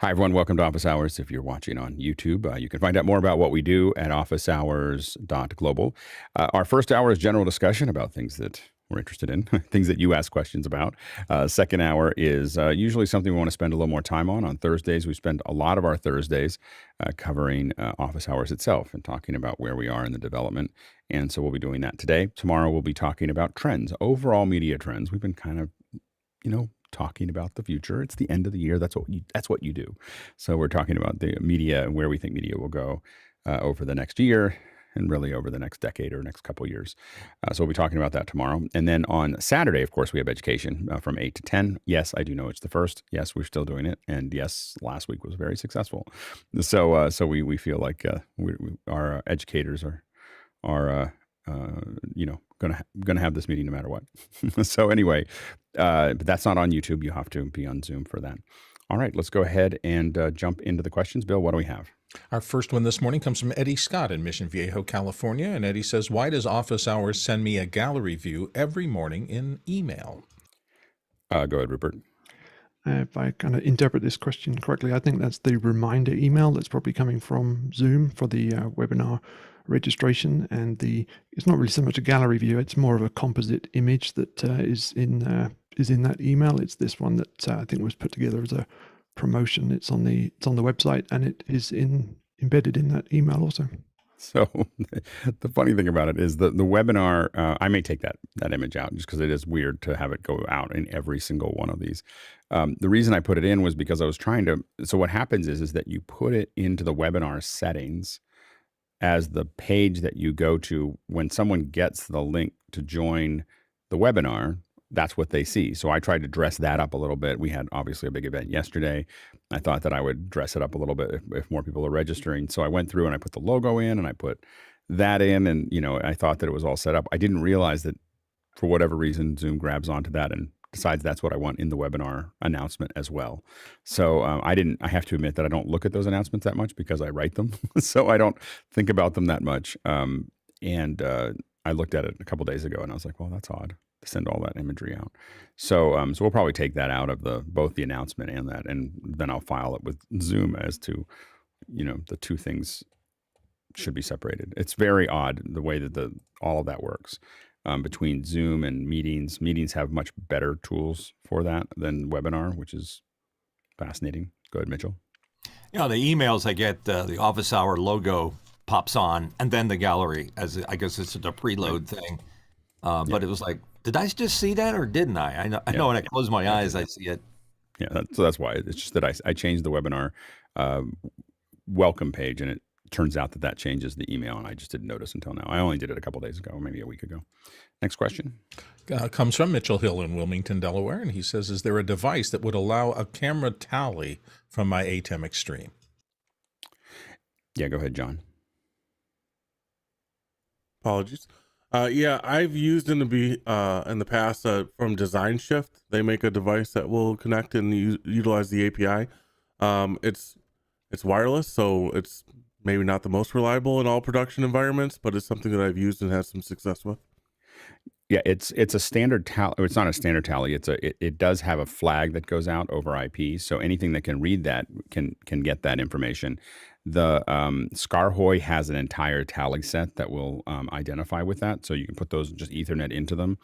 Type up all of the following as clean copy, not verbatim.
Hi, everyone. Welcome to Office Hours. If you're watching on YouTube, you can find out more about what we do at officehours.global. Our first hour is general discussion about things that we're interested in, things that you ask questions about. Second hour is usually something we want to spend a little more time on. On Thursdays, we spend a lot of our Thursdays covering Office Hours itself and talking about where we are in the development. And so we'll be doing that today. Tomorrow, we'll be talking about trends, overall media trends. We've been kind of, talking about the future. It's the end of the year. That's what you do. So we're talking about the media and where we think media will go over the next year and really over the next decade or next couple of years. So we'll be talking about that tomorrow. And then on Saturday, of course, we have education from 8 to 10. Yes, I do know it's the first. Yes, we're still doing it. And yes, last week was very successful. So we feel like our educators are going to have this meeting no matter what. So anyway, but that's not on YouTube. You have to be on Zoom for that. All right, let's go ahead and jump into the questions. Bill, what do we have? Our first one this morning comes from Eddie Scott in Mission Viejo, California. And Eddie says, why does Office Hours send me a gallery view every morning in email? Go ahead, Rupert. If I kind of interpret this question correctly, I think that's the reminder email that's probably coming from Zoom for the webinar registration. And it's not really so much a gallery view; it's more of a composite image that is in that email. It's this one that I think was put together as a promotion. It's on the website, and it is embedded in that email also. So the funny thing about it is the webinar, I may take that image out just because it is weird to have it go out in every single one of these. The reason I put it in was because I was trying to, so what happens is that you put it into the webinar settings as the page that you go to when someone gets the link to join the webinar. That's what they see. So I tried to dress that up a little bit. We had obviously a big event yesterday. I thought that I would dress it up a little bit if more people are registering. So I went through and I put the logo in and I put that in, and I thought that it was all set up. I didn't realize that for whatever reason, Zoom grabs onto that and decides that's what I want in the webinar announcement as well. So I have to admit that I don't look at those announcements that much because I write them. So I don't think about them that much. And I looked at it a couple days ago and I was like, well, that's odd to send all that imagery out. So we'll probably take that out of both the announcement and that, and then I'll file it with Zoom as to, the two things should be separated. It's very odd the way that all of that works between Zoom and meetings. Meetings have much better tools for that than webinar, which is fascinating. Go ahead, Mitchell. The emails I get, the office hour logo pops on, and then the gallery, as I guess it's a preload thing. But it was like, did I just see that or didn't I? I know when I close my eyes, I see it. Yeah, so that's why. It's just that I changed the webinar welcome page, and it turns out that changes the email, and I just didn't notice until now. I only did it a couple days ago, maybe a week ago. Next question. Comes from Mitchell Hill in Wilmington, Delaware, and he says, is there a device that would allow a camera tally from my ATEM Extreme? Yeah, go ahead, John. Apologies. Yeah, I've used in the past from Design Shift. They make a device that will connect and utilize the API. It's wireless, so it's maybe not the most reliable in all production environments, but it's something that I've used and had some success with. Yeah, it's a standard tally. It's not a standard tally. It does have a flag that goes out over IP, so anything that can read that can get that information. The Scarhoy has an entire tally set that will identify with that, so you can put those just Ethernet into them,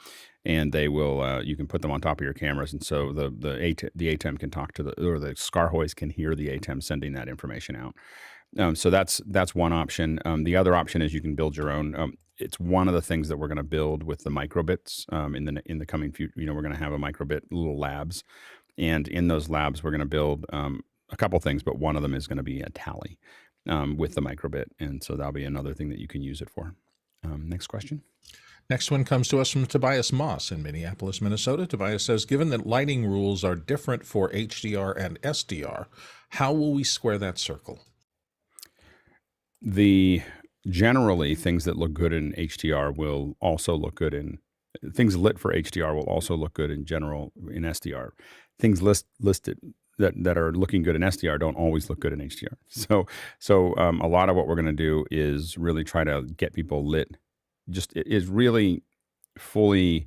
and they will. You can put them on top of your cameras, and so the ATEM can talk to the Scarhoys can hear the ATEM sending that information out. So that's one option. The other option is you can build your own. It's one of the things that we're going to build with the microbits in the coming future. We're going to have a microbit little labs, and in those labs we're going to build a couple things, but one of them is going to be a tally with the microbit, and so that'll be another thing that you can use it for. Next question. Next one comes to us from Tobias Moss in Minneapolis, Minnesota. Tobias says, given that lighting rules are different for HDR and SDR, how will we square that circle? Generally, things that look good in HDR will also look good in things lit for HDR will also look good in general in SDR. Things listed that are looking good in SDR don't always look good in HDR. So a lot of what we're going to do is really try to get people lit. Just is really fully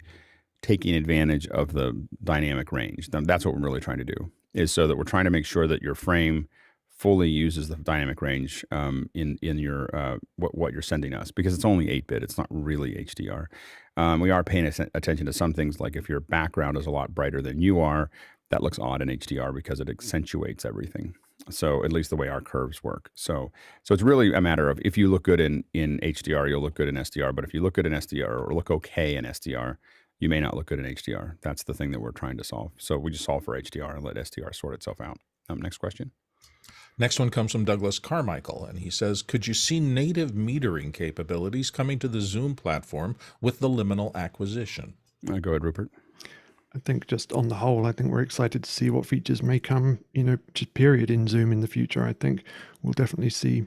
taking advantage of the dynamic range. That's what we're really trying to do, is so that we're trying to make sure that your frame fully uses the dynamic range in your what you're sending us, because it's only 8-bit. It's not really HDR. We are paying attention to some things, like if your background is a lot brighter than you are, that looks odd in HDR because it accentuates everything. So at least the way our curves work. So it's really a matter of, if you look good in HDR, you'll look good in SDR. But if you look good in SDR or look okay in SDR, you may not look good in HDR. That's the thing that we're trying to solve. So we just solve for HDR and let SDR sort itself out. Next question. Next one comes from Douglas Carmichael, and he says, could you see native metering capabilities coming to the Zoom platform with the Liminal acquisition? Go ahead, Rupert. I think just on the whole, I think we're excited to see what features may come, just period, in Zoom in the future. I think we'll definitely see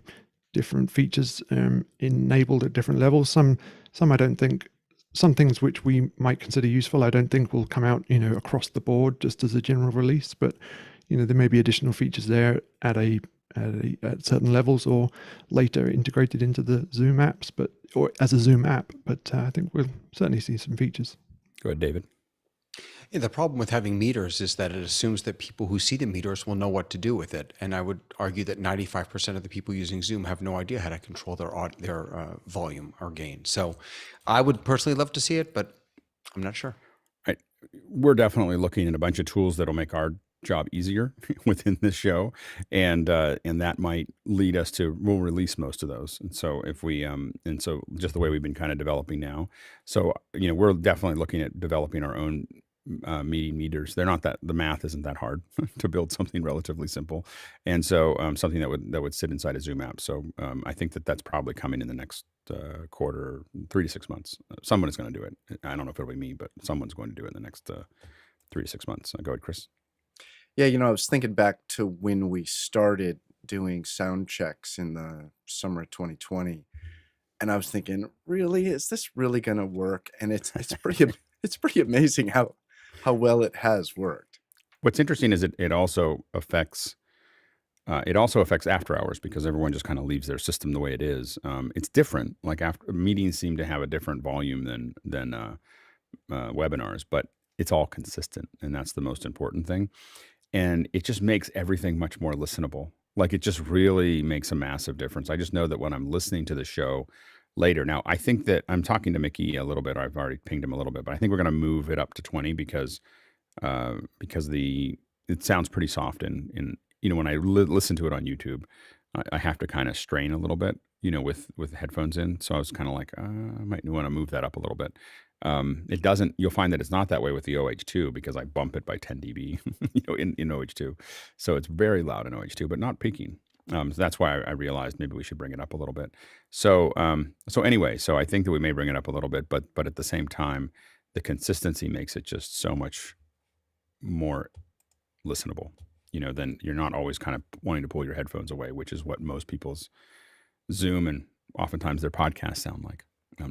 different features enabled at different levels. Some I don't think, some things which we might consider useful, I don't think will come out, across the board just as a general release, but there may be additional features there at certain levels, or later integrated into the Zoom apps, or as a Zoom app. But I think we'll certainly see some features. Go ahead, David. Yeah, the problem with having meters is that it assumes that people who see the meters will know what to do with it. And I would argue that 95% of the people using Zoom have no idea how to control their volume or gain. So I would personally love to see it, but I'm not sure. Right. We're definitely looking at a bunch of tools that'll make our job easier within this show, and that might lead us to, we'll release most of those. And so if we and so just the way we've been kind of developing now, so we're definitely looking at developing our own meeting meters. They're not that, the math isn't that hard to build something relatively simple, and so something that would sit inside a Zoom app. So I think that's probably coming in the next quarter, 3 to 6 months. Someone is going to do it. I don't know if it'll be me, but someone's going to do it in the next 3 to 6 months. Go ahead, Chris. Yeah, I was thinking back to when we started doing sound checks in the summer of 2020, and I was thinking, really, is this really going to work? And it's pretty amazing how well it has worked. What's interesting is it also affects after hours, because everyone just kind of leaves their system the way it is. It's different. Like, after meetings seem to have a different volume than webinars, but it's all consistent, and that's the most important thing. And it just makes everything much more listenable. Like, it just really makes a massive difference. I just know that when I'm listening to the show later, now I think that I'm talking to Mickey a little bit. I've already pinged him a little bit, but I think we're going to move it up to 20 because it sounds pretty soft. And when I listen to it on YouTube, I have to kind of strain a little bit, with headphones in. So I was kind of like, I might want to move that up a little bit. It doesn't, you'll find that it's not that way with the OH2, because I bump it by 10 dB, in OH2. So it's very loud in OH2, but not peaking. So that's why I realized maybe we should bring it up a little bit. So anyway, so I think that we may bring it up a little bit, but at the same time, the consistency makes it just so much more listenable, then you're not always kind of wanting to pull your headphones away, which is what most people's Zoom and oftentimes their podcasts sound like.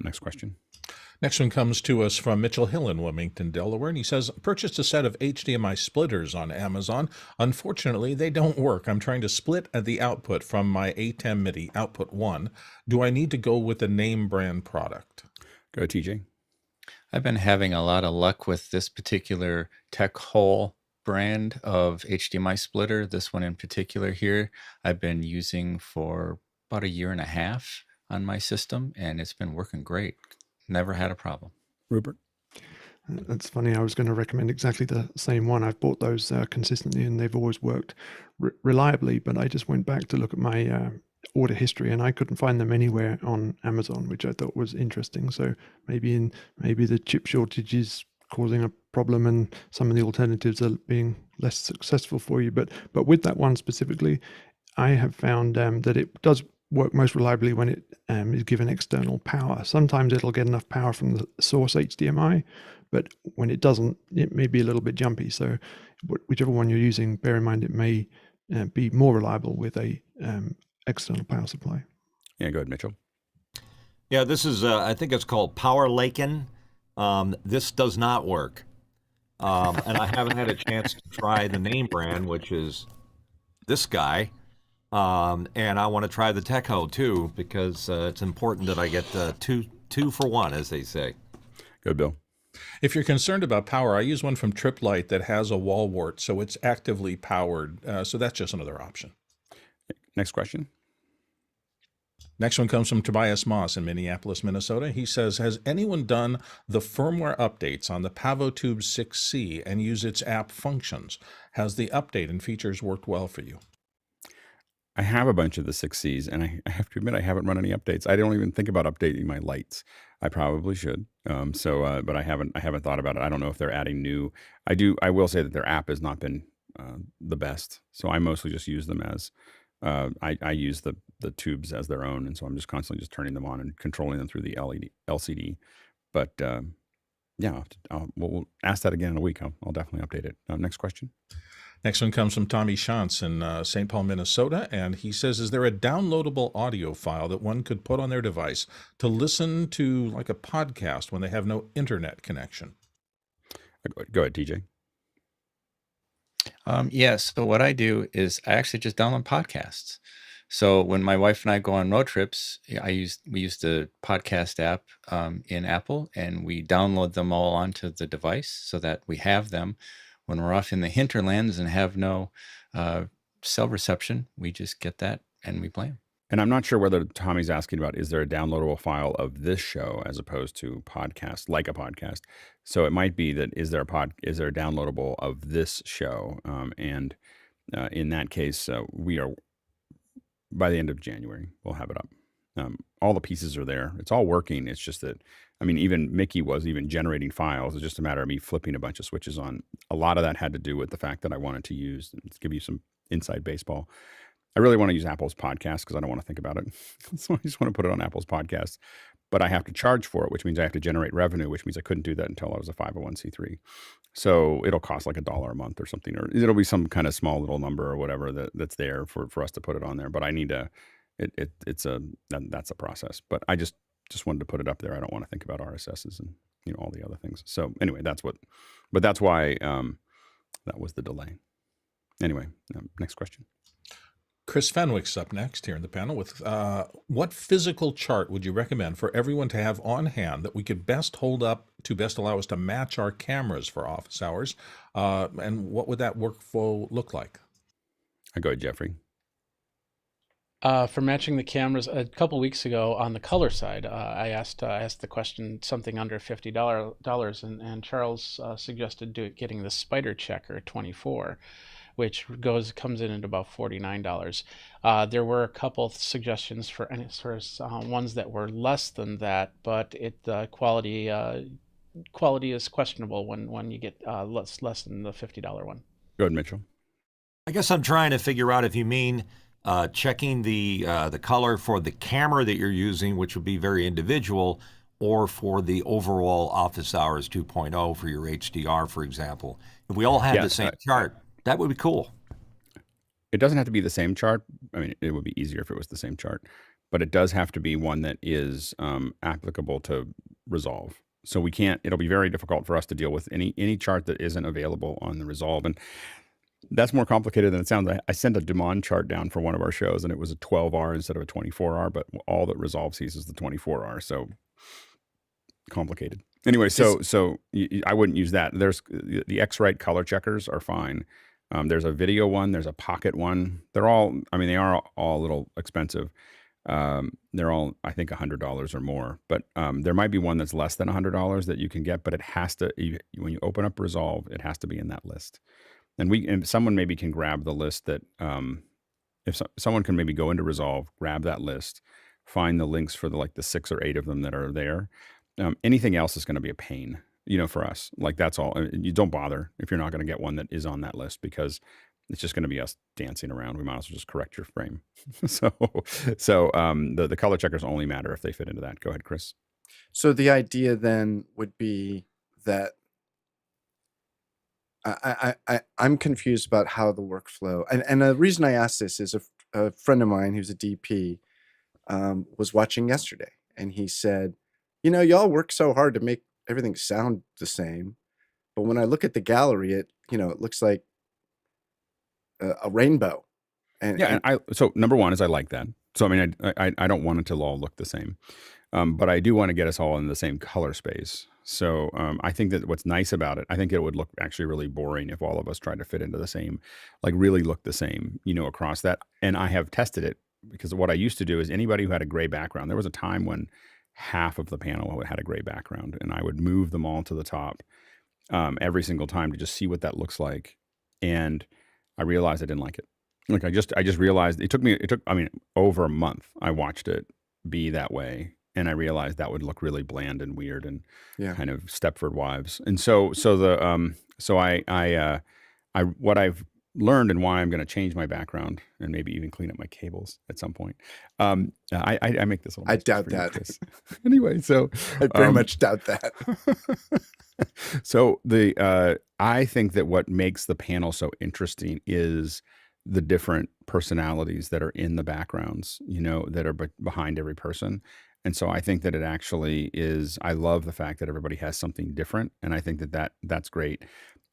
Next question. Next one comes to us from Mitchell Hill in Wilmington, Delaware, and he says, purchased a set of HDMI splitters on Amazon. Unfortunately, they don't work. I'm trying to split the output from my ATEM Mini output 1. Do I need to go with a name brand product? Go, TJ. I've been having a lot of luck with this particular Tech Hole brand of HDMI splitter. This one in particular here, I've been using for about 1.5 years on my system, and it's been working great. Never had a problem. Rupert? That's funny. I was going to recommend exactly the same one. I've bought those consistently, and they've always worked reliably, but I just went back to look at my order history, and I couldn't find them anywhere on Amazon, which I thought was interesting. So maybe the chip shortage is causing a problem, and some of the alternatives are being less successful for you. But with that one specifically, I have found that it does work most reliably when it is given external power. Sometimes it'll get enough power from the source HDMI, but when it doesn't, it may be a little bit jumpy. So whichever one you're using, bear in mind it may be more reliable with a external power supply. Yeah, go ahead, Mitchell. Yeah, this is, I think it's called Power Laken. This does not work. And I haven't had a chance to try the name brand, which is this guy. And I want to try the Techo too, because it's important that I get two for one, as they say. Go, Bill. If you're concerned about power, I use one from Triplight that has a wall wart, so it's actively powered. So that's just another option. Next question. Next one comes from Tobias Moss in Minneapolis, Minnesota. He says, has anyone done the firmware updates on the Pavotube 6C and use its app functions? Has the update and features worked well for you? I have a bunch of the 6Cs, and I have to admit I haven't run any updates. I don't even think about updating my lights. I probably should. But I haven't thought about it. I don't know if they're adding new. I will say that their app has not been the best. So I mostly just use them as I use the tubes as their own, and so I'm just constantly just turning them on and controlling them through the LCD. But yeah, we'll ask that again in a week. I'll definitely update it. Next question. Next one comes from Tommy Shantz in St. Paul, Minnesota, and he says, is there a downloadable audio file that one could put on their device to listen to like a podcast when they have no internet connection? Go ahead, TJ. Yes. So what I do is I actually just download podcasts. So when my wife and I go on road trips, we use the podcast app in Apple, and we download them all onto the device so that we have them. When we're off in the hinterlands and have no cell reception, we just get that and we play them. And I'm not sure whether Tommy's asking about, is there a downloadable file of this show as opposed to podcast, like a podcast? So it might be that is there a downloadable of this show? And in that case, we are, by the end of January, we'll have it up. All the pieces are there. It's all working. It's just that, I mean, even Mickey was even generating files. It's just a matter of me flipping a bunch of switches on. A lot of that had to do with the fact that I wanted to use, to give you some inside baseball, I really want to use Apple's podcast because I don't want to think about it. So I just want to put it on Apple's podcast, but I have to charge for it, which means I have to generate revenue, which means I couldn't do that until I was a 501c3. So it'll cost like $1 a month or something, or it'll be some kind of small little number or whatever that's there for us to put it on there. But I need to, that's a process, but I just wanted to put it up there. I don't want to think about RSSs and, all the other things. So anyway, that's why, that was the delay. Anyway, next question. Chris Fenwick's up next here in the panel with what physical chart would you recommend for everyone to have on hand that we could best hold up to best allow us to match our cameras for office hours? And what would that workflow look like? I go ahead, Jeffrey. For matching the cameras, a couple weeks ago on the color side, I asked the question something under $50, and Charles suggested getting the Spider Checker 24. Which comes in at about $49. There were a couple suggestions for ones that were less than that, but the quality is questionable when you get less than the $50 one. Go ahead, Mitchell. I guess I'm trying to figure out if you mean checking the color for the camera that you're using, which would be very individual, or for the overall Office Hours 2.0 for your HDR, for example. If we all had the same chart, that would be cool. It doesn't have to be the same chart. I mean, it would be easier if it was the same chart, but it does have to be one that is applicable to Resolve. So it'll be very difficult for us to deal with any chart that isn't available on the Resolve. And that's more complicated than it sounds. I sent a Dumont chart down for one of our shows, and it was a 12R instead of a 24R, but all that Resolve sees is the 24R. So complicated. Anyway, so I wouldn't use that. There's the X-Rite color checkers are fine. There's a video one. There's a pocket one. They are all a little expensive. They're all, I think, $100 or more. But there might be one that's less than $100 that you can get. But it has to, when you open up Resolve, it has to be in that list. And someone maybe can grab the list that, someone can maybe go into Resolve, grab that list, find the links for the 6 or 8 of them that are there. Anything else is going to be a pain, for us. That's all. You don't bother if you're not going to get one that is on that list, because it's just going to be us dancing around. We might as well just correct your frame. So the color checkers only matter if they fit into that. Go ahead, Chris. So the idea then would be that I'm confused about how the workflow, and the reason I asked this is a friend of mine who's a DP was watching yesterday, and he said, y'all work so hard to make everything sound the same, but when I look at the gallery, it looks like a rainbow. So number one is I like that. So I mean, I don't want it to all look the same, but I do want to get us all in the same color space. So I think that what's nice about it, I think it would look actually really boring if all of us tried to fit into the same, like really look the same, across that. And I have tested it because what I used to do is anybody who had a gray background, there was a time when half of the panel had a gray background, and I would move them all to the top every single time to just see what that looks like. And I realized I didn't like it. Like I just realized it took over a month. I watched it be that way. And I realized that would look really bland and weird and kind of Stepford Wives. And so what I've learned and why I'm going to change my background and maybe even clean up my cables at some point. I make this. I doubt that. Anyway, so I very much doubt that. So I think that what makes the panel so interesting is the different personalities that are in the backgrounds, that are behind every person. And so I think that it actually is, I love the fact that everybody has something different. And I think that's great.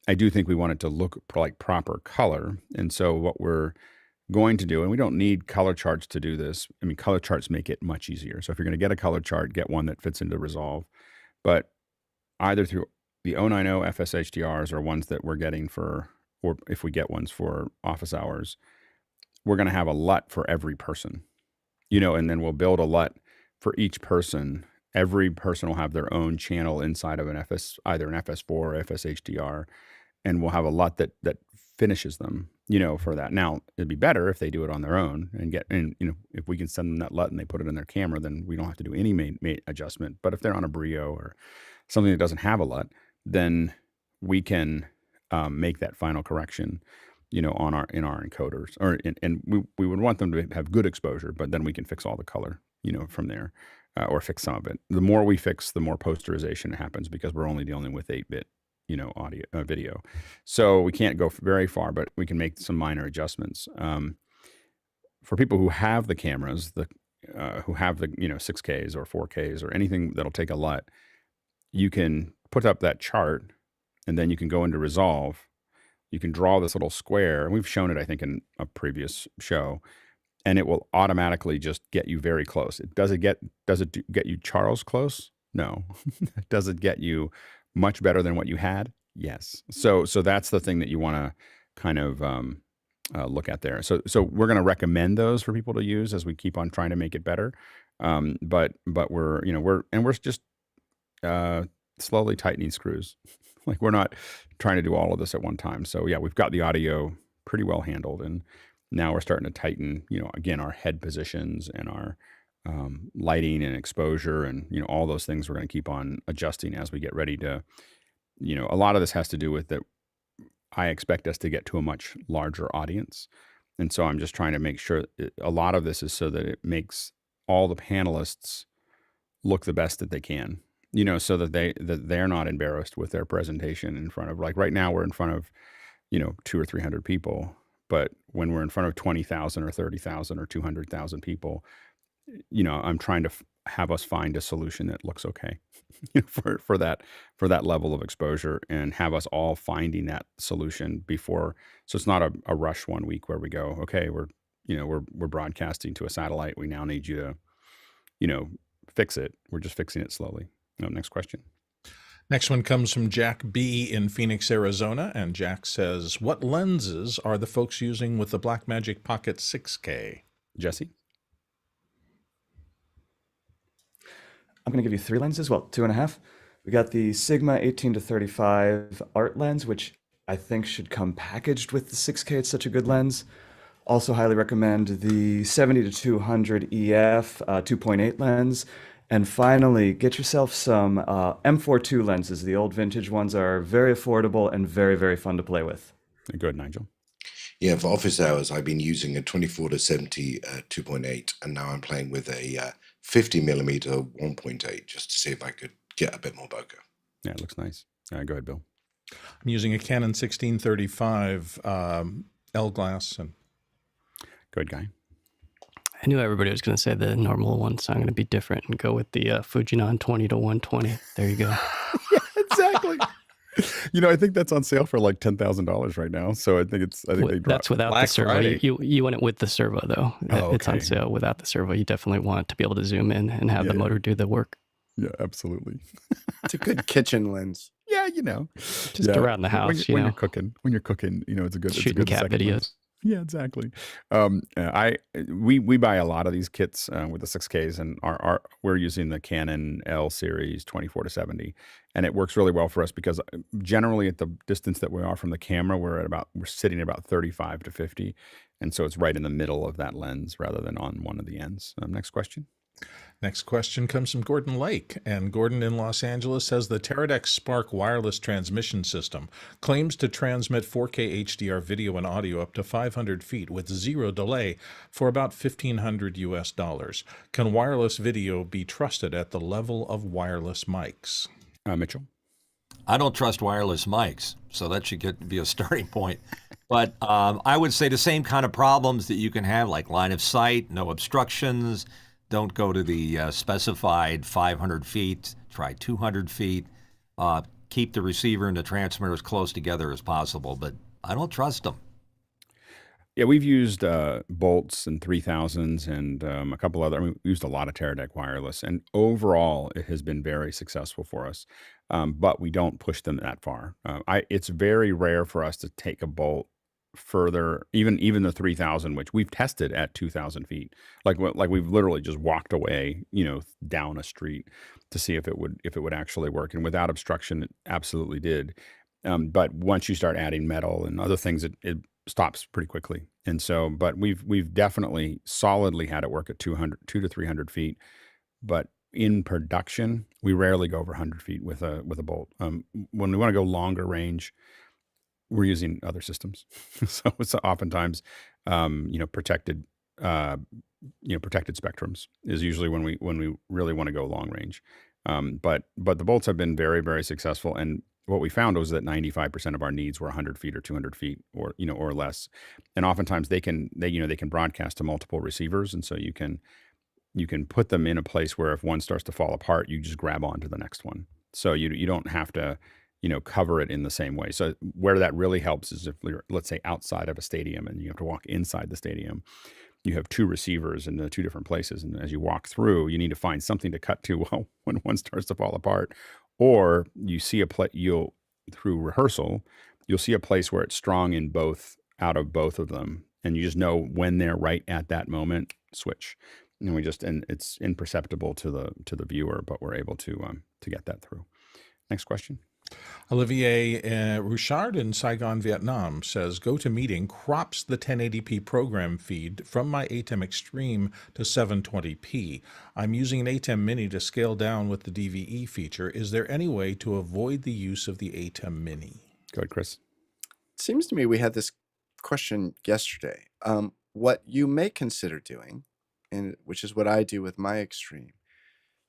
I do think we want it to look like proper color. And so what we're going to do, and we don't need color charts to do this. I mean, color charts make it much easier. So if you're going to get a color chart, get one that fits into Resolve. But either through the 090 FS-HDRs or ones that we're getting or if we get ones for OfficeHours, we're going to have a LUT for every person, and then we'll build a LUT for each person. Every person will have their own channel inside of either an FS4 or FS-HDR, and we'll have a LUT that finishes them, for that. Now, it'd be better if they do it on their own and if we can send them that LUT and they put it in their camera, then we don't have to do any mate adjustment. But if they're on a Brio or something that doesn't have a LUT, then we can make that final correction, in our encoders, and we would want them to have good exposure, but then we can fix all the color, from there, or fix some of it. The more we fix, the more posterization happens because we're only dealing with 8-bit, audio, video. So we can't go very far, but we can make some minor adjustments. For people who have the cameras, who have the 6Ks or 4Ks or anything that'll take a LUT, you can put up that chart, and then you can go into Resolve. You can draw this little square, and we've shown it, I think, in a previous show, and it will automatically just get you very close. Does it get you Charles close? No. Does it get you much better than what you had? Yes. So that's the thing that you want to kind of look at there. So we're going to recommend those for people to use as we keep on trying to make it better. But we're just slowly tightening screws. Like we're not trying to do all of this at one time. So yeah, we've got the audio pretty well handled, and now we're starting to tighten, again, our head positions and our lighting and exposure and, all those things we're going to keep on adjusting as we get ready to, a lot of this has to do with that. I expect us to get to a much larger audience. And so I'm just trying to make sure a lot of this is so that it makes all the panelists look the best that they can, so that they're not embarrassed with their presentation in front of, like right now we're in front of, 200 or 300 people. But when we're in front of 20,000 or 30,000 or 200,000 people, I'm trying to have us find a solution that looks okay for that level of exposure, and have us all finding that solution before. So it's not a rush one week where we go, okay, we're broadcasting to a satellite. We now need you to, fix it. We're just fixing it slowly. Next question. Next one comes from Jack B. in Phoenix, Arizona, and Jack says, what lenses are the folks using with the Blackmagic Pocket 6K? Jesse? I'm going to give you 3 lenses, well, 2.5. We got the Sigma 18-35 art lens, which I think should come packaged with the 6K. It's such a good lens. Also highly recommend the 70-200 EF 2.8 lens. And finally, get yourself some M42 lenses. The old vintage ones are very affordable and very, very fun to play with. Go ahead, Nigel. Yeah, for OfficeHours, I've been using a 24-70 2.8, and now I'm playing with a 50mm 1.8 just to see if I could get a bit more bokeh. Yeah, it looks nice. Go ahead, Bill. I'm using a Canon 1635 L glass. And go ahead, Guy. I knew everybody was going to say the normal one, so I'm going to be different and go with the Fujinon 20-120. There you go. Yeah, exactly. I think that's on sale for like $10,000 right now. So I think that's without Black the servo. Friday. You want it with the servo though. Oh, It's on okay. sale without the servo. You definitely want to be able to zoom in and have the motor do the work. Yeah, absolutely. It's a good kitchen lens. Yeah, Just around the house, when you're cooking, it's a shooting good cat second videos. lens. Yeah, exactly. We buy a lot of these kits with the 6Ks, and we're using the Canon L series 24-70, and it works really well for us because generally at the distance that we are from the camera, we're sitting at about 35 to 50, and so it's right in the middle of that lens rather than on one of the ends. Next question. Next question comes from Gordon Lake, and Gordon in Los Angeles says the Teradek Spark wireless transmission system claims to transmit 4K HDR video and audio up to 500 feet with zero delay for about $1,500 US. Can wireless video be trusted at the level of wireless mics? Mitchell. I don't trust wireless mics, so that should be a starting point. But I would say the same kind of problems that you can have, like line of sight, no obstructions. Don't go to the specified 500 feet. Try 200 feet. Keep the receiver and the transmitter as close together as possible, but I don't trust them. Yeah, we've used Bolts and 3000s and a couple other. We used a lot of Teradek wireless, and overall, it has been very successful for us. But we don't push them that far. It's very rare for us to take a Bolt further, even the 3000, which we've tested at 2000 feet. Like we've literally just walked away, down a street to see if it would actually work, and without obstruction, it absolutely did. But once you start adding metal and other things, it stops pretty quickly. And so, but we've definitely solidly had it work at 2 to 300 feet. But in production, we rarely go over 100 feet with a Bolt. When we want to go longer range, we're using other systems. So it's oftentimes, protected spectrums is usually when we really want to go long range. But the Bolts have been very, very successful. And what we found was that 95% of our needs were 100 feet or 200 feet or less. And oftentimes they can broadcast to multiple receivers. And so you can put them in a place where if one starts to fall apart, you just grab onto the next one. So you don't have to, cover it in the same way. So where that really helps is if you're, let's say, outside of a stadium and you have to walk inside the stadium, you have two receivers in the two different places. And as you walk through, you need to find something to cut to when one starts to fall apart. Or you see through rehearsal, you'll see a place where it's strong out of both of them. And you just know when they're right at that moment, switch. And it's imperceptible to the viewer, but we're able to get that through. Next question. Olivier Rouchard in Saigon, Vietnam says, GoTo Meeting crops the 1080p program feed from my ATEM Extreme to 720p. I'm using an ATEM Mini to scale down with the DVE feature. Is there any way to avoid the use of the ATEM Mini? Go ahead, Chris. It seems to me we had this question yesterday. What you may consider doing, and which is what I do with my Extreme,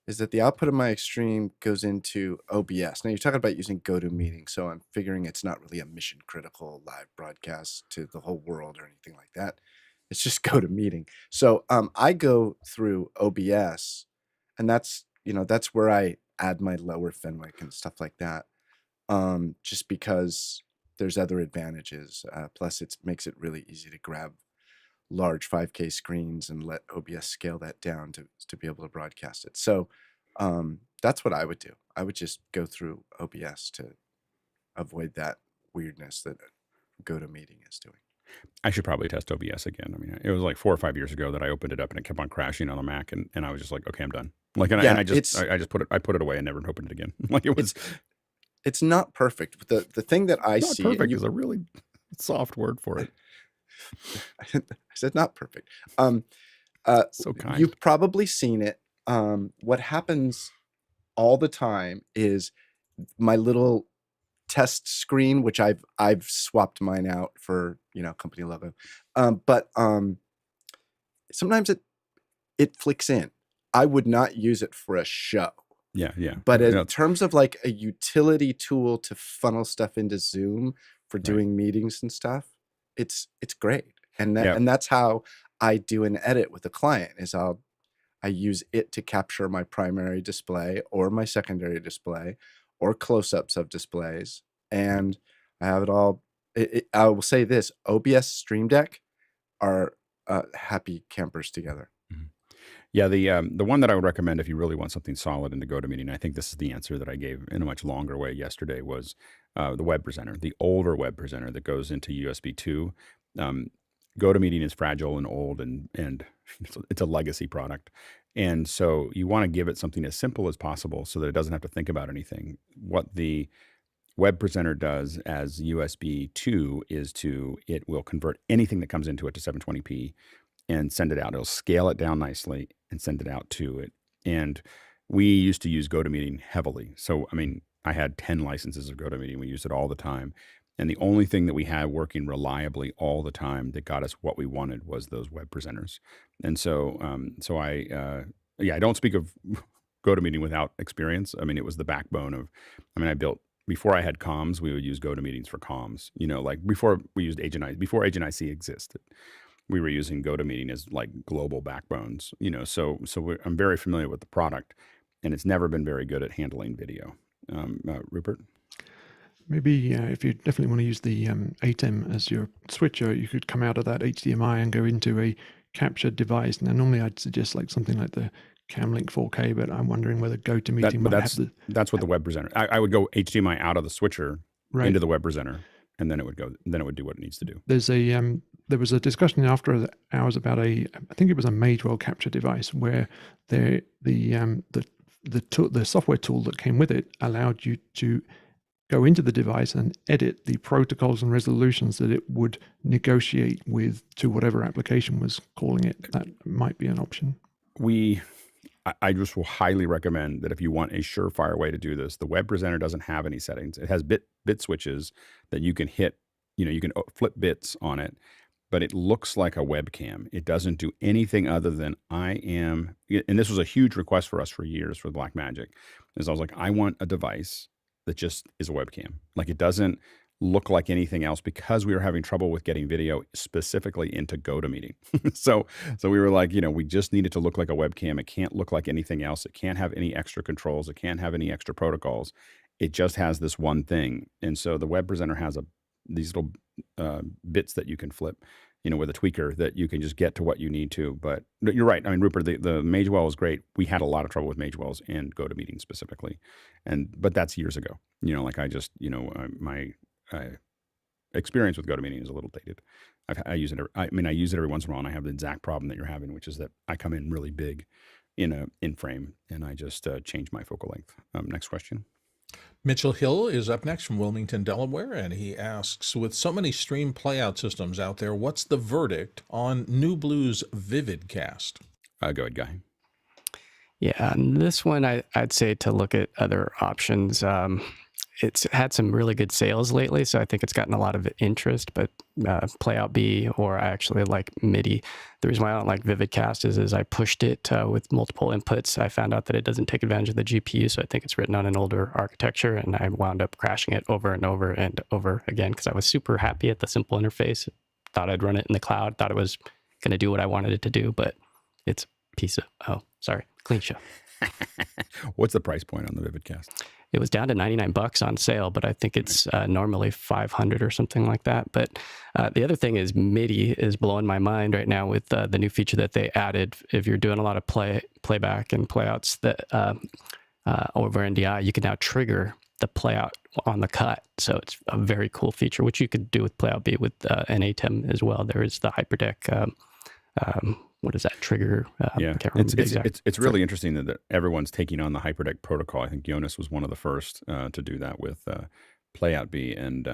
is that the output of my Extreme goes into OBS. Now, you're talking about using GoTo Meeting, so I'm figuring it's not really a mission-critical live broadcast to the whole world or anything like that. It's just GoTo Meeting. So I go through OBS, and that's where I add my lower Fenwick and stuff like that, just because there's other advantages. Plus, it makes it really easy to grab large 5K screens and let OBS scale that down to be able to broadcast it. So that's what I would do. I would just go through OBS to avoid that weirdness that GoTo Meeting is doing. I should probably test OBS again. I mean, it was like 4 or 5 years ago that I opened it up and it kept on crashing on the Mac, and I was just like, okay, I'm done. I just put it away and never opened it again. It's not perfect. The thing that I see, perfect is a really soft word for it. I said not perfect. So kind. You've probably seen it. What happens all the time is my little test screen, which I've swapped mine out for company logo, but sometimes it flicks in. I would not use it for a show. Yeah. But in terms of like a utility tool to funnel stuff into Zoom for doing meetings and stuff, it's great. And that's how I do an edit with a client is I use it to capture my primary display or my secondary display or close-ups of displays. And I have it all. I will say this, OBS Stream Deck are happy campers together. Yeah, the one that I would recommend if you really want something solid in the GoTo Meeting, I think this is the answer that I gave in a much longer way yesterday, was the web presenter, the older web presenter that goes into USB 2. GoTo Meeting is fragile and old, and it's a legacy product. And so you want to give it something as simple as possible so that it doesn't have to think about anything. What the web presenter does as USB 2 is it will convert anything that comes into it to 720p and send it out. It'll scale it down nicely and send it out to it. And we used to use GoTo Meeting heavily. So, I mean, I had 10 licenses of GoTo Meeting. We used it all the time. And the only thing that we had working reliably all the time that got us what we wanted was those web presenters. And so, I don't speak of GoTo Meeting without experience. I mean, it was the backbone of, before I had comms, we would use GoTo Meetings for comms, like before we used Agent IC, before Agent IC existed, we were using GoTo Meeting as like global backbones, so I'm very familiar with the product, and it's never been very good at handling video. Rupert? Maybe if you definitely want to use the ATEM as your switcher, you could come out of that HDMI and go into a captured device. Now, normally I'd suggest like something like the Camlink 4K, but I'm wondering whether GoTo Meeting might have the... That's what the web presenter... I would go HDMI out of the switcher into the web presenter, and then it would do what it needs to do. There's there was a discussion after hours about I think it was a Magewell capture device where the software tool that came with it allowed you to go into the device and edit the protocols and resolutions that it would negotiate with to whatever application was calling it. That might be an option. I just will highly recommend that if you want a surefire way to do this, the web presenter doesn't have any settings. It has bit switches that you can hit, you can flip bits on it, but it looks like a webcam. It doesn't do anything other than and this was a huge request for us for years for Blackmagic, is I was like, I want a device that just is a webcam. Like, it doesn't look like anything else, because we were having trouble with getting video specifically into GoTo Meeting. so we were like, we just need it to look like a webcam. It can't look like anything else. It can't have any extra controls. It can't have any extra protocols. It just has this one thing. And so the web presenter has these little bits that you can flip, with a tweaker that you can just get to what you need to. But you're right. I mean, Rupert, the Magewell is great. We had a lot of trouble with Magewells and GoTo Meeting specifically. But that's years ago. Like I just, my experience with GoTo Meeting is a little dated. I use it. I use it every once in a while, and I have the exact problem that you're having, which is that I come in really big in frame, and I just change my focal length. Next question. Mitchell Hill is up next from Wilmington, Delaware, and he asks, with so many stream playout systems out there, what's the verdict on NewBlue's VividCast? Go ahead, Guy. Yeah, on this one, I'd say to look at other options. It's had some really good sales lately, so I think it's gotten a lot of interest, but Playout B, or I actually like MIDI. The reason why I don't like VividCast is I pushed it with multiple inputs. I found out that it doesn't take advantage of the GPU, so I think it's written on an older architecture, and I wound up crashing it over and over and over again because I was super happy at the simple interface. Thought I'd run it in the cloud, thought it was going to do what I wanted it to do, but it's a piece of, clean show. What's the price point on the VividCast? It was down to $99 on sale, but I think it's normally $500 or something like that. But the other thing is MIDI is blowing my mind right now with the new feature that they added. If you're doing a lot of playback and playouts that over NDI, you can now trigger the playout on the cut. So it's a very cool feature, which you could do with Playout B with an ATEM as well. There is the Hyperdeck. What is that trigger? Yeah, it's really interesting that everyone's taking on the Hyperdeck protocol. I think Jonas was one of the first to do that with Playout B, and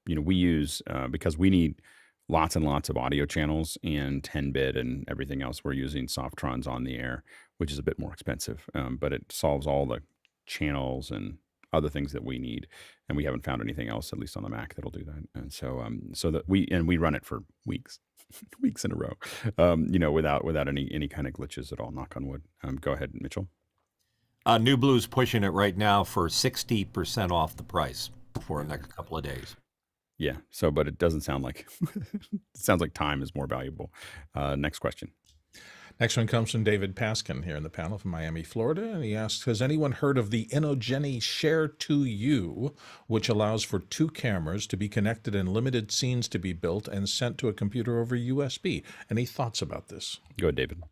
we use because we need lots and lots of audio channels and 10-bit and everything else. We're using Softrons on the air, which is a bit more expensive, but it solves all the channels and other things that we need, and we haven't found anything else, at least on the Mac, that'll do that. And so that we run it for weeks in a row, without any kind of glitches at all. Knock on wood. Go ahead, Mitchell. NewBlue's pushing it right now for 60% off the price for the next couple of days. Yeah. So, but it doesn't sound like it sounds like time is more valuable. Next question. Next one comes from David Paskin here in the panel from Miami, Florida, and he asks, has anyone heard of the Inogeni Share 2U, which allows for 2 cameras to be connected and limited scenes to be built and sent to a computer over USB? Any thoughts about this? Go ahead, David.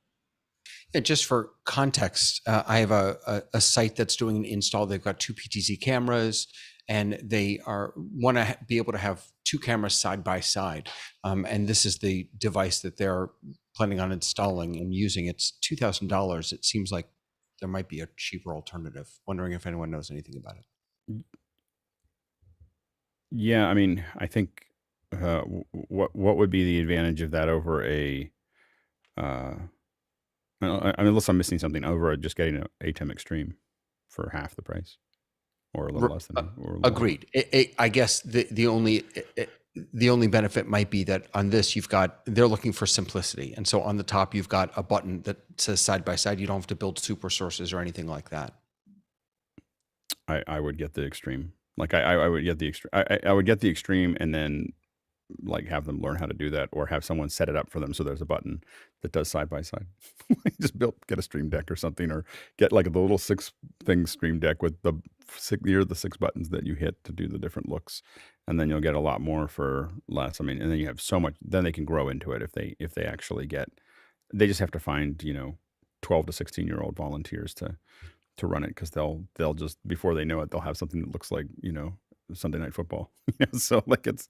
Yeah, just for context, I have a site that's doing an install. They've got 2 PTZ cameras, and they want to be able to have 2 cameras side by side. And this is the device that they're planning on installing and using. It's $2,000. It seems like there might be a cheaper alternative. Wondering if anyone knows anything about it. Yeah, I mean, I think what would be the advantage of that over a unless I'm missing something, over just getting an ATEM Extreme for half the price, or a little less than. Or Agreed. I guess the only benefit might be that on this they're looking for simplicity, and so on the top you've got a button that says side by side. You don't have to build super sources or anything like that. I would get the Extreme. Like I would get the Extreme. I would get the Extreme, and then like have them learn how to do that, or have someone set it up for them so there's a button that does side by side. Just get a Stream Deck or something, or get like the little 6-thing Stream Deck with the 6 buttons that you hit to do the different looks, and then you'll get a lot more for less. I mean, and then you have so much. Then they can grow into it if they actually get. They just have to find 12 to 16-year-old volunteers to run it, because they'll just, before they know it, they'll have something that looks like Sunday Night Football. So like it's,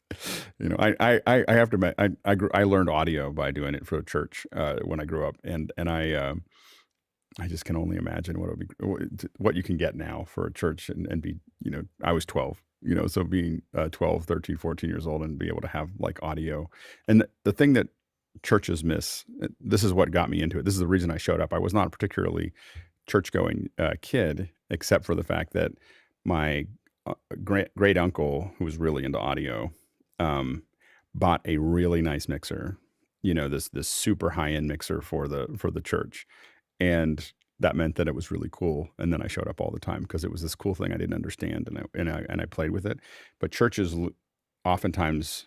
I have to admit, I learned audio by doing it for a church when I grew up, and I just can only imagine what you can get now for a church and be, I was 12, so being 12, 13, 14 years old and be able to have like audio. And the thing that churches miss, this is what got me into it. This is the reason I showed up. I was not a particularly church-going kid, except for the fact that my great uncle, who was really into audio, bought a really nice mixer, this super high-end mixer for the church, and that meant that it was really cool. And then I showed up all the time because it was this cool thing I didn't understand, and I played with it. But churches oftentimes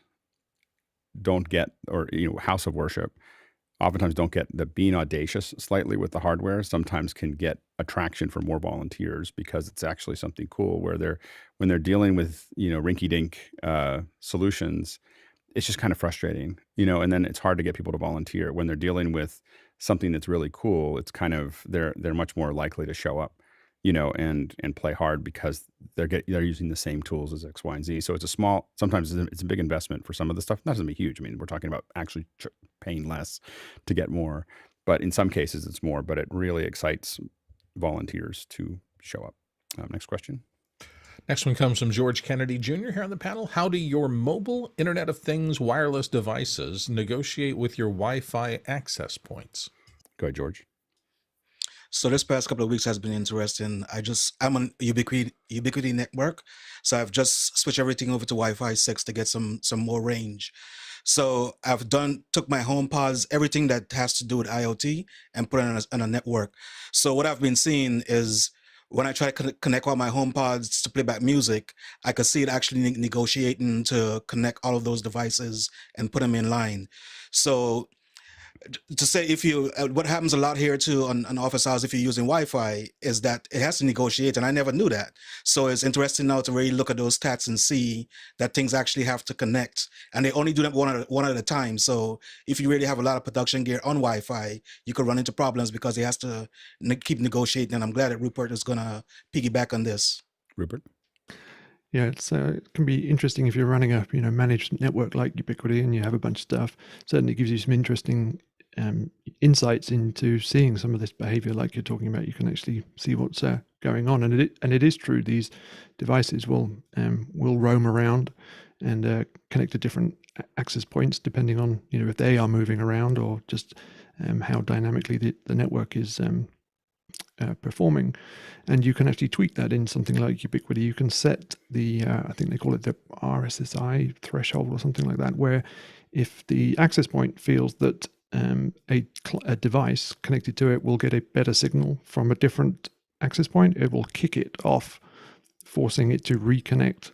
don't get, or house of worship oftentimes don't get, the being audacious slightly with the hardware sometimes can get attraction for more volunteers, because it's actually something cool where when they're dealing with rinky-dink solutions, it's just kind of frustrating, and then it's hard to get people to volunteer. When they're dealing with something that's really cool, it's kind of, they're much more likely to show up, and play hard, because they're using the same tools as X, Y, and Z. So sometimes it's a big investment for some of the stuff. Not doesn't be huge. I mean, we're talking about actually paying less to get more, but in some cases it's more. But it really excites volunteers to show up. Next question. Next one comes from George Kennedy Jr. here on the panel. How do your mobile Internet of Things wireless devices negotiate with your Wi-Fi access points? Go ahead, George. So this past couple of weeks has been interesting. I'm on Ubiquiti network, so I've just switched everything over to Wi-Fi 6 to get some more range. So I've took my HomePods, everything that has to do with IoT, and put it on a network. So what I've been seeing is, when I try to connect all my HomePods to play back music, I could see it actually negotiating to connect all of those devices and put them in line. So to say, what happens a lot here too on OfficeHours, if you're using Wi-Fi, is that it has to negotiate, and I never knew that. So it's interesting now to really look at those stats and see that things actually have to connect, and they only do that one at a time. So if you really have a lot of production gear on Wi-Fi, you could run into problems because it has to keep negotiating. And I'm glad that Rupert is going to piggyback on this. Rupert? Yeah, it can be interesting if you're running a managed network like Ubiquiti and you have a bunch of stuff. Certainly gives you some interesting insights into seeing some of this behavior, like you're talking about. You can actually see what's going on, and it is true. These devices will roam around and connect to different access points depending on if they are moving around, or just how dynamically the network is performing. And you can actually tweak that in something like Ubiquiti. You can set the I think they call it the RSSI threshold or something like that, where if the access point feels that a device connected to it will get a better signal from a different access point, it will kick it off, forcing it to reconnect,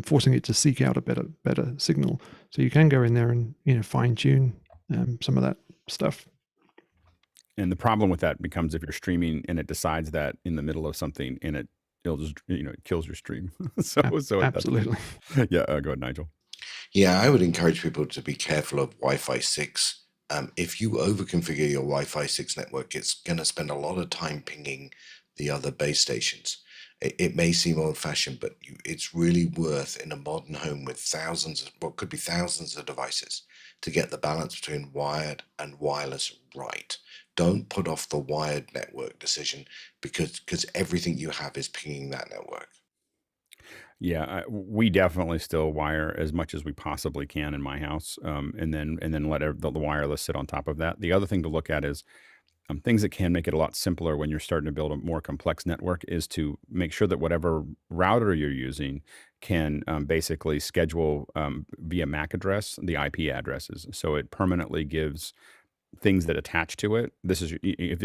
forcing it to seek out a better signal. So you can go in there and fine tune some of that stuff. And the problem with that becomes if you're streaming and it decides that in the middle of something, and it'll just it kills your stream. so absolutely. Yeah, go ahead, Nigel. Yeah, I would encourage people to be careful of Wi-Fi 6 If you overconfigure your Wi-Fi 6 network, it's going to spend a lot of time pinging the other base stations. It may seem old-fashioned, but it's really worth in a modern home with what could be thousands of devices to get the balance between wired and wireless right. Don't put off the wired network decision because everything you have is pinging that network. Yeah, we definitely still wire as much as we possibly can in my house, and then let the wireless sit on top of that. The other thing to look at is things that can make it a lot simpler when you're starting to build a more complex network is to make sure that whatever router you're using can basically schedule via MAC address the IP addresses, so it permanently gives things that attach to it. This is if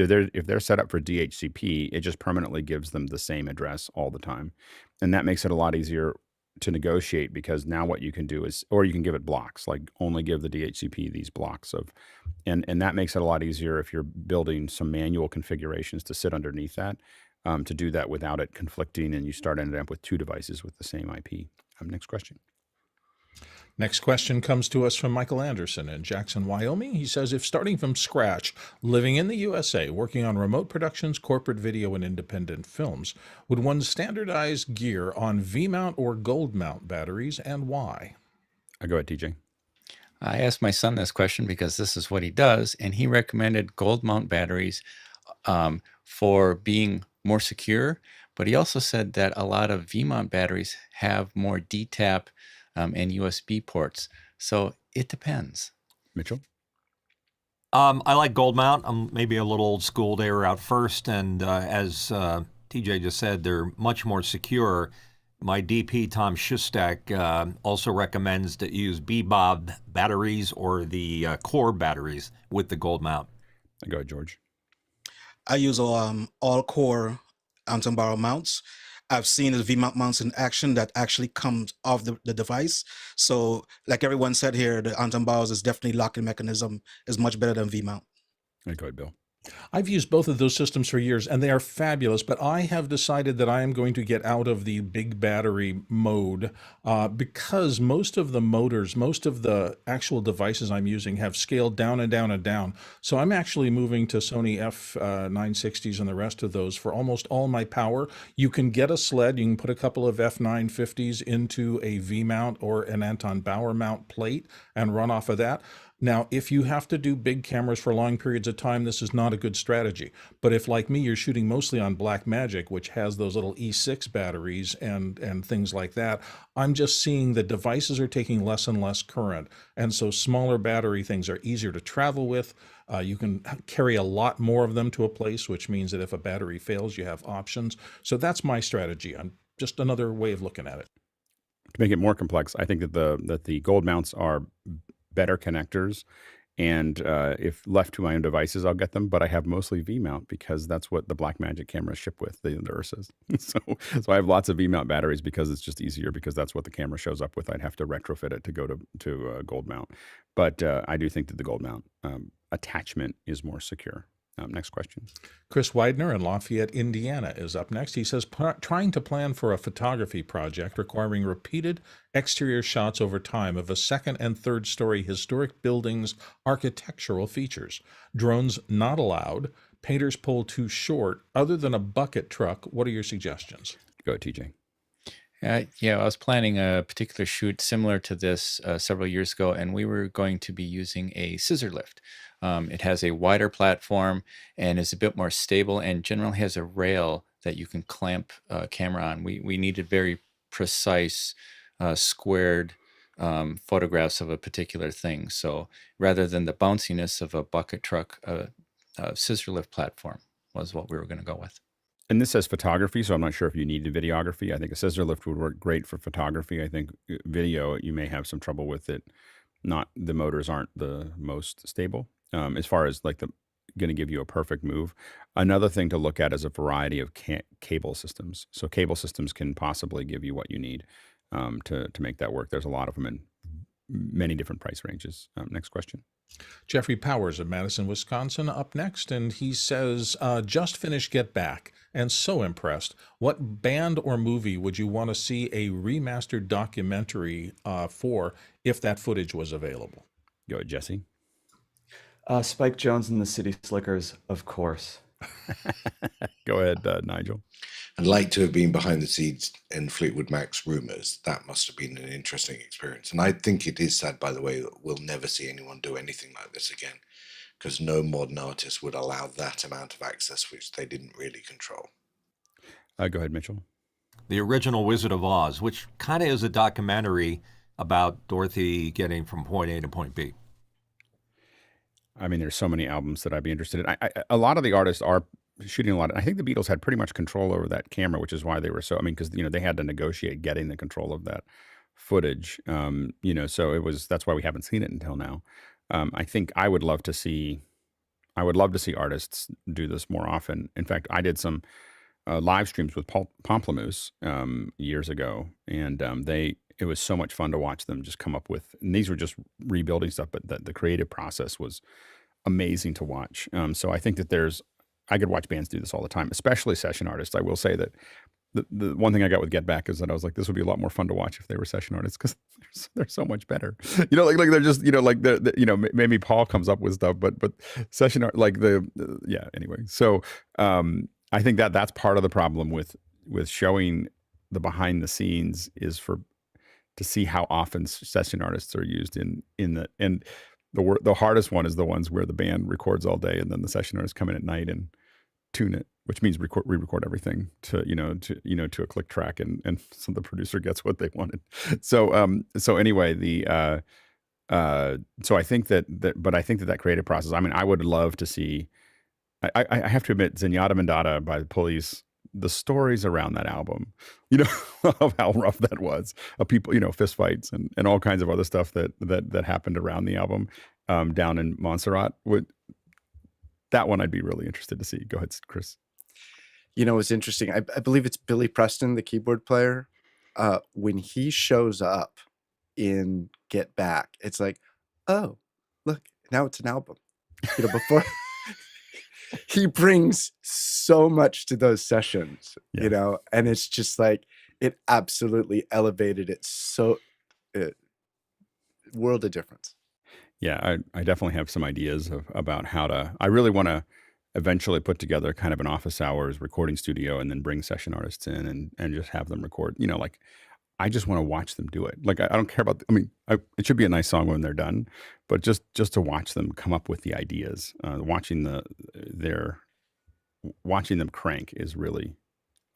they're set up for DHCP, it just permanently gives them the same address all the time, and that makes it a lot easier to negotiate because now what you can do is, or you can give it blocks, like only give the DHCP these blocks of, and that makes it a lot easier if you're building some manual configurations to sit underneath that, to do that without it conflicting, and you start ending up with two devices with the same IP. Next question. Next question comes to us from Michael Anderson in Jackson, Wyoming. He says, if starting from scratch, living in the USA, working on remote productions, corporate video, and independent films, would one standardize gear on V-mount or gold mount batteries, and why? Go ahead, TJ. I asked my son this question because this is what he does, and he recommended gold mount batteries for being more secure, but he also said that a lot of V-mount batteries have more DTAP and USB ports. So it depends. Mitchell? I like gold mount. I'm maybe a little old school. They were out first, and as TJ just said, they're much more secure. My DP, Tom Shustak, also recommends that you use BBOB batteries or the core batteries with the gold mount. Go ahead, George. I use all core Anton Bauer mounts. I've seen the V-mount mounts in action that actually comes off the device. So like everyone said here, the Anton Bauer's is definitely locking mechanism is much better than V-mount. Go ahead, Bill. I've used both of those systems for years, and they are fabulous, but I have decided that I am going to get out of the big battery mode because most of the motors, most of the actual devices I'm using have scaled down and down and down. So I'm actually moving to Sony F960s and the rest of those for almost all my power. You can get a sled, you can put a couple of F950s into a V-mount or an Anton Bauer mount plate and run off of that. Now, if you have to do big cameras for long periods of time, this is not a good strategy. But if, like me, you're shooting mostly on Blackmagic, which has those little E6 batteries and things like that, I'm just seeing that devices are taking less and less current. And so smaller battery things are easier to travel with. You can carry a lot more of them to a place, which means that if a battery fails, you have options. So that's my strategy. I'm just another way of looking at it. To make it more complex, I think that the gold mounts are better connectors, and if left to my own devices, I'll get them, but I have mostly V-mount because that's what the Blackmagic cameras ship with, the Ursas. So I have lots of V-mount batteries because it's just easier, because that's what the camera shows up with. I'd have to retrofit it to go to gold mount, but I do think that the gold mount attachment is more secure. Next question. Chris Widener in Lafayette, Indiana is up next. He says, trying to plan for a photography project requiring repeated exterior shots over time of a second and third story historic building's architectural features. Drones not allowed. Painter's pole too short. Other than a bucket truck, what are your suggestions? Go ahead, TJ. Yeah, I was planning a particular shoot similar to this several years ago, and we were going to be using a scissor lift. It has a wider platform and is a bit more stable, and generally has a rail that you can clamp a camera on. We needed very precise, squared photographs of a particular thing. So rather than the bounciness of a bucket truck, a scissor lift platform was what we were going to go with. And this says photography, so I'm not sure if you need videography. I think a scissor lift would work great for photography. I think video, you may have some trouble with it. The motors aren't the most stable as far as like going to give you a perfect move. Another thing to look at is a variety of cable systems. So cable systems can possibly give you what you need to make that work. There's a lot of them in many different price ranges. Next question. Jeffrey Powers of Madison, Wisconsin up next, and he says, just finished Get Back and so impressed. What band or movie would you want to see a remastered documentary for if that footage was available? Go ahead, Jesse. Spike Jones and the City Slickers, of course. Go ahead, Nigel. I'd like to have been behind the scenes in Fleetwood Mac's Rumors. That must have been an interesting experience. And I think it is sad, by the way, that we'll never see anyone do anything like this again, because no modern artist would allow that amount of access, which they didn't really control. Go ahead, Mitchell. The original Wizard of Oz, which kind of is a documentary about Dorothy getting from point A to point B. I mean, there's so many albums that I'd be interested in. A lot of the artists are shooting a lot. I think the Beatles had pretty much control over that camera, which is why they were so. I mean, because they had to negotiate getting the control of that footage. So that's why we haven't seen it until now. I think I would love to see artists do this more often. In fact, I did some live streams with Pomplamoose years ago, and it was so much fun to watch them just come up with. And these were just rebuilding stuff, but the creative process was amazing to watch. So I think that I could watch bands do this all the time, especially session artists. I will say that the one thing I got with Get Back is that I was like, this would be a lot more fun to watch if they were session artists, because they're so much better. Like they're just maybe Paul comes up with stuff, but session art, like anyway. So I think that's part of the problem with showing the behind the scenes is to see how often session artists are used the hardest one is the ones where the band records all day and then the session artists come in at night and tune it, which means re-record everything to a click track, and so the producer gets what they wanted. So anyway, so I think that creative process. I mean, I would love to see. I have to admit, Zenyatta Mandata by the Police. The stories around that album, of how rough that was, of people, fistfights and all kinds of other stuff that happened around the album down in Montserrat. That one I'd be really interested to see. Go ahead, Chris. It's interesting. I believe it's Billy Preston, the keyboard player. When he shows up in Get Back, it's like, oh, look, now it's an album. Before he brings so much to those sessions, and it's just like, it absolutely elevated it. So world of difference. Yeah, I definitely have some ideas about how to. I really want to eventually put together kind of an office hours recording studio and then bring session artists in and just have them record. I just want to watch them do it. Like, I don't care about. It should be a nice song when they're done, but just to watch them come up with the ideas, watching them crank is really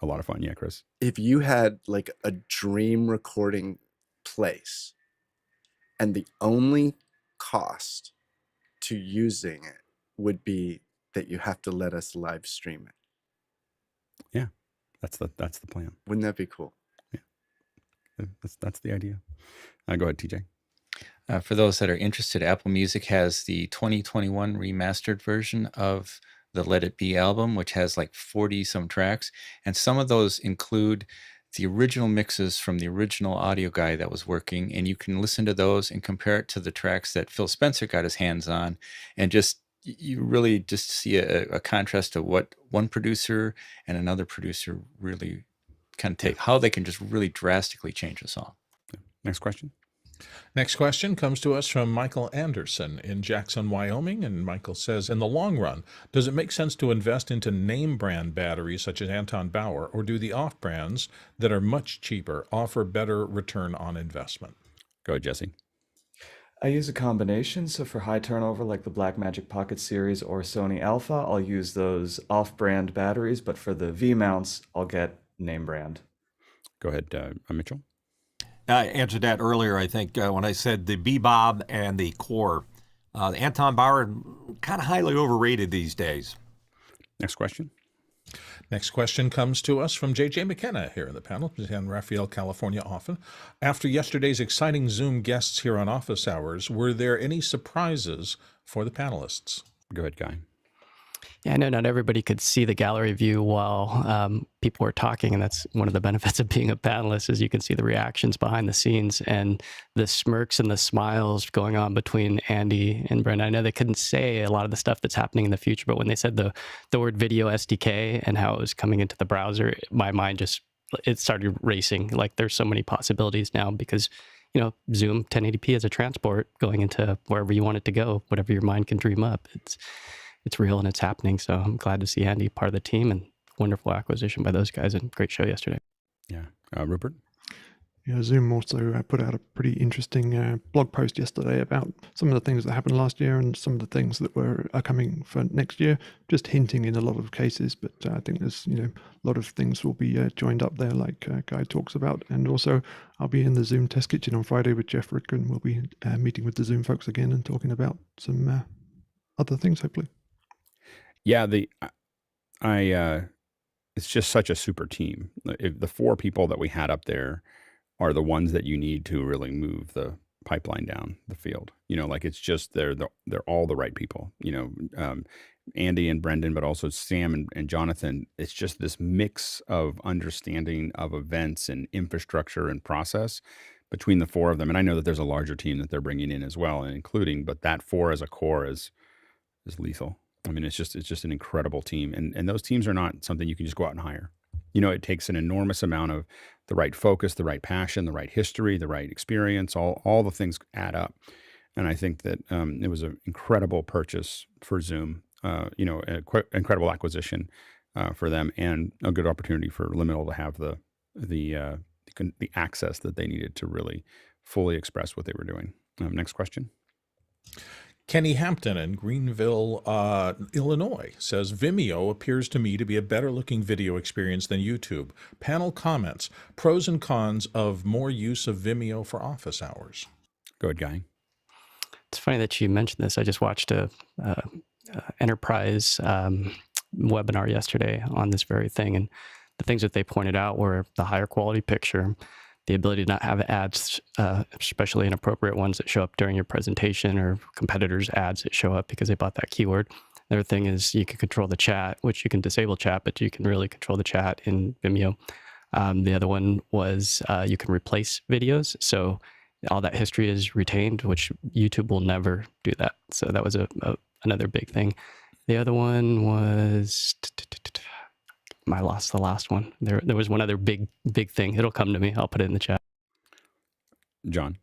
a lot of fun. Yeah, Chris. If you had like a dream recording place, and the only cost to using it would be that you have to let us live stream it. Yeah, that's the plan. Wouldn't that be cool? Yeah, that's the idea. Go ahead, TJ. For those that are interested, Apple Music has the 2021 remastered version of the Let It Be album, which has like 40 some tracks, and some of those include the original mixes from the original audio guy that was working, and you can listen to those and compare it to the tracks that Phil Spencer got his hands on, and you really just see a contrast of what one producer and another producer really kind of take, how they can just really drastically change a song. Next question. Next question comes to us from Michael Anderson in Jackson, Wyoming. And Michael says, in the long run, does it make sense to invest into name brand batteries such as Anton Bauer, or do the off brands that are much cheaper offer better return on investment? Go ahead, Jesse. I use a combination. So for high turnover, like the Blackmagic Pocket Series or Sony Alpha, I'll use those off-brand batteries. But for the V mounts, I'll get name brand. Go ahead, Mitchell. I answered that earlier, I think, when I said the Bebob and the Core. The Anton Bauer, kind of highly overrated these days. Next question. Next question comes to us from J.J. McKenna here in the panel, San Rafael, California often. After yesterday's exciting Zoom guests here on Office Hours, were there any surprises for the panelists? Go ahead, Guy. Yeah, I know not everybody could see the gallery view while people were talking, and that's one of the benefits of being a panelist is you can see the reactions behind the scenes and the smirks and the smiles going on between Andy and Brenda. I know they couldn't say a lot of the stuff that's happening in the future, but when they said the word video SDK and how it was coming into the browser, my mind it started racing. Like, there's so many possibilities now because Zoom 1080p as a transport going into wherever you want it to go, whatever your mind can dream up. It's real and it's happening. So I'm glad to see Andy part of the team, and wonderful acquisition by those guys, and great show yesterday. Yeah. Rupert? Yeah, Zoom also put out a pretty interesting blog post yesterday about some of the things that happened last year and some of the things that are coming for next year, just hinting in a lot of cases. But I think there's a lot of things will be joined up there, like Guy talks about. And also, I'll be in the Zoom test kitchen on Friday with Jeff Rick, and we'll be meeting with the Zoom folks again and talking about some other things, hopefully. Yeah, it's just such a super team. The 4 people that we had up there are the ones that you need to really move the pipeline down the field. Like it's just they're all the right people. Andy and Brendan, but also Sam and Jonathan. It's just this mix of understanding of events and infrastructure and process between the 4 of them. And I know that there's a larger team that they're bringing in as well, and including, but that 4 as a core is lethal. I mean, it's just an incredible team, and those teams are not something you can just go out and hire. It takes an enormous amount of the right focus, the right passion, the right history, the right experience. All the things add up, and I think that it was an incredible purchase for Zoom. Incredible acquisition for them, and a good opportunity for Liminal to have the access that they needed to really fully express what they were doing. Next question. Kenny Hampton in Greenville, Illinois says, Vimeo appears to me to be a better looking video experience than YouTube. Panel comments, pros and cons of more use of Vimeo for office hours. Go ahead, Guy. It's funny that you mentioned this. I just watched a enterprise webinar yesterday on this very thing, and the things that they pointed out were the higher quality picture, the ability to not have ads, especially inappropriate ones that show up during your presentation, or competitors' ads that show up because they bought that keyword. The other thing is you can control the chat, which you can disable chat, but you can really control the chat in Vimeo. The other one was you can replace videos. So all that history is retained, which YouTube will never do that. So that was another big thing. The other one was... I lost the last one. There was one other big thing. It'll come to me. I'll put it in the chat. John.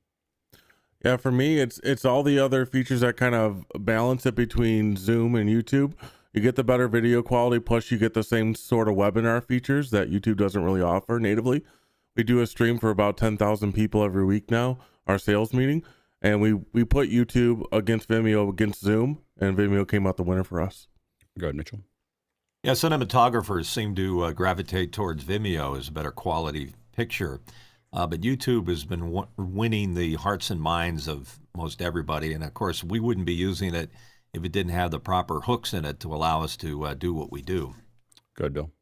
Yeah, for me, it's all the other features that kind of balance it between Zoom and YouTube. You get the better video quality, plus you get the same sort of webinar features that YouTube doesn't really offer natively. We do a stream for about 10,000 people every week now, our sales meeting, and we put YouTube against Vimeo against Zoom, and Vimeo came out the winner for us. Go ahead, Mitchell. Yeah, cinematographers seem to gravitate towards Vimeo as a better quality picture, but YouTube has been winning the hearts and minds of most everybody, and of course we wouldn't be using it if it didn't have the proper hooks in it to allow us to do what we do. Go ahead, Bill.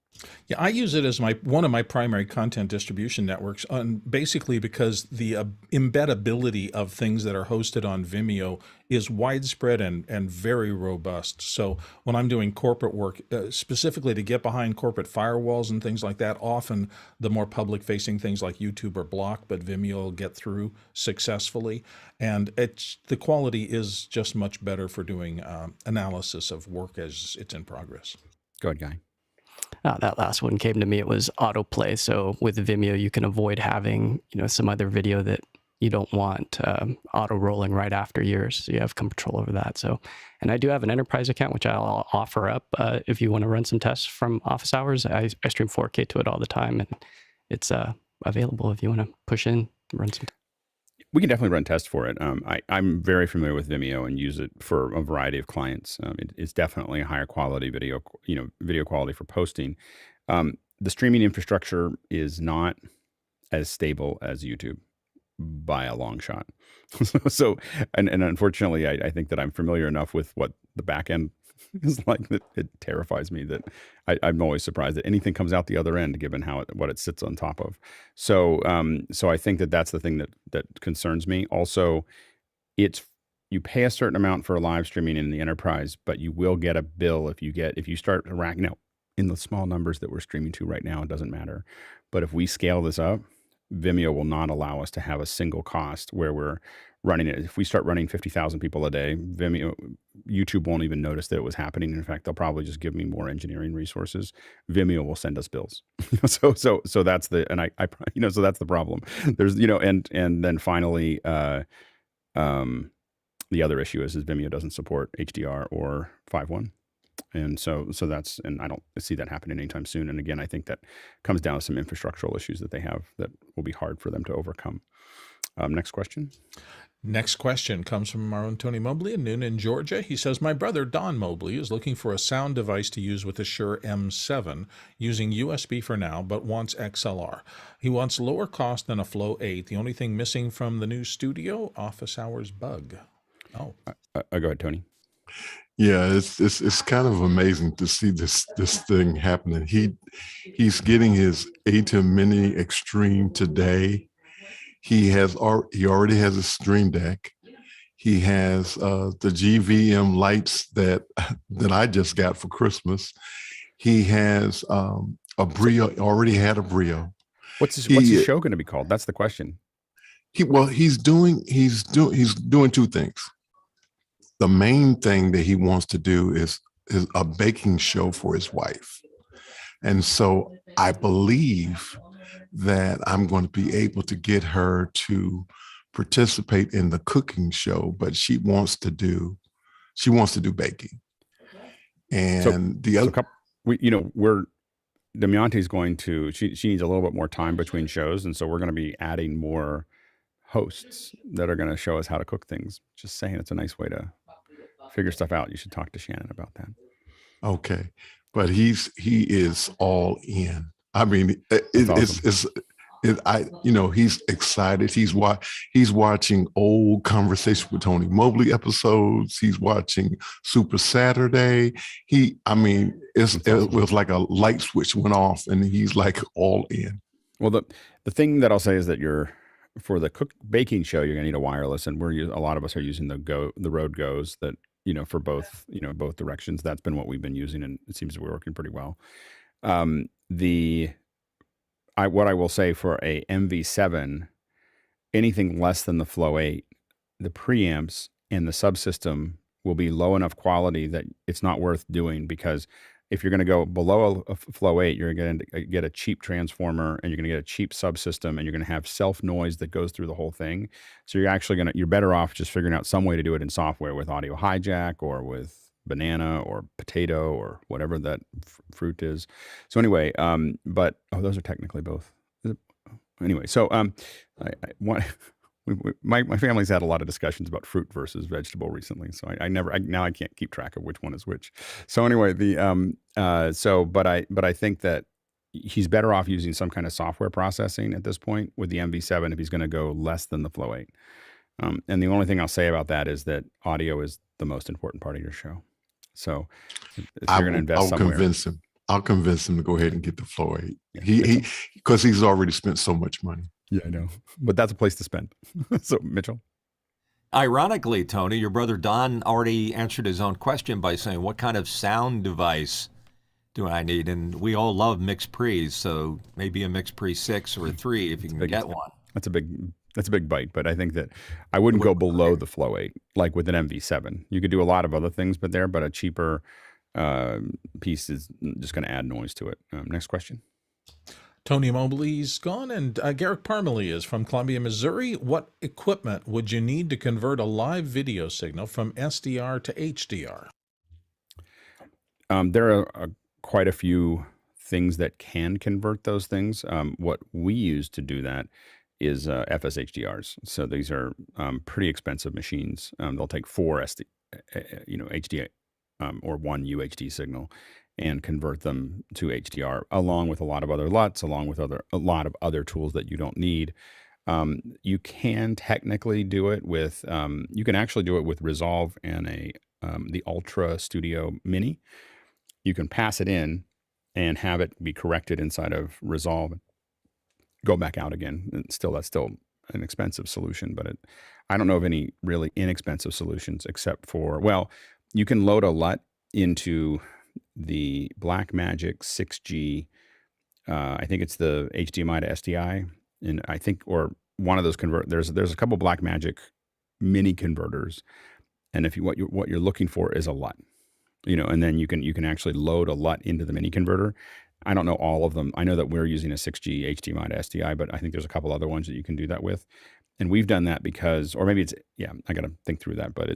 Yeah, I use it as one of my primary content distribution networks, basically because the embeddability of things that are hosted on Vimeo is widespread and very robust. So when I'm doing corporate work, specifically to get behind corporate firewalls and things like that, often the more public-facing things like YouTube are blocked, but Vimeo will get through successfully. And the quality is just much better for doing analysis of work as it's in progress. Go ahead, Guy. That last one came to me. It was autoplay. So with Vimeo, you can avoid having some other video that you don't want auto rolling right after yours. So you have control over that. So, and I do have an enterprise account, which I'll offer up if you want to run some tests from office hours. I stream 4K to it all the time, and it's available if you want to push in, run some. We can definitely run tests for it. I'm very familiar with Vimeo and use it for a variety of clients. It's definitely a higher quality video quality for posting. The streaming infrastructure is not as stable as YouTube by a long shot. So, and unfortunately, I think that I'm familiar enough with what the back end is like that it terrifies me that I'm always surprised that anything comes out the other end, given what it sits on top of. So I think that's the thing that concerns me. Also, you pay a certain amount for live streaming in the enterprise, but you will get a bill if you start racking. Now, in the small numbers that we're streaming to right now, it doesn't matter. But if we scale this up, Vimeo will not allow us to have a single cost where we're running it. If we start running 50,000 people a day, Vimeo YouTube won't even notice that it was happening. In fact, they'll probably just give me more engineering resources. Vimeo will send us bills. So that's the, and so that's the problem. There's, and then finally, the other issue is Vimeo doesn't support HDR or 5.1. And so that's, and I don't see that happening anytime soon. And again, I think that comes down to some infrastructural issues that they have that will be hard for them to overcome. Next question. Next question comes from our own Tony Mobley in Noonan, Georgia. He says, my brother, Don Mobley, is looking for a sound device to use with the Shure M7, using USB for now, but wants XLR. He wants lower cost than a Flow 8. The only thing missing from the new studio, OfficeHours bug. Oh, go ahead, Tony. Yeah, it's kind of amazing to see this thing happening. He's getting his ATEM Mini Extreme today. He already has a Stream Deck. He has the GVM lights that I just got for Christmas. He has a Brio. Already had a Brio. What's his show going to be called? That's the question. He's doing two things. The main thing that he wants to do is a baking show for his wife. And so I believe that I'm going to be able to get her to participate in the cooking show, but she wants to do baking. And the other, Damiante's going to, she needs a little bit more time between shows. And so we're going to be adding more hosts that are going to show us how to cook things. Just saying, it's a nice way to figure stuff out. You should talk to Shannon about that. Okay. But he is all in. I mean, he's excited. He's watching old Conversation with Tony Mobley episodes. He's watching Super Saturday. It was like a light switch went off and he's like all in. Well, the thing that I'll say is that for the baking show, you're gonna need a wireless, and a lot of us are using the Rode Go's that, for both, both directions. That's been what we've been using, and it seems to be working pretty well. What I will say for a MV7, anything less than the Flow 8, the preamps and the subsystem will be low enough quality that it's not worth doing, because if you're going to go below a Flow 8, you're going to get a cheap transformer, and you're going to get a cheap subsystem, and you're going to have self noise that goes through the whole thing. So you're better off just figuring out some way to do it in software with Audio Hijack or with Banana or Potato or whatever that fruit is. So anyway, those are technically both. Anyway, so my family's had a lot of discussions about fruit versus vegetable recently. So now I can't keep track of which one is which. So anyway, but I think that he's better off using some kind of software processing at this point with the MV7 if he's going to go less than the Flow 8. And the only thing I'll say about that is that audio is the most important part of your show. So if you're going to invest somewhere, I'll convince him to go ahead and get the Flow 8. Yeah, because he's already spent so much money. Yeah, I know, but that's a place to spend. So Mitchell. Ironically, Tony, your brother Don already answered his own question by saying, what kind of sound device do I need? And we all love mixed pre's, so maybe a mixed pre 6 or a 3 if you can get one. That's a big bite, but I think that I wouldn't go below the Flow 8, like with an MV7. You could do a lot of other things, but a cheaper piece is just going to add noise to it. Next question. Tony Mobley's gone, and Garrick Parmalee is from Columbia, Missouri. What equipment would you need to convert a live video signal from SDR to HDR? There are quite a few things that can convert those things. What we use to do that is FSHDRs. So these are pretty expensive machines. They'll take 4 HD, or 1 UHD signal and convert them to HDR, along with a lot of other LUTs, along with a lot of other tools that you don't need. You can technically do it with, you can actually do it with Resolve and the Ultra Studio Mini. You can pass it in and have it be corrected inside of Resolve, go back out again. And that's still an expensive solution, but I don't know of any really inexpensive solutions except for, you can load a LUT into the Blackmagic 6G. I think it's the HDMI to SDI, and I think, or one of those there's a couple Blackmagic mini converters, and if you what you're looking for is a LUT, and then you can actually load a LUT into the mini converter. I don't know all of them. I know that we're using a 6G HDMI to SDI, but I think there's a couple other ones that you can do that with. And we've done that because, or maybe it's, I got to think through that, but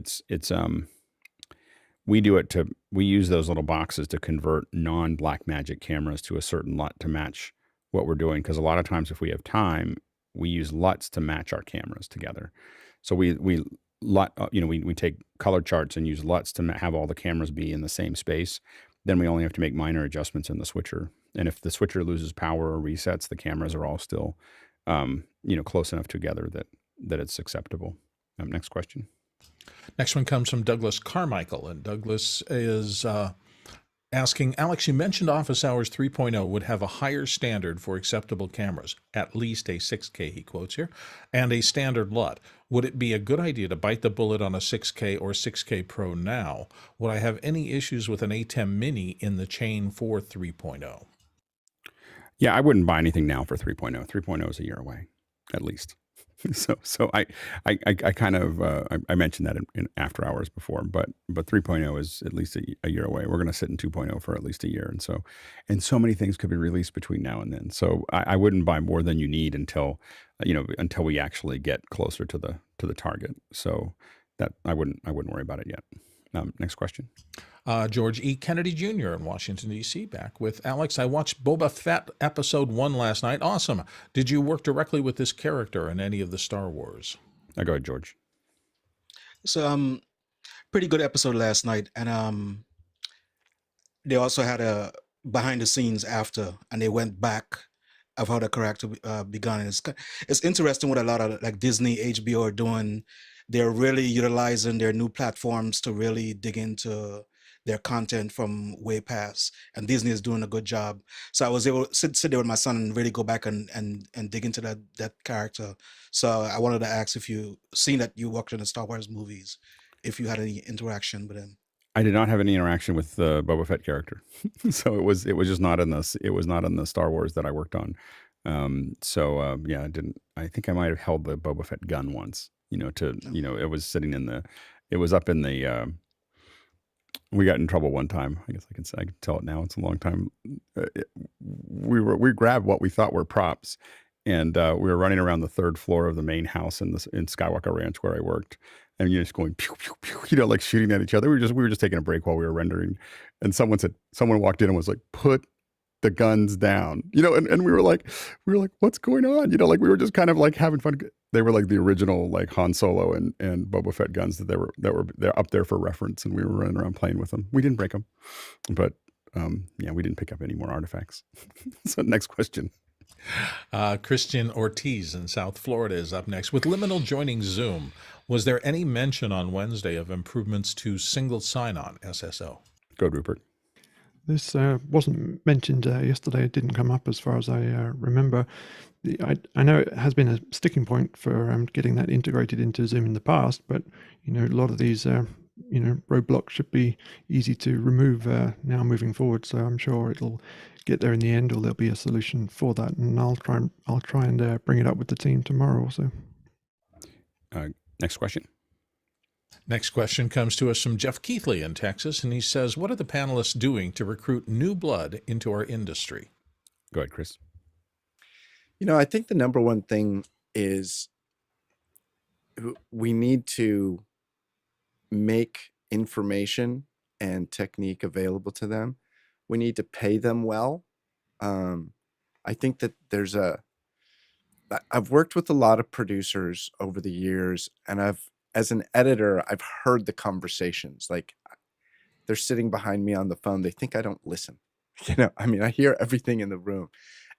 we use those little boxes to convert non-Blackmagic cameras to a certain LUT to match what we're doing. Because a lot of times if we have time, we use LUTs to match our cameras together. So we take color charts and use LUTs to have all the cameras be in the same space. Then we only have to make minor adjustments in the switcher. And if the switcher loses power or resets, the cameras are all still, close enough together that it's acceptable. Next question. Next one comes from Douglas Carmichael, and Douglas is asking, Alex, you mentioned OfficeHours 3.0 would have a higher standard for acceptable cameras, at least a 6K, he quotes here, and a standard LUT. Would it be a good idea to bite the bullet on a 6K or 6K Pro now? Would I have any issues with an ATEM Mini in the chain for 3.0? Yeah, I wouldn't buy anything now for 3.0. 3.0 is a year away, at least. So I kind of I mentioned that in after hours before, but 3.0 is at least a year away. We're going to sit in 2.0 for at least a year, and so many things could be released between now and then. So I wouldn't buy more than you need until we actually get closer to the target. So that I wouldn't worry about it yet. Next question. George E. Kennedy Jr. in Washington, D.C. back with Alex. I watched Boba Fett episode 1 last night. Awesome. Did you work directly with this character in any of the Star Wars? Go ahead, George. So, pretty good episode last night. And they also had a behind the scenes after, and they went back of how the character began. It's interesting what a lot of like Disney, HBO are doing. They're really utilizing their new platforms to really dig into their content from way past, and Disney is doing a good job. So I was able to sit there with my son and really go back and dig into that character. So I wanted to ask if you seen that you worked in the Star Wars movies, if you had any interaction with him. I did not have any interaction with the Boba Fett character, so it was just not in this. It was not in the Star Wars that I worked on. I didn't. I think I might have held the Boba Fett gun once. It was sitting it was up in the. We got in trouble one time. I guess I can tell it now. It's a long time. We grabbed what we thought were props, and we were running around the third floor of the main house in Skywalker Ranch where I worked, and just going pew pew pew, like shooting at each other. We were just taking a break while we were rendering, and someone walked in and was like, "Put the guns down," and we were like, "What's going on?" We were just kind of like having fun. They were like the original like Han Solo and Boba Fett guns they're up there for reference, and we were running around playing with them. We didn't break them, but we didn't pick up any more artifacts. So next question. Christian Ortiz in South Florida is up next. With Liminal joining Zoom, was there any mention on Wednesday of improvements to single sign-on SSO? Go, Rupert. This wasn't mentioned yesterday. It didn't come up as far as I remember. I know it has been a sticking point for getting that integrated into Zoom in the past, but a lot of these roadblocks should be easy to remove now moving forward. So I'm sure it'll get there in the end, or there'll be a solution for that. And I'll try and bring it up with the team tomorrow also. Next question. Next question comes to us from Jeff Keithley in Texas, and he says, what are the panelists doing to recruit new blood into our industry? Go ahead, Chris. I think the number one thing is we need to make information and technique available to them. We need to pay them well. I think that I've worked with a lot of producers over the years, and as an editor, I've heard the conversations. Like, they're sitting behind me on the phone. They think I don't listen. I hear everything in the room.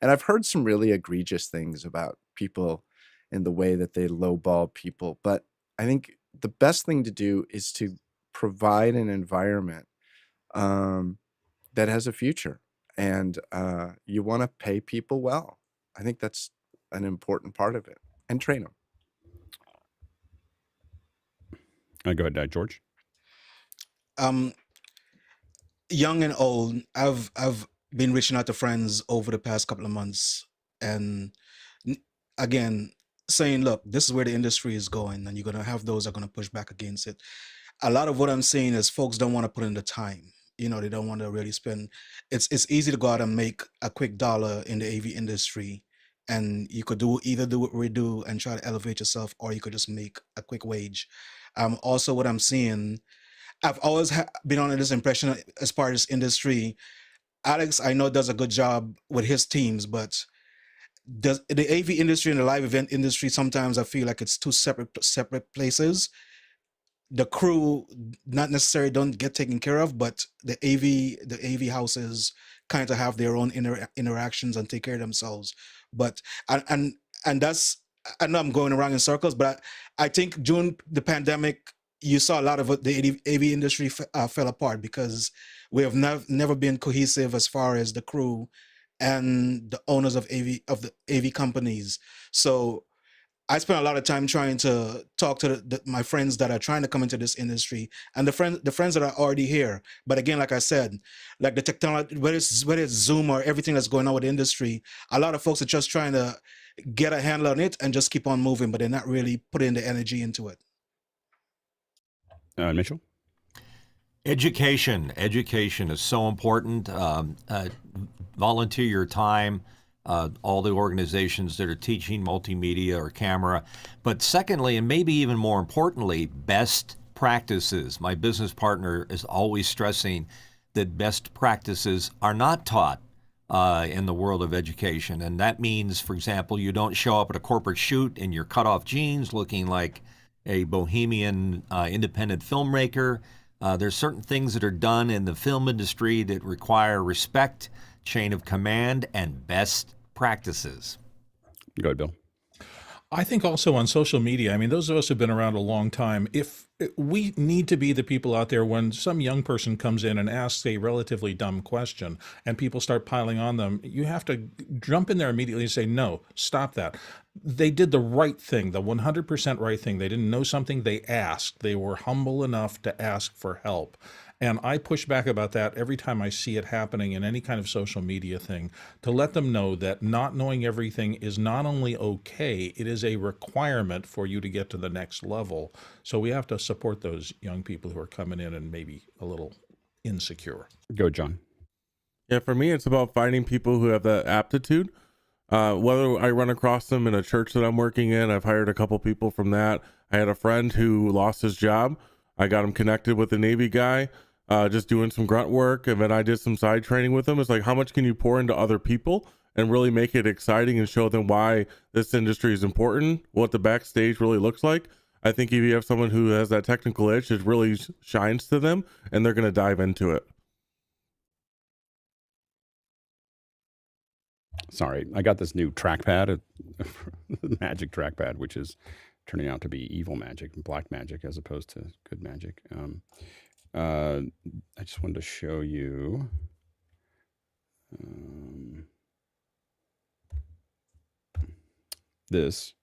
And I've heard some really egregious things about people and the way that they lowball people. But I think the best thing to do is to provide an environment that has a future. And you want to pay people well. I think that's an important part of it. And train them. Go ahead, George. Young and old, I've been reaching out to friends over the past couple of months, and again saying, look, this is where the industry is going, and you're going to have those that are going to push back against it. a lot of what I'm seeing is folks don't want to put in the time. They don't want to really spend. It's easy to go out and make a quick dollar in the AV industry, and you could either do what we do and try to elevate yourself, or you could just make a quick wage. Also, what I'm seeing, I've always been under this impression as part of this industry. Alex, I know, does a good job with his teams, but the AV industry and the live event industry, sometimes I feel like it's two separate places. The crew not necessarily don't get taken care of, but the AV houses kind of have their own interactions and take care of themselves. But and that's, I know I'm going around in circles, but I think during the pandemic, you saw a lot of the AV industry fell apart because we have never been cohesive as far as the crew and the owners of the AV companies. So I spent a lot of time trying to talk to my friends that are trying to come into this industry, and the friends that are already here. But again, like I said, like the technology, whether it's Zoom or everything that's going on with the industry, a lot of folks are just trying to get a handle on it and just keep on moving, but they're not really putting the energy into it. Mitchell? Education is so important. Volunteer your time. All the organizations that are teaching multimedia or camera. But secondly, and maybe even more importantly, best practices. My business partner is always stressing that best practices are not taught in the world of education. And that means, for example, you don't show up at a corporate shoot in your cutoff jeans looking like a bohemian independent filmmaker. There's certain things that are done in the film industry that require respect, chain of command, and best practices. Go ahead, Bill. I think also on social media, I mean, those of us who've been around a long time, if we need to be the people out there when some young person comes in and asks a relatively dumb question and people start piling on them, you have to jump in there immediately and say, no, stop that. They did the right thing, the 100% right thing. They didn't know something, they asked. They were humble enough to ask for help. And I push back about that every time I see it happening in any kind of social media thing, to let them know that not knowing everything is not only okay, it is a requirement for you to get to the next level. So we have to support those young people who are coming in and maybe a little insecure. Go, John. Yeah, for me, it's about finding people who have that aptitude. Whether I run across them in a church that I'm working in, I've hired a couple people from that. I had a friend who lost his job. I got him connected with a Navy guy. Just doing some grunt work, and then I did some side training with them. It's like, how much can you pour into other people and really make it exciting and show them why this industry is important, what the backstage really looks like? I think if you have someone who has that technical edge, it really shines to them, and they're going to dive into it. Sorry, I got this new trackpad, magic trackpad, which is turning out to be evil magic and black magic as opposed to good magic. I just wanted to show you this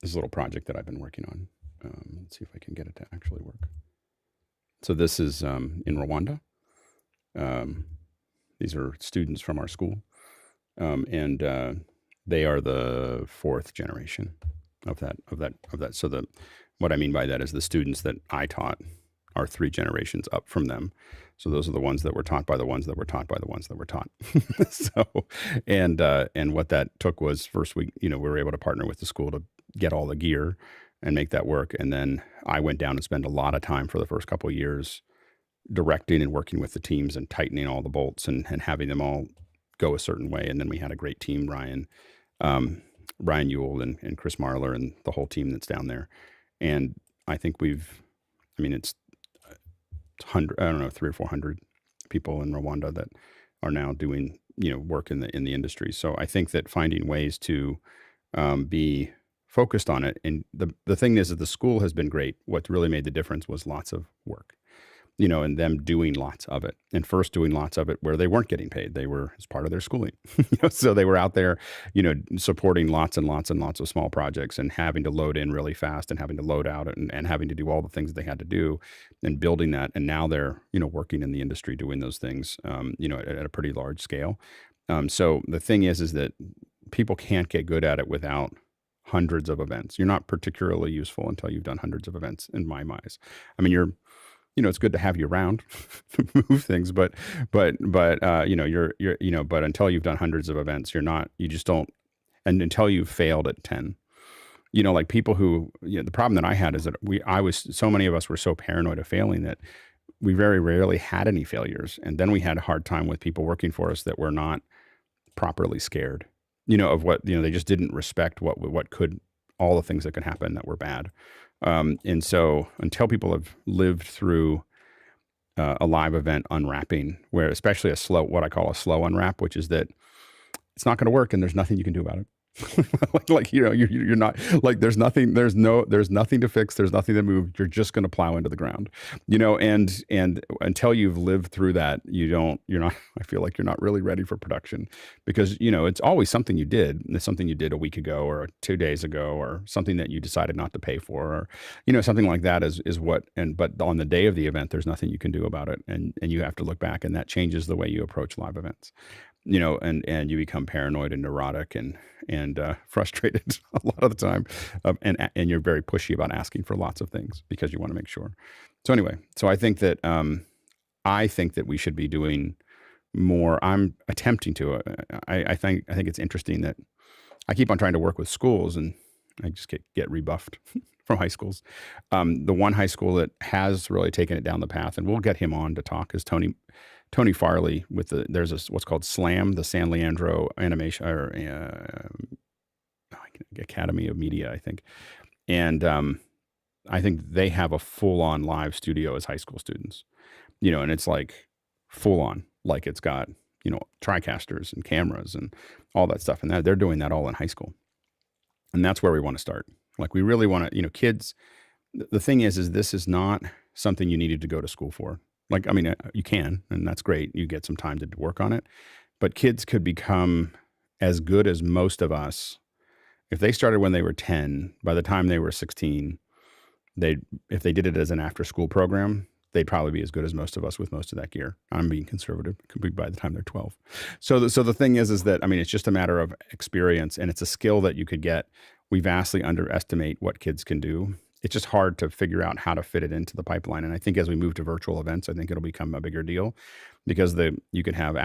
little project that I've been working on. Let's see if I can get it to actually work. So this is in Rwanda. These are students from our school, and they are the fourth generation of that. So what I mean by that is the students that I taught are 3 generations up from them. So those are the ones that were taught by the ones that were taught by the ones that were taught. So, and what that took was, first we were able to partner with the school to get all the gear and make that work. And then I went down and spent a lot of time for the first couple of years directing and working with the teams and tightening all the bolts and having them all go a certain way. And then we had a great team, Ryan Ewell and Chris Marler and the whole team that's down there. And I think it's 300 or 400 people in Rwanda that are now doing work in the industry. So I think that finding ways to be focused on it, and the thing is that the school has been great. What really made the difference was lots of work, and them doing lots of it, and first doing lots of it where they weren't getting paid. They were as part of their schooling, so they were out there, supporting lots and lots and lots of small projects and having to load in really fast and having to load out and having to do all the things they had to do and building that. And now they're, working in the industry doing those things, at a pretty large scale. So the thing is that people can't get good at it without hundreds of events. You're not particularly useful until you've done hundreds of events in my eyes. I mean, it's good to have you around to move things, but but until you've done hundreds of events, you just don't, and until you've failed at 10, like people who, the problem that I had is that so many of us were so paranoid of failing that we very rarely had any failures. And then we had a hard time with people working for us that were not properly scared, of what, they just didn't respect what could, all the things that could happen that were bad. And so until people have lived through a live event unwrapping, where especially what I call a slow unwrap, which is that it's not going to work and there's nothing you can do about it. You're not, like, there's nothing to fix. There's nothing to move. You're just going to plow into the ground, and until you've lived through that, I feel like you're not really ready for production, because, it's always something you did. It's something you did a week ago or 2 days ago, or something that you decided not to pay for, or, something like that but on the day of the event, there's nothing you can do about it. And you have to look back, and that changes the way you approach live events. And you become paranoid and neurotic and frustrated a lot of the time, and you're very pushy about asking for lots of things because you want to make sure. So anyway, I think that we should be doing more. I'm attempting to. I think it's interesting that I keep on trying to work with schools, and I just get rebuffed from high schools. The one high school that has really taken it down the path, and we'll get him on to talk, is Tony Farley there's what's called SLAM, the San Leandro Animation Academy of Media, I think. And I think they have a full-on live studio as high school students, and it's like full-on, like it's got, TriCasters and cameras and all that stuff. And they're doing that all in high school. And that's where we want to start. Like, we really want to, kids, the thing is this is not something you needed to go to school for. Like, I mean, you can, and that's great. You get some time to work on it. But kids could become as good as most of us. If they started when they were 10, by the time they were 16, if they did it as an after-school program, they'd probably be as good as most of us with most of that gear. I'm being conservative. It could be by the time they're 12. So the thing is that, I mean, it's just a matter of experience, and it's a skill that you could get. We vastly underestimate what kids can do. It's just hard to figure out how to fit it into the pipeline. And I think as we move to virtual events, I think it'll become a bigger deal, because you could have,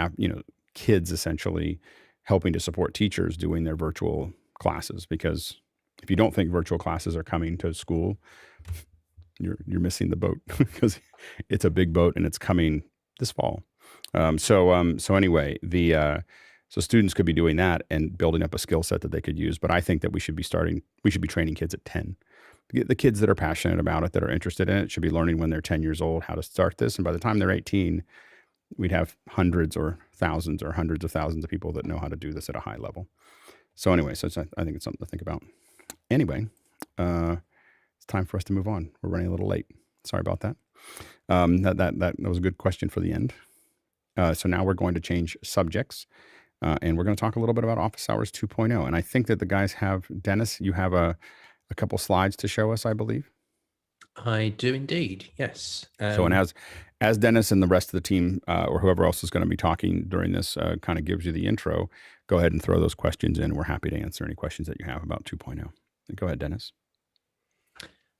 kids essentially helping to support teachers doing their virtual classes. Because if you don't think virtual classes are coming to school, you're missing the boat, because it's a big boat and it's coming this fall. So anyway, so students could be doing that and building up a skill set that they could use. But I think that we should be training kids at 10. The kids that are passionate about it, that are interested in it, should be learning when they're 10 years old how to start this. And by the time they're 18, we'd have hundreds or thousands or hundreds of thousands of people that know how to do this at a high level. So anyway, I think it's something to think about. Anyway, it's time for us to move on. We're running a little late. Sorry about that. That was a good question for the end. So now we're going to change subjects, and we're going to talk a little bit about OfficeHours 2.0. And I think that the guys have, Dennis, you have a couple slides to show us, I believe. I do indeed, yes. So, and as Dennis and the rest of the team, or whoever else is going to be talking during this, kind of gives you the intro, go ahead and throw those questions in. We're happy to answer any questions that you have about 2.0. Go ahead, Dennis.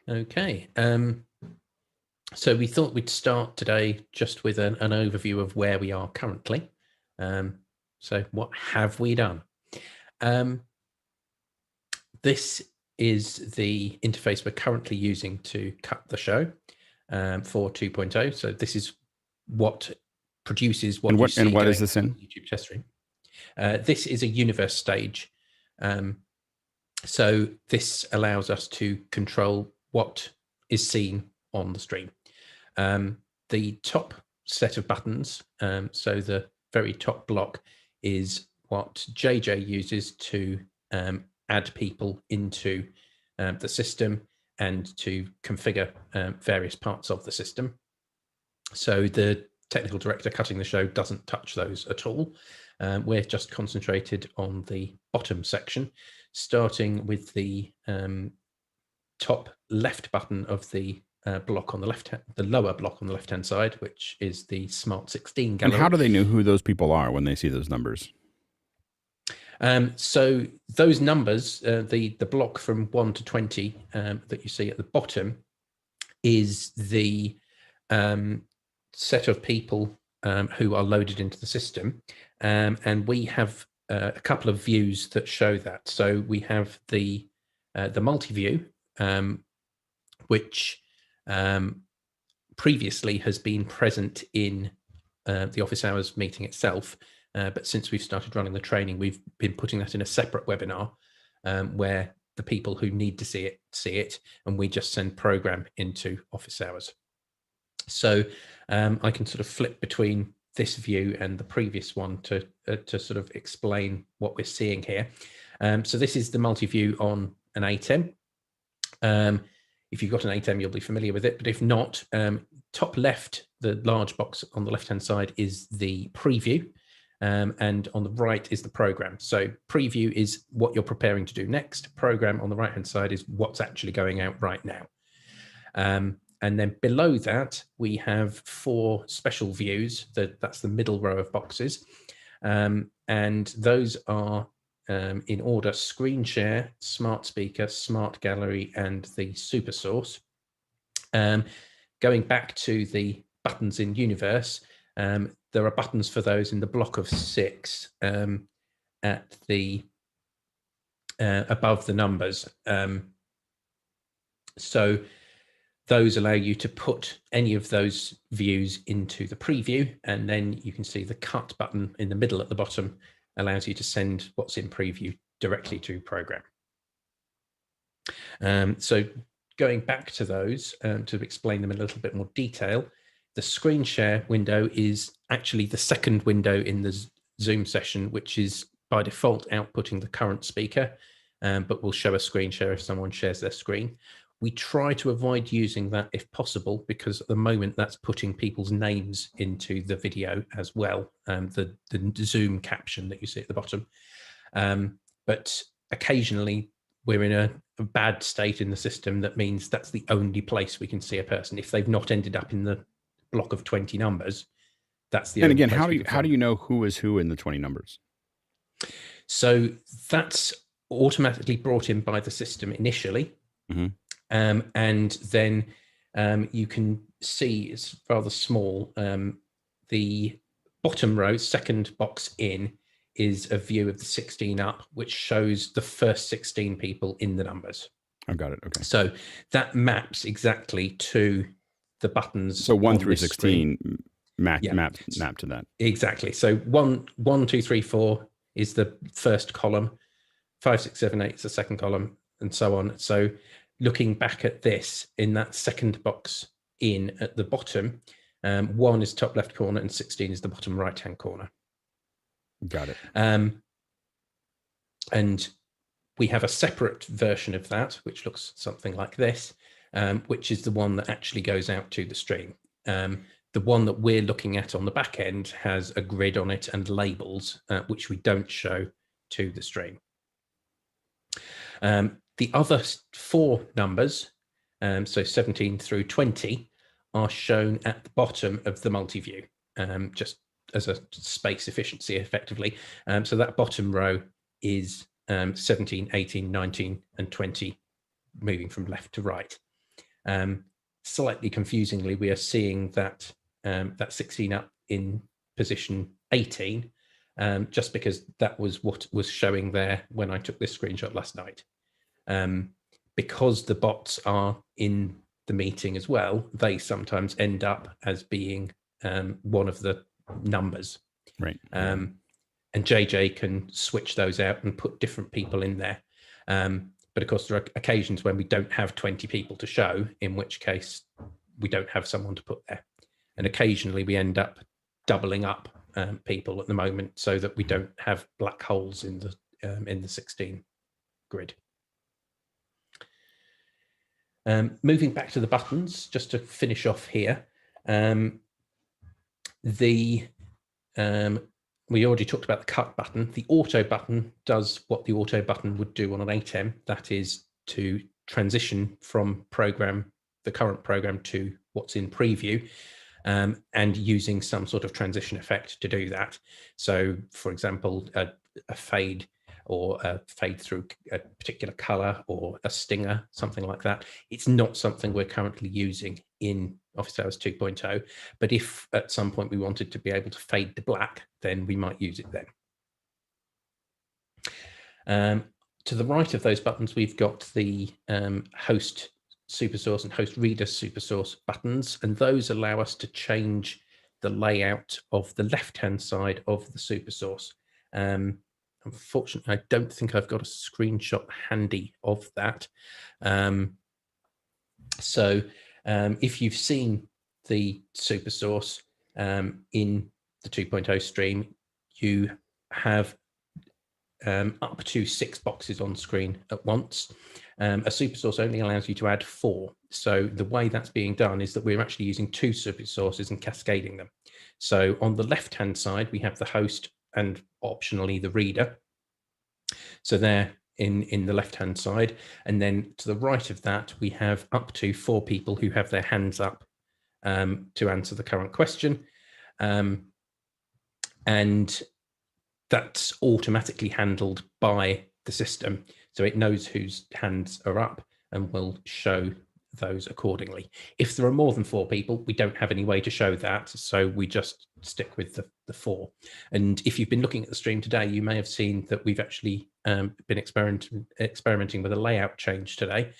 Okay. So we thought we'd start today just with an overview of where we are currently. So what have we done? This is the interface we're currently using to cut the show for 2.0. So this is what produces what you see. And what is this in? YouTube test stream. This is a universe stage. So this allows us to control what is seen on the stream. The top set of buttons, so the very top block, is what JJ uses to add people into the system and to configure various parts of the system. So the technical director cutting the show doesn't touch those at all. We're just concentrated on the bottom section, starting with the top left button of the block on the left hand, the lower block on the left hand side, which is the Smart 16 gallery. And how do they know who those people are when they see those numbers? So those numbers, the block from 1 to 20 that you see at the bottom is the set of people who are loaded into the system. And we have a couple of views that show that. So we have the multi-view, which previously has been present in the office hours meeting itself. But since we've started running the training, we've been putting that in a separate webinar where the people who need to see it, and we just send program into office hours. So I can sort of flip between this view and the previous one to sort of explain what we're seeing here. So this is the multi-view on an ATEM. If you've got an ATEM, you'll be familiar with it, but if not, top left, the large box on the left-hand side is the preview, and on the right is the program. So preview is what you're preparing to do next. Program on the right-hand side is what's actually going out right now. And then below that, we have 4 special views. That's the middle row of boxes. And those are in order: screen share, smart speaker, smart gallery, and the super source. Going back to the buttons in Universe, there are buttons for those in the block of 6 at the above the numbers. So those allow you to put any of those views into the preview, and then you can see the cut button in the middle at the bottom allows you to send what's in preview directly to program. So going back to those to explain them in a little bit more detail, the screen share window is actually the second window in the Zoom session, which is by default outputting the current speaker, but will show a screen share if someone shares their screen. We try to avoid using that if possible, because at the moment that's putting people's names into the video as well, the Zoom caption that you see at the bottom. But occasionally we're in a bad state in the system that means that's the only place we can see a person. If they've not ended up in the block of 20 numbers, that's the only place. And again, how do you know who is who in the 20 numbers? So that's automatically brought in by the system initially. Mm-hmm. And then you can see, it's rather small, the bottom row, second box in, is a view of the 16 up, which shows the first 16 people in the numbers. I got it. Okay. So that maps exactly to the buttons. So 1 through 16 map to that. Exactly. So 1, 2, 3, 4 is the first column. 5, 6, 7, 8 is the second column, and so on. So looking back at this, in that second box in at the bottom, 1 is top left corner and 16 is the bottom right hand corner. Got it. And we have a separate version of that, which looks something like this, which is the one that actually goes out to the stream. The one that we're looking at on the back end has a grid on it and labels, which we don't show to the stream. The other 4 numbers, so 17 through 20, are shown at the bottom of the multi-view, just as a space efficiency, effectively. So that bottom row is 17, 18, 19, and 20, moving from left to right. Slightly confusingly, we are seeing that that 16 up in position 18, just because that was what was showing there when I took this screenshot last night. Because the bots are in the meeting as well, they sometimes end up as being one of the numbers. Right. And JJ can switch those out and put different people in there. But of course, there are occasions when we don't have 20 people to show, in which case we don't have someone to put there. And occasionally we end up doubling up people at the moment so that we don't have black holes in the 16 grid. Moving back to the buttons, just to finish off here, we already talked about the cut button. The auto button does what the auto button would do on an ATEM, that is to transition from the current program to what's in preview, and using some sort of transition effect to do that. So, for example, a fade or a fade through a particular color or a stinger, something like that. It's not something we're currently using in OfficeHours 2.0, but if at some point we wanted to be able to fade to black, then we might use it then. To the right of those buttons, we've got the host supersource and host reader supersource buttons, and those allow us to change the layout of the left-hand side of the supersource. Unfortunately, I don't think I've got a screenshot handy of that. If you've seen the supersource in the 2.0 stream, you have up to 6 boxes on screen at once. A supersource only allows you to add 4. So the way that's being done is that we're actually using 2 supersources and cascading them. So on the left-hand side, we have the host and optionally the reader. So they're in the left-hand side. And then to the right of that, we have up to 4 people who have their hands up to answer the current question. And that's automatically handled by the system. So it knows whose hands are up and will show those accordingly. If there are more than 4 people, we don't have any way to show that. So we just stick with the 4. And if you've been looking at the stream today, you may have seen that we've actually been experimenting with a layout change today.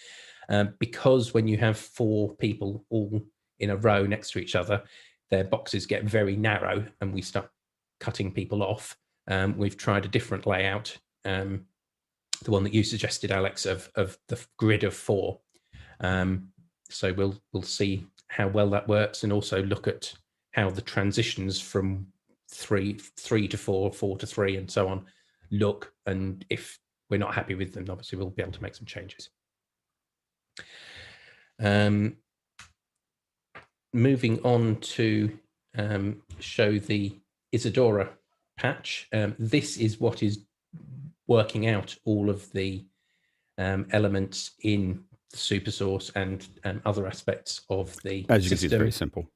Because when you have 4 people all in a row next to each other, their boxes get very narrow and we start cutting people off. We've tried a different layout, the one that you suggested, Alex, of the grid of 4. So we'll see how well that works, and also look at how the transitions from 3 to 4, 4 to 3, and so on look. And if we're not happy with them, obviously we'll be able to make some changes. Moving on to show the Isadora patch. This is what is working out all of the elements in the supersource and other aspects of the As you system. can see, it's very simple.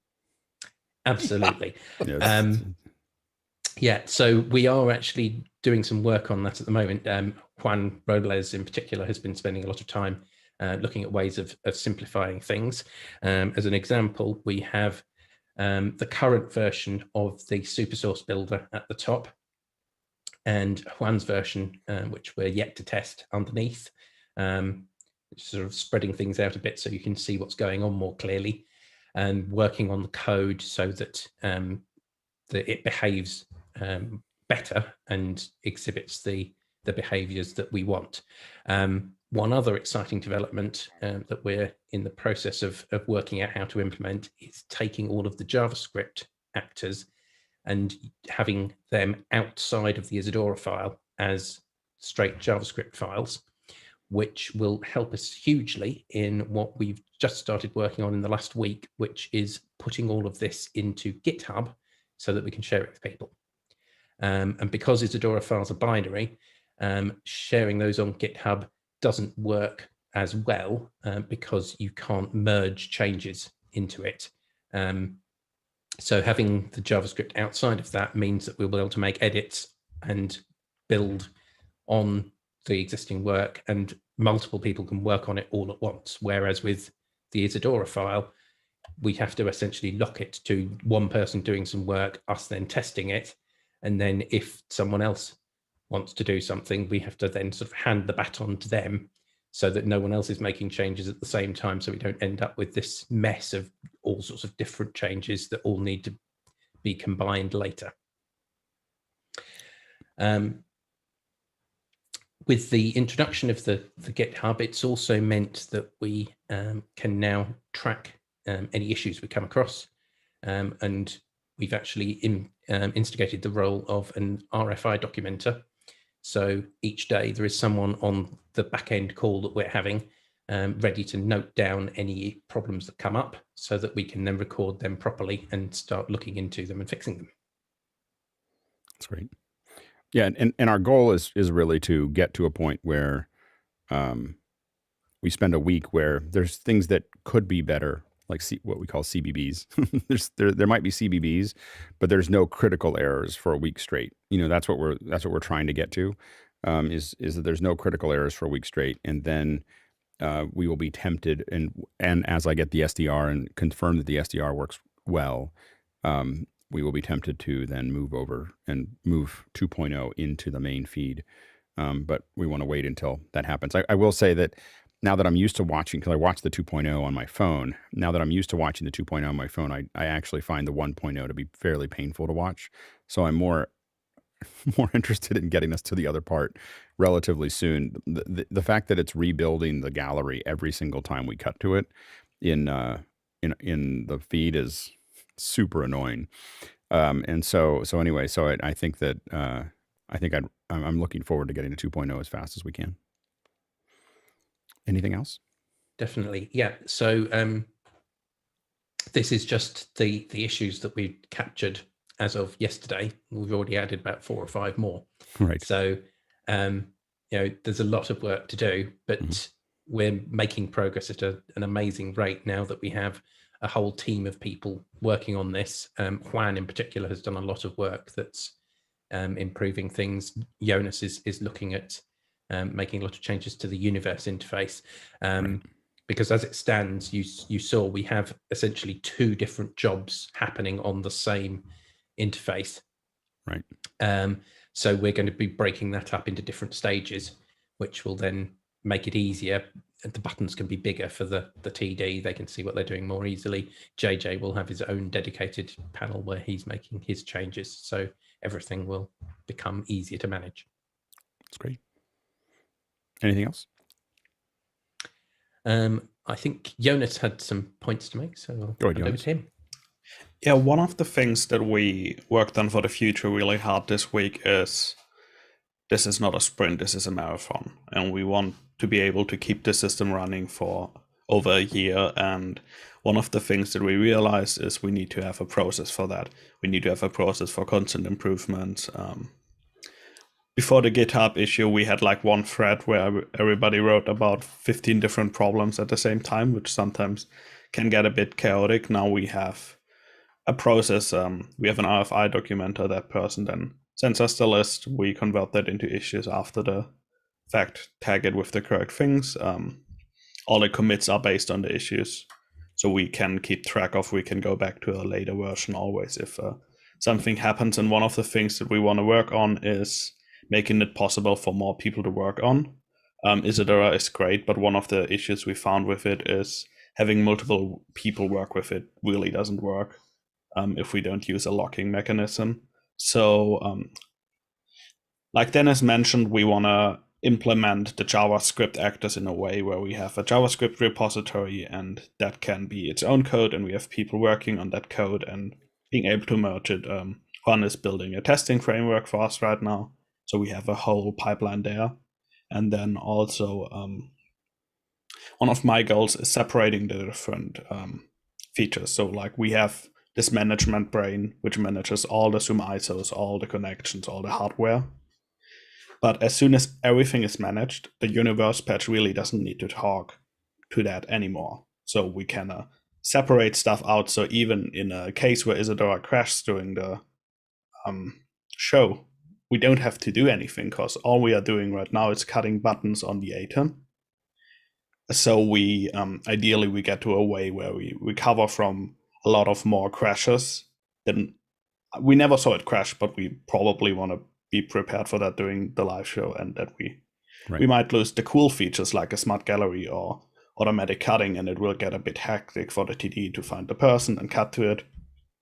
Absolutely. Yes. Yeah, so we are actually doing some work on that at the moment. Juan Robles in particular has been spending a lot of time looking at ways of simplifying things. As an example, we have the current version of the supersource builder at the top, and Juan's version, which we're yet to test underneath, sort of spreading things out a bit so you can see what's going on more clearly, and working on the code so that, that it behaves better and exhibits the behaviors that we want. One other exciting development that we're in the process of working out how to implement is taking all of the JavaScript actors and having them outside of the Isadora file as straight JavaScript files, which will help us hugely in what we've just started working on in the last week, which is putting all of this into GitHub so that we can share it with people. And because Isadora files are binary, sharing those on GitHub doesn't work as well because you can't merge changes into it. So having the JavaScript outside of that means that we'll be able to make edits and build on the existing work, and multiple people can work on it all at once. Whereas with the Isadora file, we have to essentially lock it to one person doing some work, us then testing it. And then if someone else wants to do something, we have to then sort of hand the baton to them so that no one else is making changes at the same time, so we don't end up with this mess of all sorts of different changes that all need to be combined later. With the introduction of the GitHub, it's also meant that we can now track any issues we come across, and we've actually instigated the role of an RFI documenter. So each day there is someone on the back-end call that we're having ready to note down any problems that come up so that we can then record them properly and start looking into them and fixing them. That's great. Yeah, and our goal is really to get to a point where we spend a week where there's things that could be better, like what we call CBBs. there might be CBBs, but there's no critical errors for a week straight. You know, that's what we're trying to get to. is that there's no critical errors for a week straight, and then we will be tempted, and as I get the SDR and confirm that the SDR works well, we will be tempted to then move over and move 2.0 into the main feed. But we want to wait until that happens. I will say that now that I'm used to watching, because I watch the 2.0 on my phone, now that I'm used to watching the 2.0 on my phone, I actually find the 1.0 to be fairly painful to watch. So I'm more interested in getting us to the other part relatively soon. The fact that it's rebuilding the gallery every single time we cut to it in the feed is super annoying. And so anyway, so I think that I'm looking forward to getting to 2.0 as fast as we can. Anything else? Definitely, yeah. So this is just the issues that we captured as of yesterday. We've already added about 4 or 5 more. Right. So there's a lot of work to do, but we're making progress at an amazing rate now that we have a whole team of people working on this. Juan in particular has done a lot of work that's improving things. Jonas is looking at making a lot of changes to the universe interface. Because as it stands, you saw we have essentially 2 different jobs happening on the same interface. Right. So we're going to be breaking that up into different stages, which will then make it easier. The buttons can be bigger for the TD. They can see what they're doing more easily. JJ will have his own dedicated panel where he's making his changes. So everything will become easier to manage. That's great. Anything else? I think Jonas had some points to make, so I'll hand over to him. Yeah, one of the things that we worked on for the future really hard this week is this is not a sprint, this is a marathon. And we want to be able to keep the system running for over a year. And one of the things that we realized is we need to have a process for that. We need to have a process for constant improvement. Before the GitHub issue, we had like one thread where everybody wrote about 15 different problems at the same time, which sometimes can get a bit chaotic. Now we have a process. We have an RFI documenter. That person then sends us the list. We convert that into issues after the fact, tag it with the correct things. All the commits are based on the issues. So we can keep track of, we can go back to a later version always if something happens. And one of the things that we want to work on is making it possible for more people to work on. Isadora is great, but one of the issues we found with it is having multiple people work with it really doesn't work if we don't use a locking mechanism. So like Dennis mentioned, we want to implement the JavaScript actors in a way where we have a JavaScript repository and that can be its own code, and we have people working on that code and being able to merge it. Juan is building a testing framework for us right now. So we have a whole pipeline there. And then also one of my goals is separating the different features. So like we have this management brain, which manages all the Zoom ISOs, all the connections, all the hardware. But as soon as everything is managed, the universe patch really doesn't need to talk to that anymore. So we can separate stuff out. So even in a case where Isadora crashes during the show, we don't have to do anything because all we are doing right now is cutting buttons on the ATEM. So we ideally we get to a way where we recover from a lot of more crashes. Then we never saw it crash, but we probably want to be prepared for that during the live show, and that we might lose the cool features like a smart gallery or automatic cutting, and it will get a bit hectic for the TD to find the person and cut to it.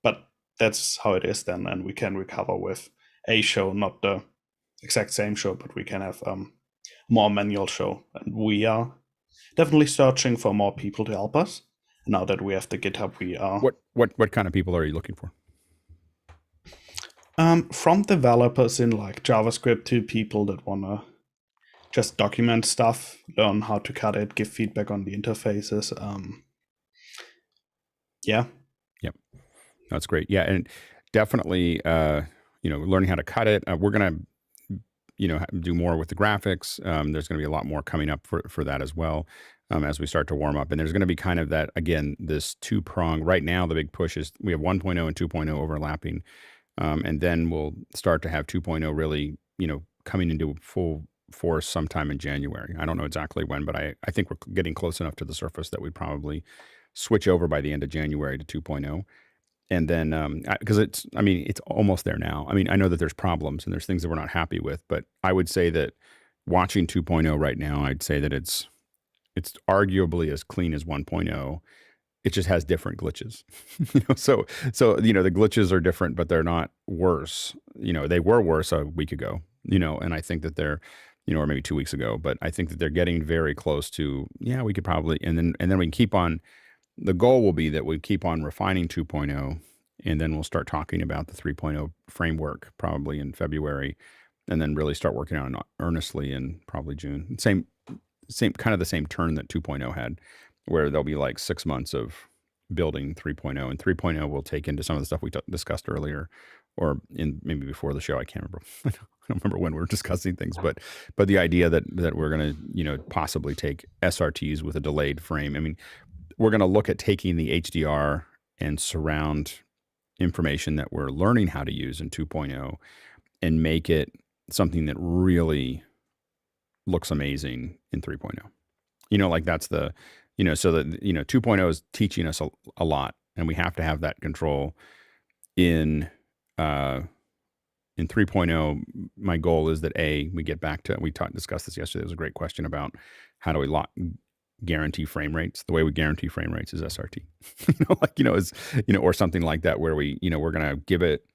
But that's how it is then, and we can recover with a show, not the exact same show, but we can have more manual show. And we are definitely searching for more people to help us. Now that we have the GitHub, we are. What kind of people are you looking for? From developers in like JavaScript to people that want to just document stuff, learn how to cut it, give feedback on the interfaces. Yeah. Yep. That's great. Yeah, and definitely, learning how to cut it. We're gonna, do more with the graphics. There's going to be a lot more coming up for that as well as we start to warm up. And there's going to be kind of that, again, this 2-prong. Right now, the big push is we have 1.0 and 2.0 overlapping. And then we'll start to have 2.0 really, coming into full force sometime in January. I don't know exactly when, but I think we're getting close enough to the surface that we'd probably switch over by the end of January to 2.0. And then, because it's almost there now. I mean, I know that there's problems and there's things that we're not happy with, but I would say that watching 2.0 right now, I'd say that it's arguably as clean as 1.0. It just has different glitches, so the glitches are different, but they're not worse. They were worse a week ago, and I think that they're, or maybe 2 weeks ago, but I think that they're getting very close to, we could probably, and then we can keep on. The goal will be that we keep on refining 2.0, and then we'll start talking about the 3.0 framework probably in February, and then really start working on it earnestly in probably June. Same kind of the same turn that 2.0 had, where there'll be like 6 months of building 3.0, and 3.0 will take into some of the stuff we discussed earlier, or in maybe before the show. I can't remember. I don't remember when we were discussing things, but the idea that we're going to, possibly take SRTs with a delayed frame. I mean, we're going to look at taking the HDR and surround information that we're learning how to use in 2.0 and make it something that really looks amazing in 3.0. Like that's the, so that, 2.0 is teaching us a lot, and we have to have that control in 3.0. My goal is that we get back to, we discussed this yesterday. There was a great question about how do we guarantee frame rates. The way we guarantee frame rates is SRT, or something like that, where we're going to give it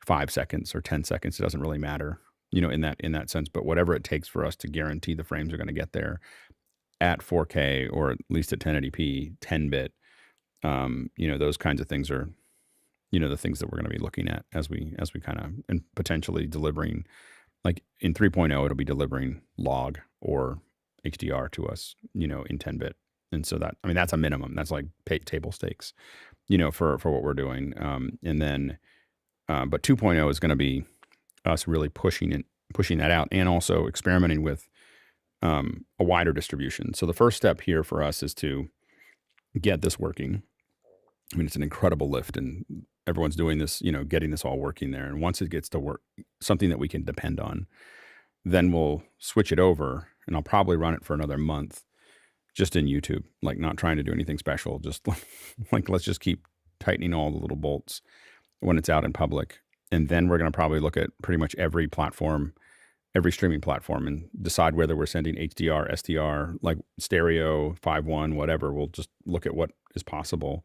5 seconds or 10 seconds. It doesn't really matter, in that sense, but whatever it takes for us to guarantee the frames are going to get there at 4K or at least at 1080p, 10-bit, those kinds of things are, the things that we're going to be looking at as we kind of, and potentially delivering, like in 3.0, it'll be delivering log or HDR to us, in 10-bit. And so that's a minimum. That's like table stakes, for what we're doing. And then, but 2.0 is going to be us really pushing that out, and also experimenting with a wider distribution. So the first step here for us is to get this working. I mean, it's an incredible lift, and everyone's doing this, getting this all working there. And once it gets to work, something that we can depend on, then we'll switch it over, and I'll probably run it for another month just in YouTube, like not trying to do anything special. Just like, let's just keep tightening all the little bolts when it's out in public. And then we're going to probably look at pretty much every platform, every streaming platform, and decide whether we're sending HDR, SDR, like stereo, 5.1, whatever. We'll just look at what is possible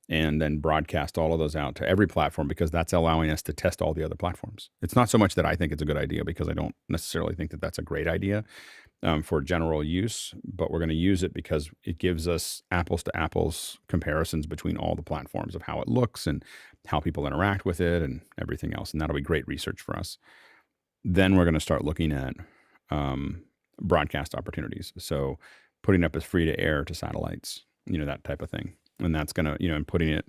and then broadcast all of those out to every platform, because that's allowing us to test all the other platforms. It's not so much that I think it's a good idea, because I don't necessarily think that that's a great idea for general use, but we're going to use it because it gives us apples to apples comparisons between all the platforms of how it looks and how people interact with it and everything else. And that'll be great research for us. Then we're going to start looking at broadcast opportunities. So putting up as free to air to satellites, that type of thing. And that's going to, and putting it,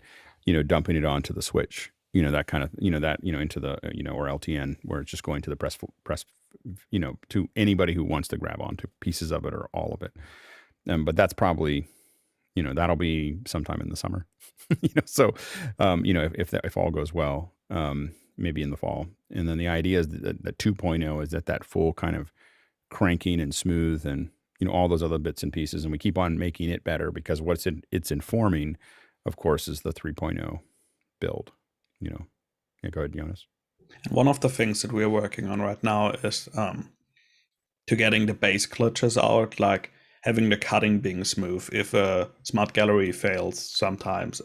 dumping it onto the switch, that kind of, into the, or LTN, where it's just going to the press, to anybody who wants to grab onto pieces of it or all of it. But that's probably, that'll be sometime in the summer, so, if all goes well, maybe in the fall. And then the idea is that 2.0 is that full kind of cranking and smooth and, all those other bits and pieces. And we keep on making it better, because it's informing, of course, is the 3.0 build, Yeah, go ahead, Jonas. One of the things that we're working on right now is to getting the base glitches out, like having the cutting being smooth. If a smart gallery fails sometimes,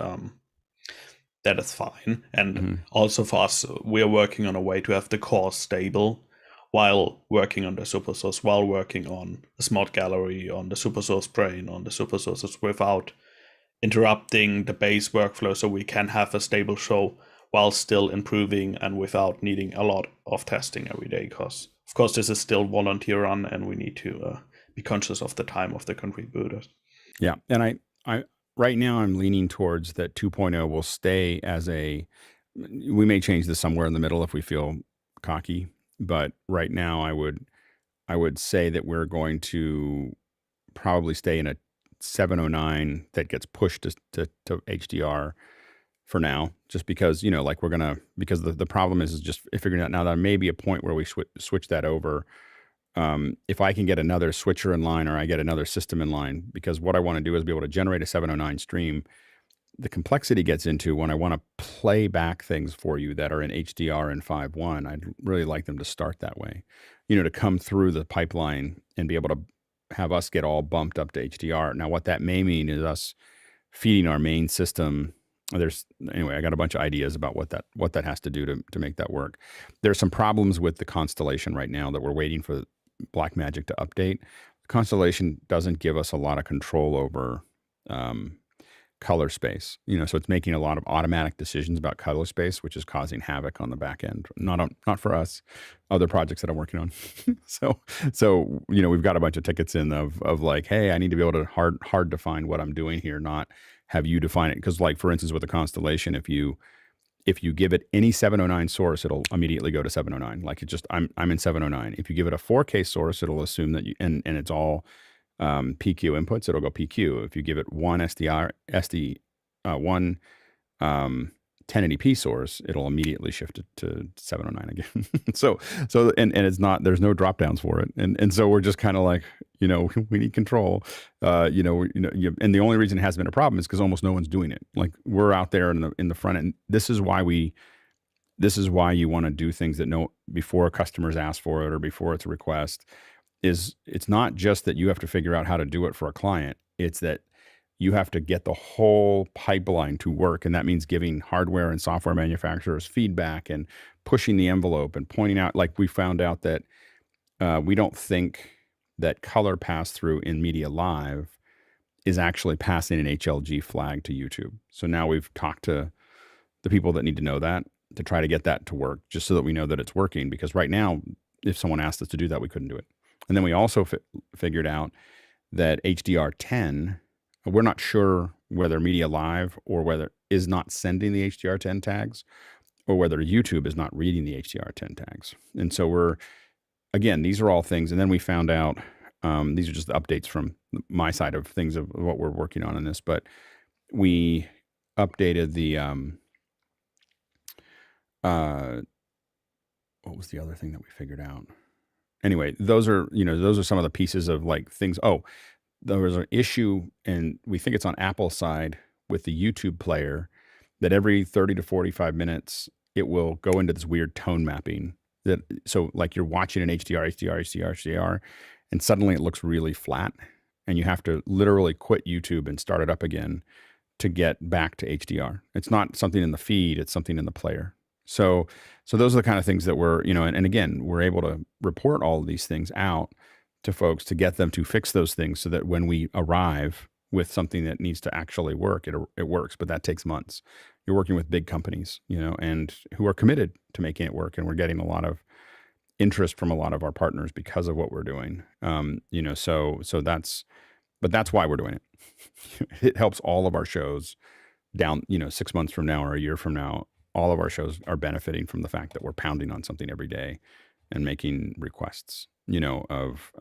that is fine. And also for us, we're working on a way to have the core stable while working on the supersource, while working on a smart gallery, on the supersource brain, on the supersources, without interrupting the base workflow, so we can have a stable show while still improving and without needing a lot of testing every day. Because, of course, this is still volunteer run, and we need to be conscious of the time of the contributors. Yeah, and I right now I'm leaning towards that 2.0 will stay as we may change this somewhere in the middle if we feel cocky, but right now I would say that we're going to probably stay in a 709 that gets pushed to HDR for now, just because, because the problem is just figuring out now that there may be a point where we switch that over if I can get another switcher in line or I get another system in line, because what I want to do is be able to generate a 709 stream. The complexity gets into when I want to play back things for you that are in HDR and 5.1. I'd really like them to start that way, to come through the pipeline and be able to have us get all bumped up to HDR. Now, what that may mean is us feeding our main system. Anyway, I got a bunch of ideas about what that has to do to make that work. There's some problems with the Constellation right now that we're waiting for Blackmagic to update. The Constellation doesn't give us a lot of control over color space, so it's making a lot of automatic decisions about color space, which is causing havoc on the back end. Not for us, other projects that I'm working on. so we've got a bunch of tickets in of like, hey, I need to be able to hard define what I'm doing here, not have you define it. Because like, for instance, with the Constellation, if you give it any 709 source, it'll immediately go to 709. Like I'm in 709. If you give it a 4K source, it'll assume that and it's all PQ inputs, it'll go PQ. If you give it one one 1080p source, it'll immediately shift it to 709 again. so and it's not, there's no drop downs for it, and so we're just kind of like, we need control. And the only reason it hasn't been a problem is because almost no one's doing it. Like, we're out there in the front end. This is why you want to do things that before customers ask for it or before it's a request. It's not just that you have to figure out how to do it for a client. It's that you have to get the whole pipeline to work. And that means giving hardware and software manufacturers feedback and pushing the envelope and pointing out, like, we found out that we don't think that color pass-through in Media Live is actually passing an HLG flag to YouTube. So now we've talked to the people that need to know that to try to get that to work, just so that we know that it's working. Because right now, if someone asked us to do that, we couldn't do it. And then we also figured out that HDR10, we're not sure whether Media Live or whether is not sending the HDR10 tags, or whether YouTube is not reading the HDR10 tags. And so these are all things. And then we found out, these are just updates from my side of things of what we're working on in this, but we updated the, what was the other thing that we figured out? Anyway, those are some of the pieces of like things. Oh, there was an issue, and we think it's on Apple's side with the YouTube player, that every 30 to 45 minutes, it will go into this weird tone mapping. So like, you're watching an HDR, and suddenly it looks really flat, and you have to literally quit YouTube and start it up again to get back to HDR. It's not something in the feed, it's something in the player. So those are the kind of things that we're, and again, we're able to report all of these things out to folks to get them to fix those things, so that when we arrive with something that needs to actually work, it works. But that takes months. You're working with big companies, and who are committed to making it work. And we're getting a lot of interest from a lot of our partners because of what we're doing. But that's why we're doing it. It helps all of our shows down, 6 months from now or a year from now. All of our shows are benefiting from the fact that we're pounding on something every day and making requests, of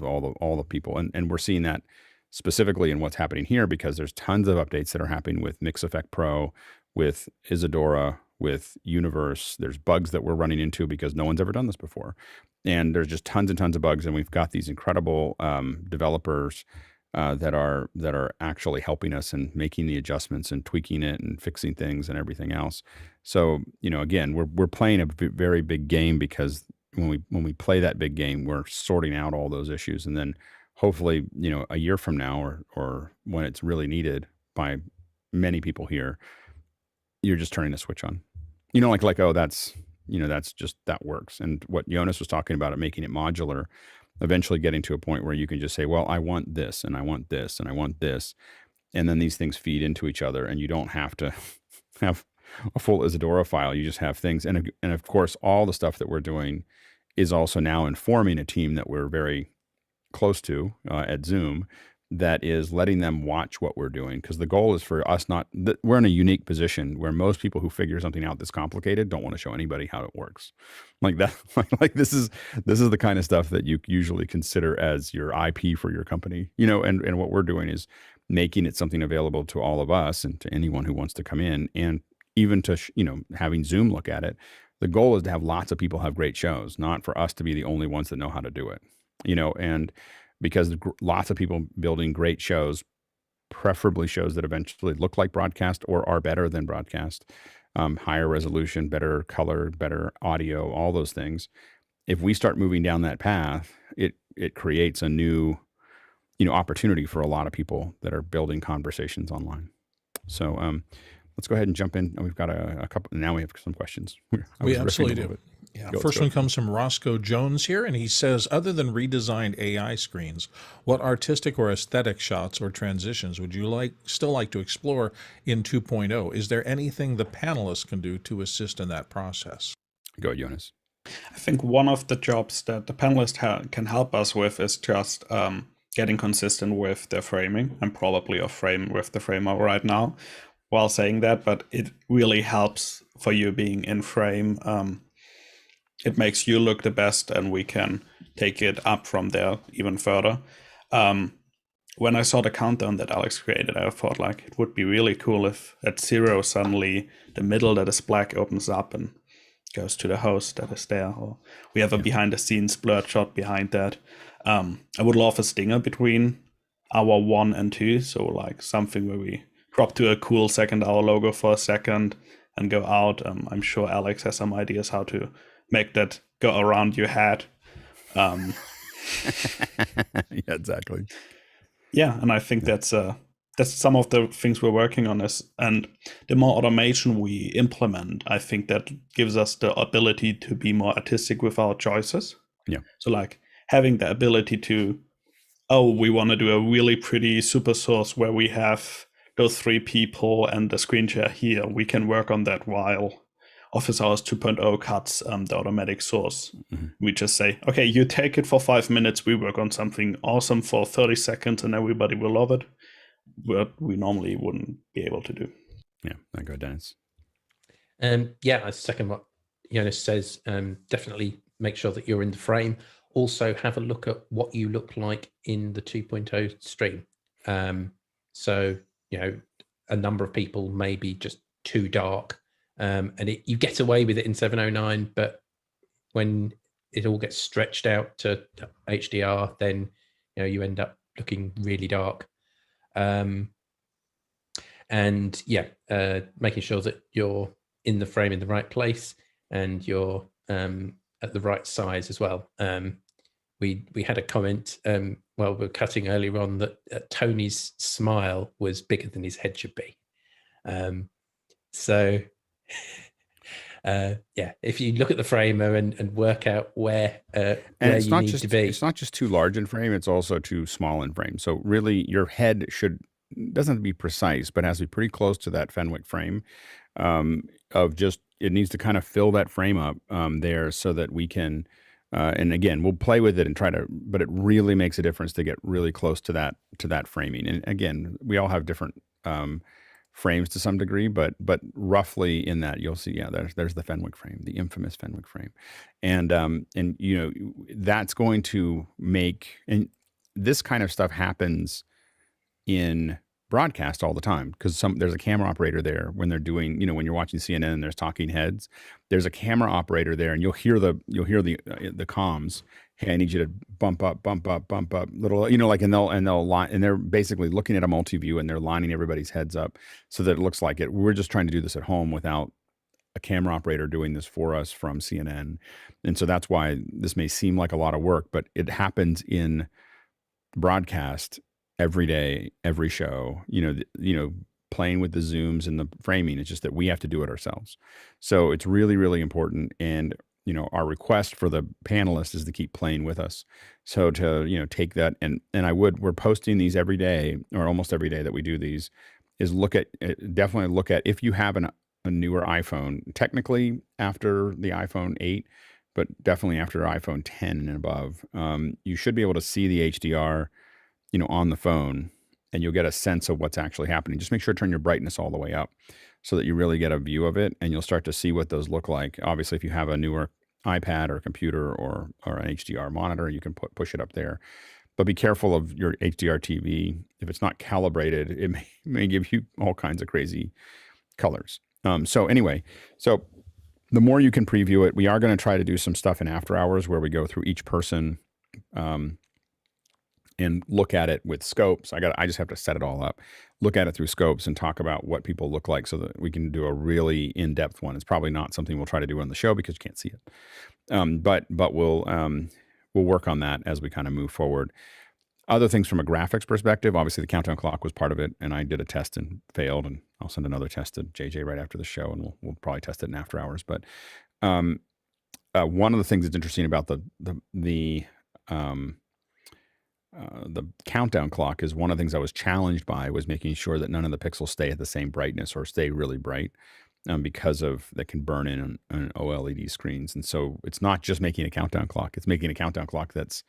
all the people. And we're seeing that specifically in what's happening here, because there's tons of updates that are happening with Mix Effect Pro, with Isadora, with Universe. There's bugs that we're running into because no one's ever done this before. And there's just tons and tons of bugs. And we've got these incredible developers that are actually helping us and making the adjustments and tweaking it and fixing things and everything else. So, again, we're playing a very big game, because when we play that big game, we're sorting out all those issues. And then hopefully, a year from now, or when it's really needed by many people here, you're just turning the switch on. Oh, that's just, that works. And what Jonas was talking about, making it modular, eventually getting to a point where you can just say, well, I want this, and I want this, and I want this. And then these things feed into each other, and you don't have to have a full Isadora file. You just have things. And of course, all the stuff that we're doing is also now informing a team that we're very close to at Zoom, that is letting them watch what we're doing. Because the goal is for us we're in a unique position where most people who figure something out that's complicated don't want to show anybody how it works. Like that, like this is the kind of stuff that you usually consider as your IP for your company, and what we're doing is making it something available to all of us and to anyone who wants to come in, and even to, having Zoom look at it. The goal is to have lots of people have great shows, not for us to be the only ones that know how to do it. And because lots of people building great shows, preferably shows that eventually look like broadcast or are better than broadcast, higher resolution, better color, better audio, all those things. If we start moving down that path, it creates a new, opportunity for a lot of people that are building conversations online. So let's go ahead and jump in. We've got a couple. Now we have some questions. We absolutely do. Yeah. First one comes from Roscoe Jones here, and he says, other than redesigned AI screens, what artistic or aesthetic shots or transitions would you still like to explore in 2.0? Is there anything the panelists can do to assist in that process? Go, Jonas. I think one of the jobs that the panelist can help us with is just getting consistent with their framing. I'm probably off frame with the framer right now while saying that, but it really helps for you being in frame. It makes you look the best, and we can take it up from there even further. When I saw the countdown that Alex created, I thought it would be really cool if at 0 suddenly the middle that is black opens up and goes to the host that is there, or we have a behind the scenes blurred shot behind that. I would love a stinger between hour 1 and 2, so something where we drop to a cool second hour logo for a second and go out. I'm sure Alex has some ideas how to make that go around your head. Yeah, exactly. Yeah, and I think that's some of the things we're working on. And the more automation we implement, I think that gives us the ability to be more artistic with our choices. Yeah. So having the ability to, we want to do a really pretty super source where we have those 3 people and the screen share here. We can work on that while OfficeHours 2.0 cuts the automatic source. Mm-hmm. We just say, okay, you take it for 5 minutes. We work on something awesome for 30 seconds and everybody will love it. What we normally wouldn't be able to do. Yeah, I go, Dennis. I second what Jonas says. Definitely make sure that you're in the frame. Also, have a look at what you look like in the 2.0 stream. So, a number of people may be just too dark, and you get away with it in 709, but when it all gets stretched out to HDR, then you end up looking really dark. Making sure that you're in the frame in the right place and you're at the right size as well. We had a comment while we were cutting earlier on that Tony's smile was bigger than his head should be. If you look at the framer and work out where you need to be. It's not just too large in frame, it's also too small in frame. So really your head doesn't have to be precise, but has to be pretty close to that Fenwick frame it needs to kind of fill that frame up there so that we can, and again, we'll play with it and but it really makes a difference to get really close to that framing. And again, we all have different frames to some degree, but roughly in that you'll see, there's the Fenwick frame, the infamous Fenwick frame. And that's going to make, and this kind of stuff happens in broadcast all the time because there's a camera operator there when they're doing, when you're watching CNN and there's talking heads, there's a camera operator there and you'll hear the comms. Hey, I need you to bump up little, and they're basically looking at a multi-view and they're lining everybody's heads up so that it looks like it. We're just trying to do this at home without a camera operator doing this for us from CNN. And so that's why this may seem like a lot of work, but it happens in broadcast every day, every show, playing with the zooms and the framing. It's just that we have to do it ourselves. So it's really, really important. And, our request for the panelists is to keep playing with us. So to, take that we're posting these every day or almost every day that we do these is definitely look at if you have a newer iPhone, technically after the iPhone 8, but definitely after iPhone 10 and above, you should be able to see the HDR on the phone, and you'll get a sense of what's actually happening. Just make sure to turn your brightness all the way up so that you really get a view of it, and you'll start to see what those look like. Obviously, if you have a newer iPad or computer or an HDR monitor, you can push it up there. But be careful of your HDR TV. If it's not calibrated, it may give you all kinds of crazy colors. So the more you can preview it, we are going to try to do some stuff in after hours where we go through each person and look at it with scopes. I just have to set it all up, look at it through scopes and talk about what people look like so that we can do a really in-depth one. It's probably not something we'll try to do on the show because you can't see it. But we'll work on that as we kind of move forward. Other things from a graphics perspective, obviously the countdown clock was part of it, and I did a test and failed, and I'll send another test to JJ right after the show, and we'll probably test it in after hours. But one of the things that's interesting about the countdown clock is one of the things I was challenged by was making sure that none of the pixels stay at the same brightness or stay really bright, because of that can burn in on OLED screens. And so it's not just making a countdown clock; it's making a countdown clock that's,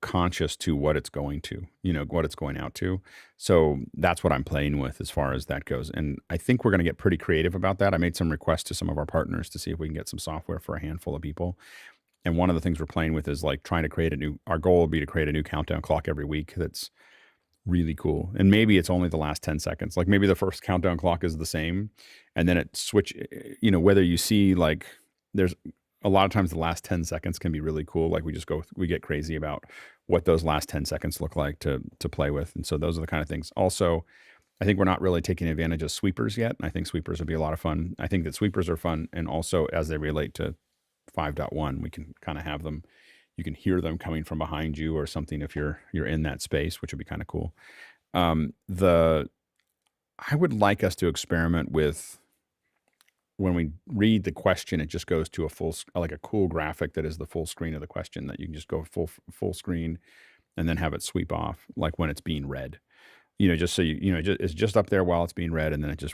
conscious to what it's going to, what it's going out to. So that's what I'm playing with as far as that goes. And I think we're going to get pretty creative about that. I made some requests to some of our partners to see if we can get some software for a handful of people. And one of the things we're playing with is like trying to create our goal will be to create a new countdown clock every week that's really cool. And maybe it's only the last 10 seconds. Like maybe the first countdown clock is the same and then it whether you see like there's a lot of times the last 10 seconds can be really cool. Like we get crazy about what those last 10 seconds look like to play with. And so those are the kind of things. Also, I think we're not really taking advantage of sweepers yet. And I think sweepers would be a lot of fun. I think that sweepers are fun. And also as they relate to 5.1, we can kind of have them, you can hear them coming from behind you or something if you're in that space, which would be kind of cool. I would like us to experiment with, when we read the question, it just goes to like a cool graphic that is the full screen of the question, that you can just go full screen and then have it sweep off, like when it's being read, just so it's just up there while it's being read and then it just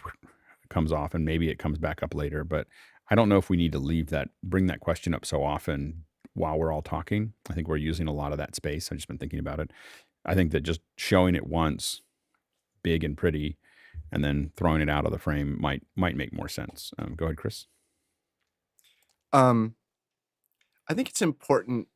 comes off and maybe it comes back up later. But I don't know if we need to bring that question up so often while we're all talking. I think we're using a lot of that space. I've just been thinking about it. I think that just showing it once, big and pretty, and then throwing it out of the frame might make more sense. Go ahead, Chris. I think it's important.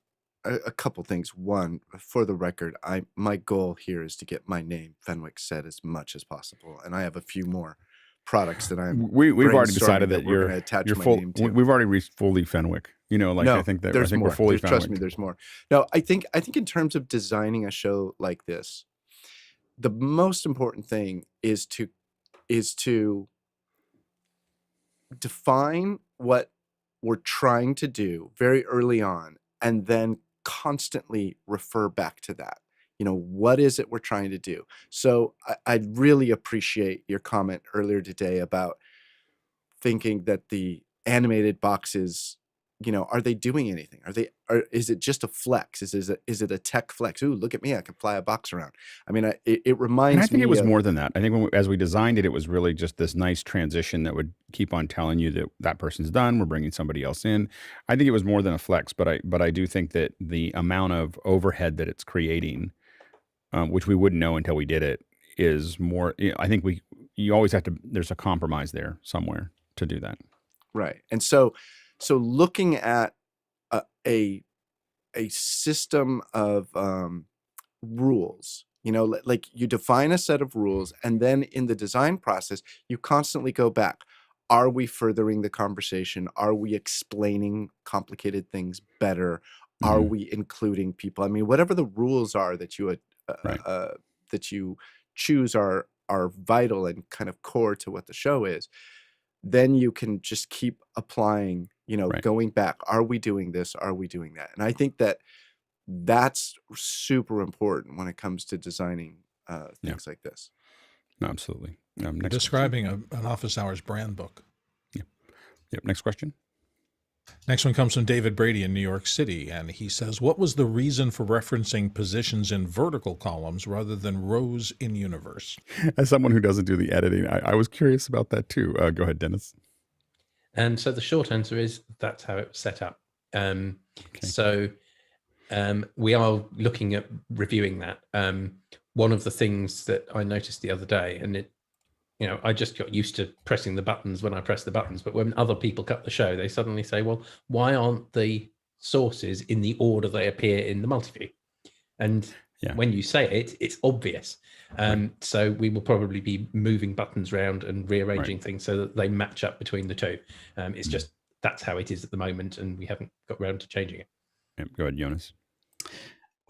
A couple things. One, for the record, my goal here is to get my name Fenwick said as much as possible, and I have a few more products that we've already decided that we're going to attach my name to. We've already reached fully Fenwick. No, I think there's more. we're fully Fenwick. Trust me, there's more. No, I think in terms of designing a show like this, the most important thing is to define what we're trying to do very early on, and then constantly refer back to that. What is it we're trying to do? So I'd really appreciate your comment earlier today about thinking that the animated boxes, are they doing anything? Is it just a flex? Is it a tech flex? Ooh, look at me, I can fly a box around. I mean, it reminds me. I think it was more than that. I think as we designed it, it was really just this nice transition that would keep on telling you that person's done, we're bringing somebody else in. I think it was more than a flex, but I do think that the amount of overhead that it's creating, which we wouldn't know until we did it, is more. I think you always have to. There's a compromise there somewhere to do that. Right, and so looking at a system of rules, like you define a set of rules, and then in the design process, you constantly go back. Are we furthering the conversation? Are we explaining complicated things better? Are we including people? I mean, whatever the rules are that you that you choose are vital and kind of core to what the show is. Then you can just keep applying, going back. Are we doing this? Are we doing that? And I think that's super important when it comes to designing things like this. Absolutely. Describing an Office Hours brand book. Yep. Next question. Next one comes from David Brady in New York City, and he says, what was the reason for referencing positions in vertical columns rather than rows in universe? As someone who doesn't do the editing, I was curious about that too. Go ahead, Dennis. And so the short answer is that's how it was set up. So we are looking at reviewing that. One of the things that I noticed the other day, and I just got used to pressing the buttons when I press the buttons, but when other people cut the show, they suddenly say, well, why aren't the sources in the order they appear in the multi-view? And Yeah. when you say it, it's obvious. So we will probably be moving buttons around and rearranging things so that they match up between the two. It's just that's how it is at the moment, and we haven't got around to changing it. Yeah, go ahead, Jonas.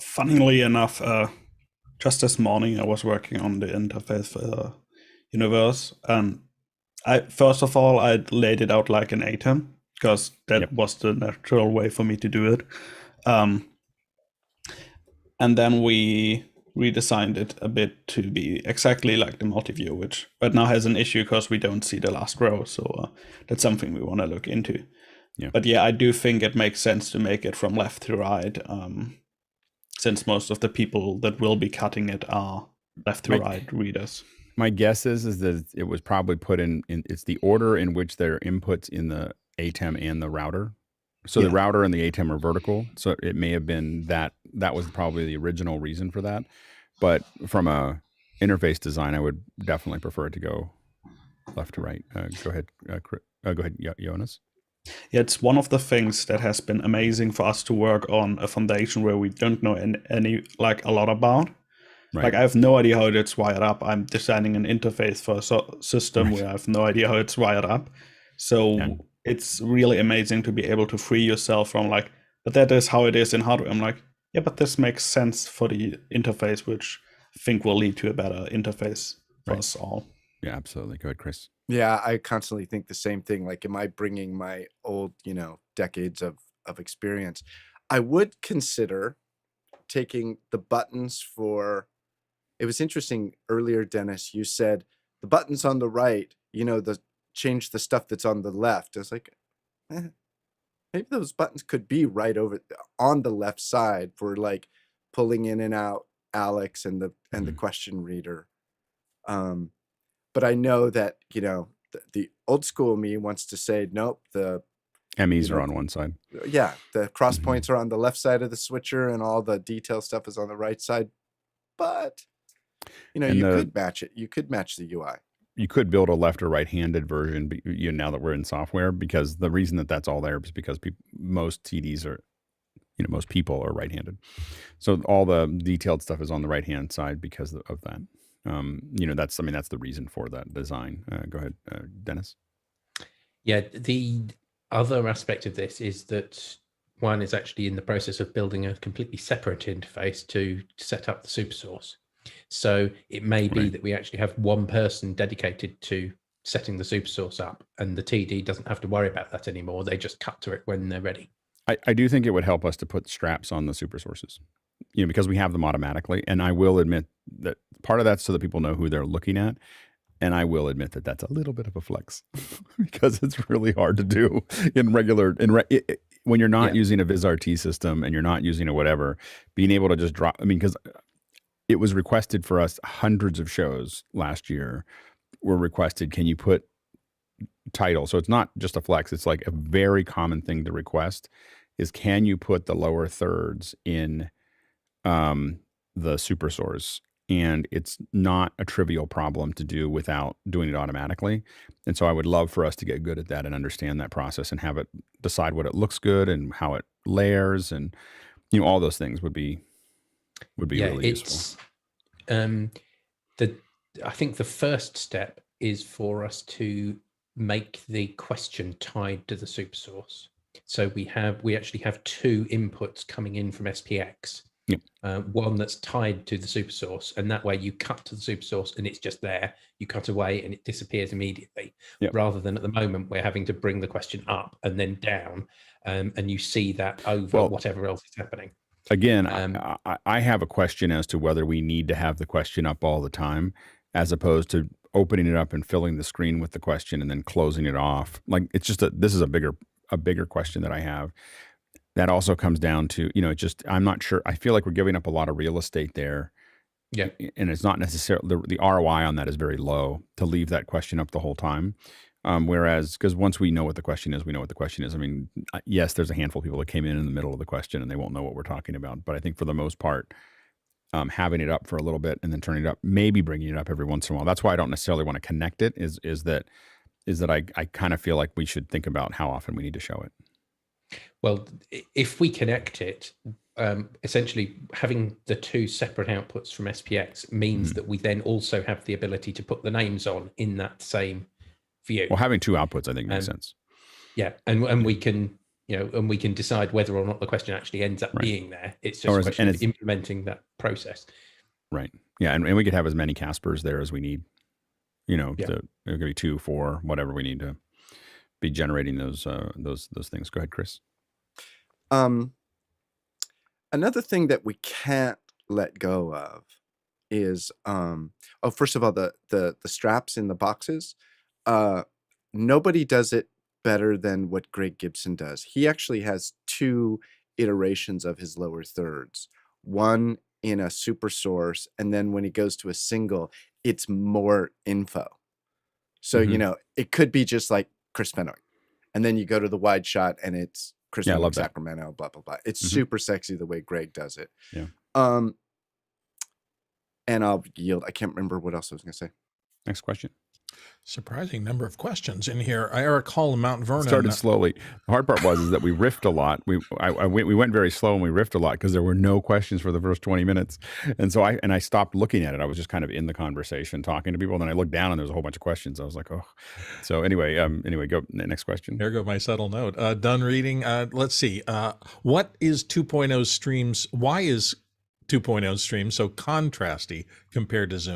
Funnily enough, just this morning I was working on the interface for Universe, and first of all I laid it out like an ATEM because that was the natural way for me to do it. And then we redesigned it a bit to be exactly like the multi-view, which right now has an issue because we don't see the last row. So that's something we want to look into. Yeah. But yeah, I do think it makes sense to make it from left to right, since most of the people that will be cutting it are left to right readers. My guess is that it was probably put in it's the order in which their inputs in the ATEM and the router. So the router and the ATEM are vertical. So it may have been that was probably the original reason for that. But from a interface design, I would definitely prefer it to go left to right. Go ahead, Jonas. Yeah, it's one of the things that has been amazing for us to work on a foundation where we don't know any like a lot about. Right. Like I have no idea how it's wired up. I'm designing an interface for a system where I have no idea how it's wired up. So it's really amazing to be able to free yourself from like, but that is how it is in hardware. I'm like, yeah, but this makes sense for the interface, which I think will lead to a better interface for us all. Yeah, absolutely. Go ahead, Chris. Yeah, I constantly think the same thing. Like, am I bringing my old, decades of experience? I would consider taking the buttons for, it was interesting earlier, Dennis, you said the buttons on the right, change the stuff that's on the left. I was like, maybe those buttons could be right over on the left side for like pulling in and out Alex and the question reader. But I know that, the old school me wants to say, nope, the MEs are on one side. Yeah, the cross points are on the left side of the switcher and all the detail stuff is on the right side. But, you could match it. You could match the UI. You could build a left or right-handed version, now that we're in software, because the reason that that's all there is because most TDs are, most people are right-handed. So all the detailed stuff is on the right-hand side because of that. That's the reason for that design. Go ahead, Dennis. Yeah, the other aspect of this is that one is actually in the process of building a completely separate interface to set up the super source. So it may be that we actually have one person dedicated to setting the super source up, and the TD doesn't have to worry about that anymore. They just cut to it when they're ready. I do think it would help us to put straps on the super sources, because we have them automatically. And I will admit that part of that's so that people know who they're looking at. And I will admit that that's a little bit of a flex because it's really hard to do in regular, when you're not using a VizRT system and you're not using a whatever, being able to just drop, because it was requested for us, hundreds of shows last year were requested, can you put title? So it's not just a flex. It's like a very common thing to request is, can you put the lower thirds in the super source? And it's not a trivial problem to do without doing it automatically. And so I would love for us to get good at that and understand that process and have it decide what it looks good and how it layers and, all those things would be really useful. I think the first step is for us to make the question tied to the super source. So we actually have two inputs coming in from SPX. One that's tied to the super source, and that way you cut to the super source and it's just there. You cut away and it disappears immediately, rather than at the moment we're having to bring the question up and then down, and you see that over whatever else is happening. Again, I have a question as to whether we need to have the question up all the time, as opposed to opening it up and filling the screen with the question and then closing it off. Like, it's just this is a bigger question that I have. That also comes down to, I'm not sure. I feel like we're giving up a lot of real estate there. Yeah. And it's not necessarily, the ROI on that is very low to leave that question up the whole time. Whereas, because once we know what the question is, we know what the question is. Yes, there's a handful of people that came in the middle of the question and they won't know what we're talking about. But I think for the most part, having it up for a little bit and then turning it up, maybe bringing it up every once in a while. That's why I don't necessarily want to connect it, is that I kind of feel like we should think about how often we need to show it. Well, if we connect it, essentially having the two separate outputs from SPX means that we then also have the ability to put the names on in that same view. Well, having two outputs, I think, makes sense. Yeah, and we can, and we can decide whether or not the question actually ends up being there. It's just a question of implementing that process. Right. Yeah, and we could have as many Caspers there as we need. It could be 2, 4, whatever we need to be generating those things. Go ahead, Chris. Another thing that we can't let go of is first of all, the straps in the boxes. Nobody does it better than what Greg Gibson does. He actually has 2 iterations of his lower thirds. One in a super source, and then when he goes to a single, it's more info. So it could be just like Chris Fenwick, and then you go to the wide shot and it's Chris Fenwick, Sacramento, blah blah blah. It's super sexy the way Greg does it. Yeah. And I'll yield. I can't remember what else I was going to say. Next question. Surprising number of questions in here. I recall Mount Vernon started slowly. The hard part was that we riffed a lot. We went very slow and we riffed a lot because there were no questions for the first 20 minutes. And so I stopped looking at it. I was just kind of in the conversation talking to people. And then I looked down and there was a whole bunch of questions. I was like, oh. So anyway, go next question. There go my subtle note. Done reading. Let's see. What is 2.0 streams? Why is 2.0 stream so contrasty compared to Zoom?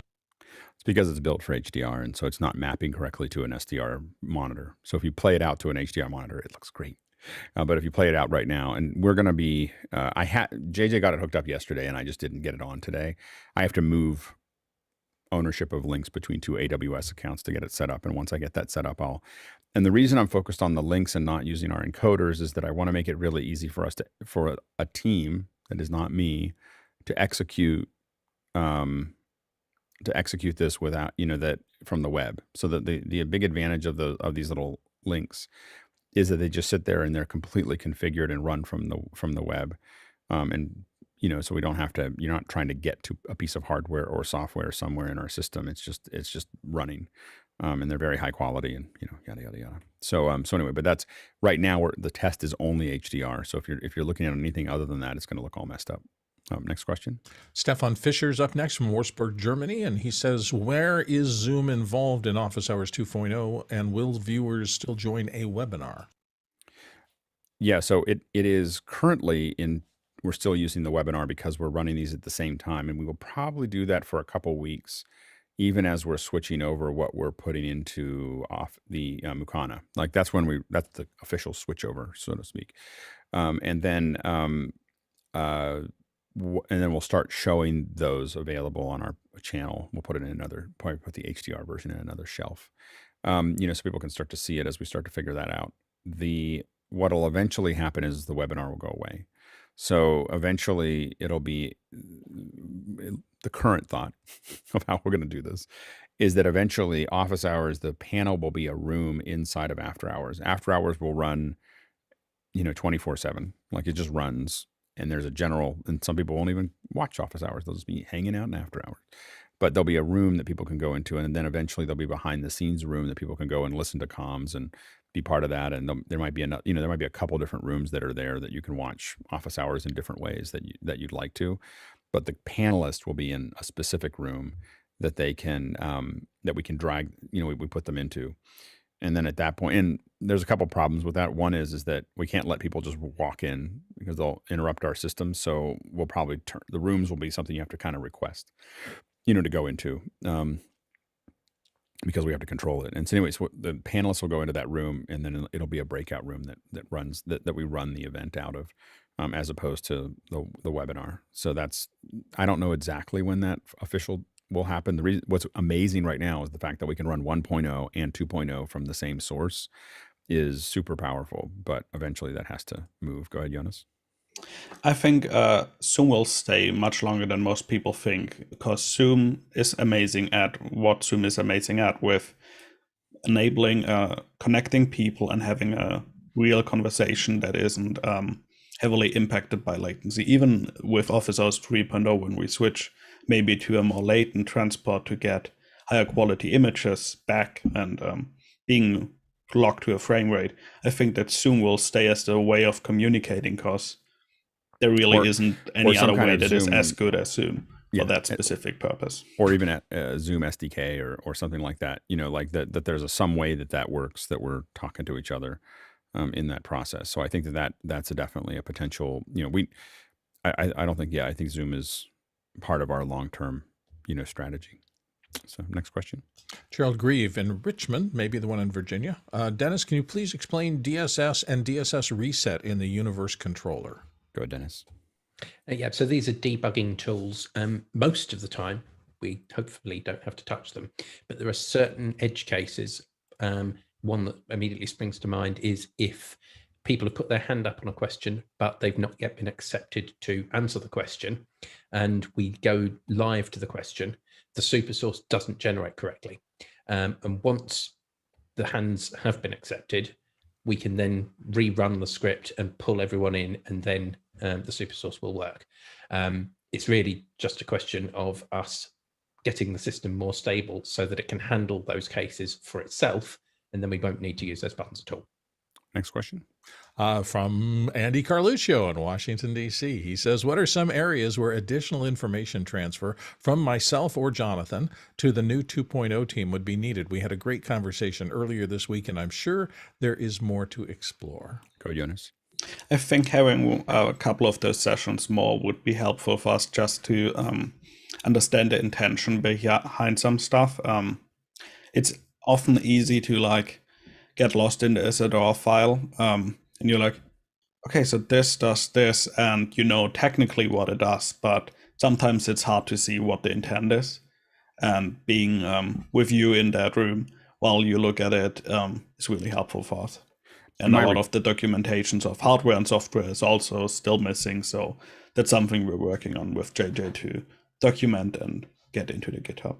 Because it's built for HDR, and so it's not mapping correctly to an SDR monitor. So if you play it out to an HDR monitor, it looks great. But if you play it out right now, and we're going to be, JJ got it hooked up yesterday, and I just didn't get it on today. I have to move ownership of links between 2 AWS accounts to get it set up. And once I get that set up, and the reason I'm focused on the links and not using our encoders is that I want to make it really easy for us for a team that is not me to execute this without, that from the web. So that the big advantage of these little links is that they just sit there and they're completely configured and run from the web. So we don't have to, you're not trying to get to a piece of hardware or software somewhere in our system. It's just running. And they're very high quality and, yada, yada, yada. So anyway, but that's right now the test is only HDR. So if you're looking at anything other than that, it's going to look all messed up. Next question. Stefan Fischer's up next from Wolfsburg, Germany, and he says, where is Zoom involved in Office Hours 2.0, and will viewers still join a webinar? Yeah, so it is currently we're still using the webinar because we're running these at the same time, and we will probably do that for a couple weeks, even as we're switching over what we're putting into the Mukana. Like that's the official switchover, so to speak. And then we'll start showing those available on our channel. We'll put probably put the HDR version in another shelf, so people can start to see it as we start to figure that out. What'll eventually happen is the webinar will go away. So eventually it'll be the current thought of how we're going to do this is that eventually Office Hours, the panel will be a room inside of After Hours. After Hours will run, 24/7. Like it just runs. And there's and some people won't even watch Office Hours. They'll just be hanging out in After Hours. But there'll be a room that people can go into. And then eventually there'll be behind the scenes room that people can go and listen to comms and be part of that. And there might be a couple different rooms that are there that you can watch Office Hours in different ways that you'd like to. But the panelist will be in a specific room that they can, that we can drag, we put them into. And then at that point, and there's a couple problems with that. One is that we can't let people just walk in because they'll interrupt our system. So we'll probably the rooms will be something you have to kind of request, to go into, because we have to control it. And so anyways, the panelists will go into that room, and then it'll be a breakout room that we run the event out of, as opposed to the webinar. So I don't know exactly when that official will happen. What's amazing right now is the fact that we can run 1.0 and 2.0 from the same source is super powerful, but eventually that has to move. Go ahead, Jonas. I think Zoom will stay much longer than most people think, because Zoom is amazing at what Zoom is amazing at, with enabling connecting people and having a real conversation that isn't heavily impacted by latency. Even with Office Hours 3.0, when we switch maybe to a more latent transport to get higher quality images back and being locked to a frame rate, I think that Zoom will stay as the way of communicating, because there really Or- isn't or any some other kind way of that is Zoom- as good as Zoom Yeah, for that specific purpose. or even at Zoom SDK or something like that. Like that there's some way that works, that we're talking to each other in that process. So I think that's definitely a potential. I don't think. Yeah, I think Zoom is part of our long-term strategy. So next question. Gerald Grieve in Richmond, maybe the one in Virginia. Dennis, can you please explain DSS and DSS reset in the Universe controller? Go ahead, Dennis. Yeah, so these are debugging tools. Most of the time, we hopefully don't have to touch them, but there are certain edge cases. One that immediately springs to mind is if people have put their hand up on a question, but they've not yet been accepted to answer the question, and we go live to the question, the super source doesn't generate correctly. And once the hands have been accepted, we can then rerun the script and pull everyone in, and then the super source will work. It's really just a question of us getting the system more stable so that it can handle those cases for itself, and then we won't need to use those buttons at all. Next question. From Andy Carluccio in Washington, D.C. He says, what are some areas where additional information transfer from myself or Jonathan to the new 2.0 team would be needed? We had a great conversation earlier this week, and I'm sure there is more to explore. Go, Jonas. I think having a couple of those sessions more would be helpful for us just to understand the intention behind some stuff. It's often easy to get lost in the Isadora file, and you're like, okay, so this does this, and technically what it does, but sometimes it's hard to see what the intent is. And being with you in that room while you look at it is really helpful for us. And a lot of the documentations of hardware and software is also still missing, so that's something we're working on with JJ to document and get into the GitHub.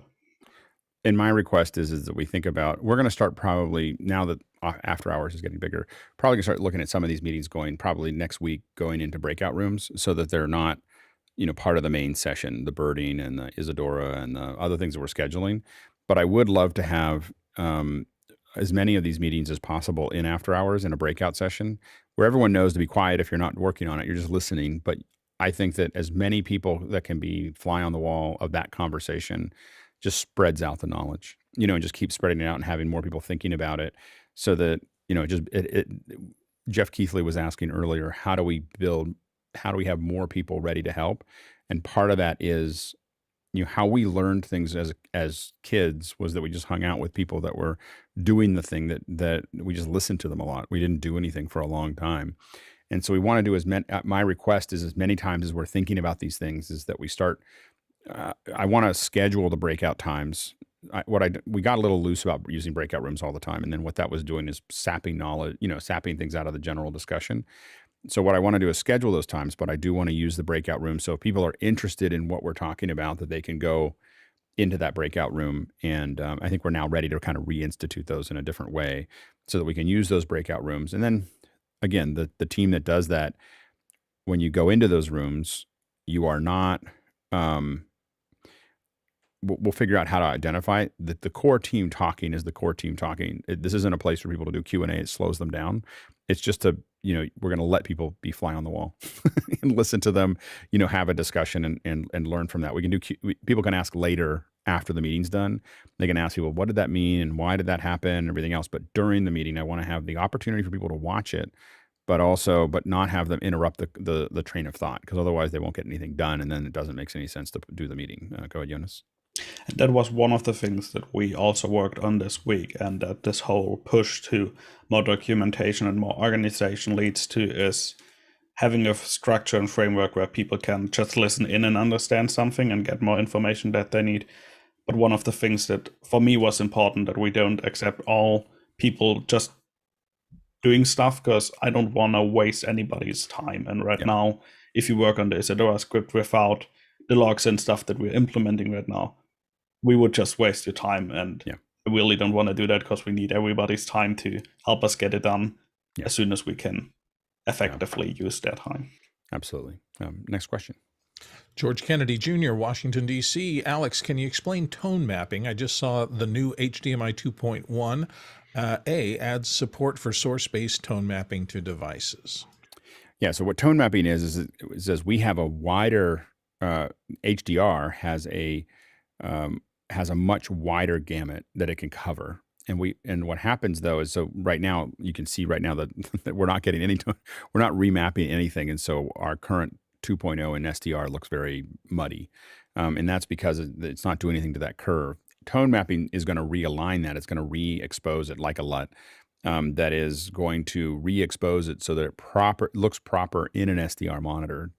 And my request is that we think about, we're going to start probably, now that after hours is getting bigger, probably going to start looking at some of these meetings going probably next week, going into breakout rooms so that they're not, part of the main session, the birding and the Isadora and the other things that we're scheduling. But I would love to have as many of these meetings as possible in after hours in a breakout session where everyone knows to be quiet if you're not working on it, you're just listening. But I think that as many people that can be fly on the wall of that conversation just spreads out the knowledge, and just keeps spreading it out and having more people thinking about it so that, Jeff Keithley was asking earlier, how do we have more people ready to help? And part of that is, how we learned things as kids was that we just hung out with people that were doing the thing that we just listened to them a lot. We didn't do anything for a long time. And so we want to do as many, my request is as many times as we're thinking about these things is that we start, I want to schedule the breakout times. We got a little loose about using breakout rooms all the time. And then what that was doing is sapping knowledge, sapping things out of the general discussion. So what I want to do is schedule those times, but I do want to use the breakout room. So if people are interested in what we're talking about, that they can go into that breakout room. And I think we're now ready to kind of reinstitute those in a different way so that we can use those breakout rooms. And then again, the team that does that, when you go into those rooms, you are not, we'll figure out how to identify it. The core team talking is the core team talking. This isn't a place for people to do Q&A. It slows them down. It's just we're going to let people be fly on the wall and listen to them, have a discussion and learn from that. We can do, people can ask later after the meeting's done. They can ask people, what did that mean? And why did that happen? And everything else. But during the meeting, I want to have the opportunity for people to watch it, but not have them interrupt the train of thought, because otherwise they won't get anything done. And then it doesn't make any sense to do the meeting. Go ahead, Jonas. And that was one of the things that we also worked on this week, and that this whole push to more documentation and more organization leads to is having a structure and framework where people can just listen in and understand something and get more information that they need. But one of the things that for me was important, that we don't accept all people just doing stuff, because I don't want to waste anybody's time. And right now, if you work on the Isadora script without the logs and stuff that we're implementing right now, we would just waste your time. And I really don't want to do that, because we need everybody's time to help us get it done as soon as we can effectively use that time. Absolutely. Next question. George Kennedy Jr., Washington, D.C. Alex, can you explain tone mapping? I just saw the new HDMI 2.1 adds support for source-based tone mapping to devices. Yeah. So what tone mapping is it says we have a wider HDR has a much wider gamut that it can cover. And what happens though is, so right now you can see right now that, that we're not getting we're not remapping anything, and so our current 2.0 in SDR looks very muddy, and that's because it's not doing anything to that curve. Tone mapping is going to realign that. It's going to re-expose it like a LUT. That is going to re-expose it so that it looks proper in an SDR monitor,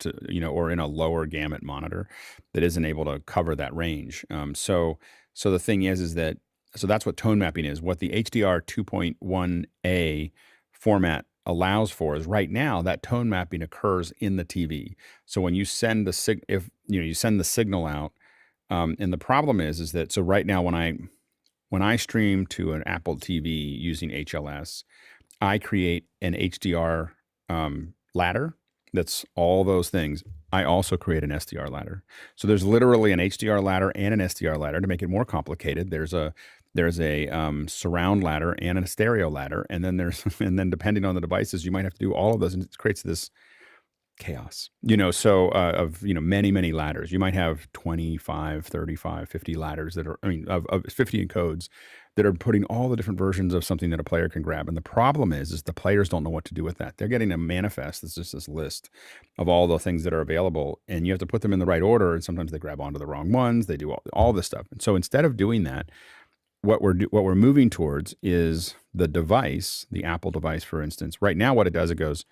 or in a lower gamut monitor that isn't able to cover that range. So the thing is that, so that's what tone mapping is. What the HDR 2.1a format allows for is, right now that tone mapping occurs in the TV. So when you send you send the signal out, and the problem is that, so right now when I stream to an Apple TV using HLS, I create an HDR ladder that's all those things. I also create an SDR ladder. So there's literally an HDR ladder and an SDR ladder. To make it more complicated, there's a surround ladder and a stereo ladder, and then depending on the devices, you might have to do all of those, and it creates this chaos, of many ladders. You might have 25, 35, 50 ladders that are, of 50 encodes that are putting all the different versions of something that a player can grab. And the problem is the players don't know what to do with that. They're getting a manifest that's just this list of all the things that are available, and you have to put them in the right order, and sometimes they grab onto the wrong ones. They do all this stuff. And so instead of doing that, what we're moving towards is the device, the Apple device, for instance. Right now what it does, it goes,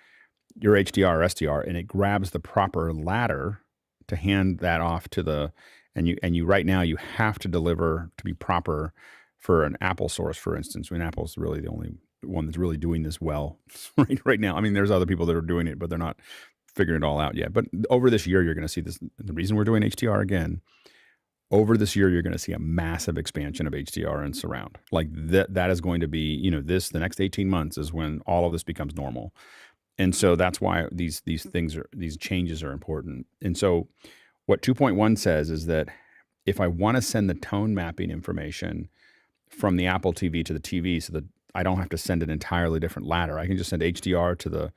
your HDR or SDR, and it grabs the proper ladder to hand that off to and you right now you have to deliver to be proper for an Apple source, for instance. I mean, Apple's really the only one that's really doing this well right now. I mean, there's other people that are doing it, but they're not figuring it all out yet. But over this year, you're going to see this. The reason we're doing HDR again, over this year, you're going to see a massive expansion of HDR and surround. Like that is going to be, the next 18 months is when all of this becomes normal. And so that's why these changes are important. And so what 2.1 says is that if I want to send the tone mapping information from the Apple TV to the TV, so that I don't have to send an entirely different ladder, I can just send HDR to the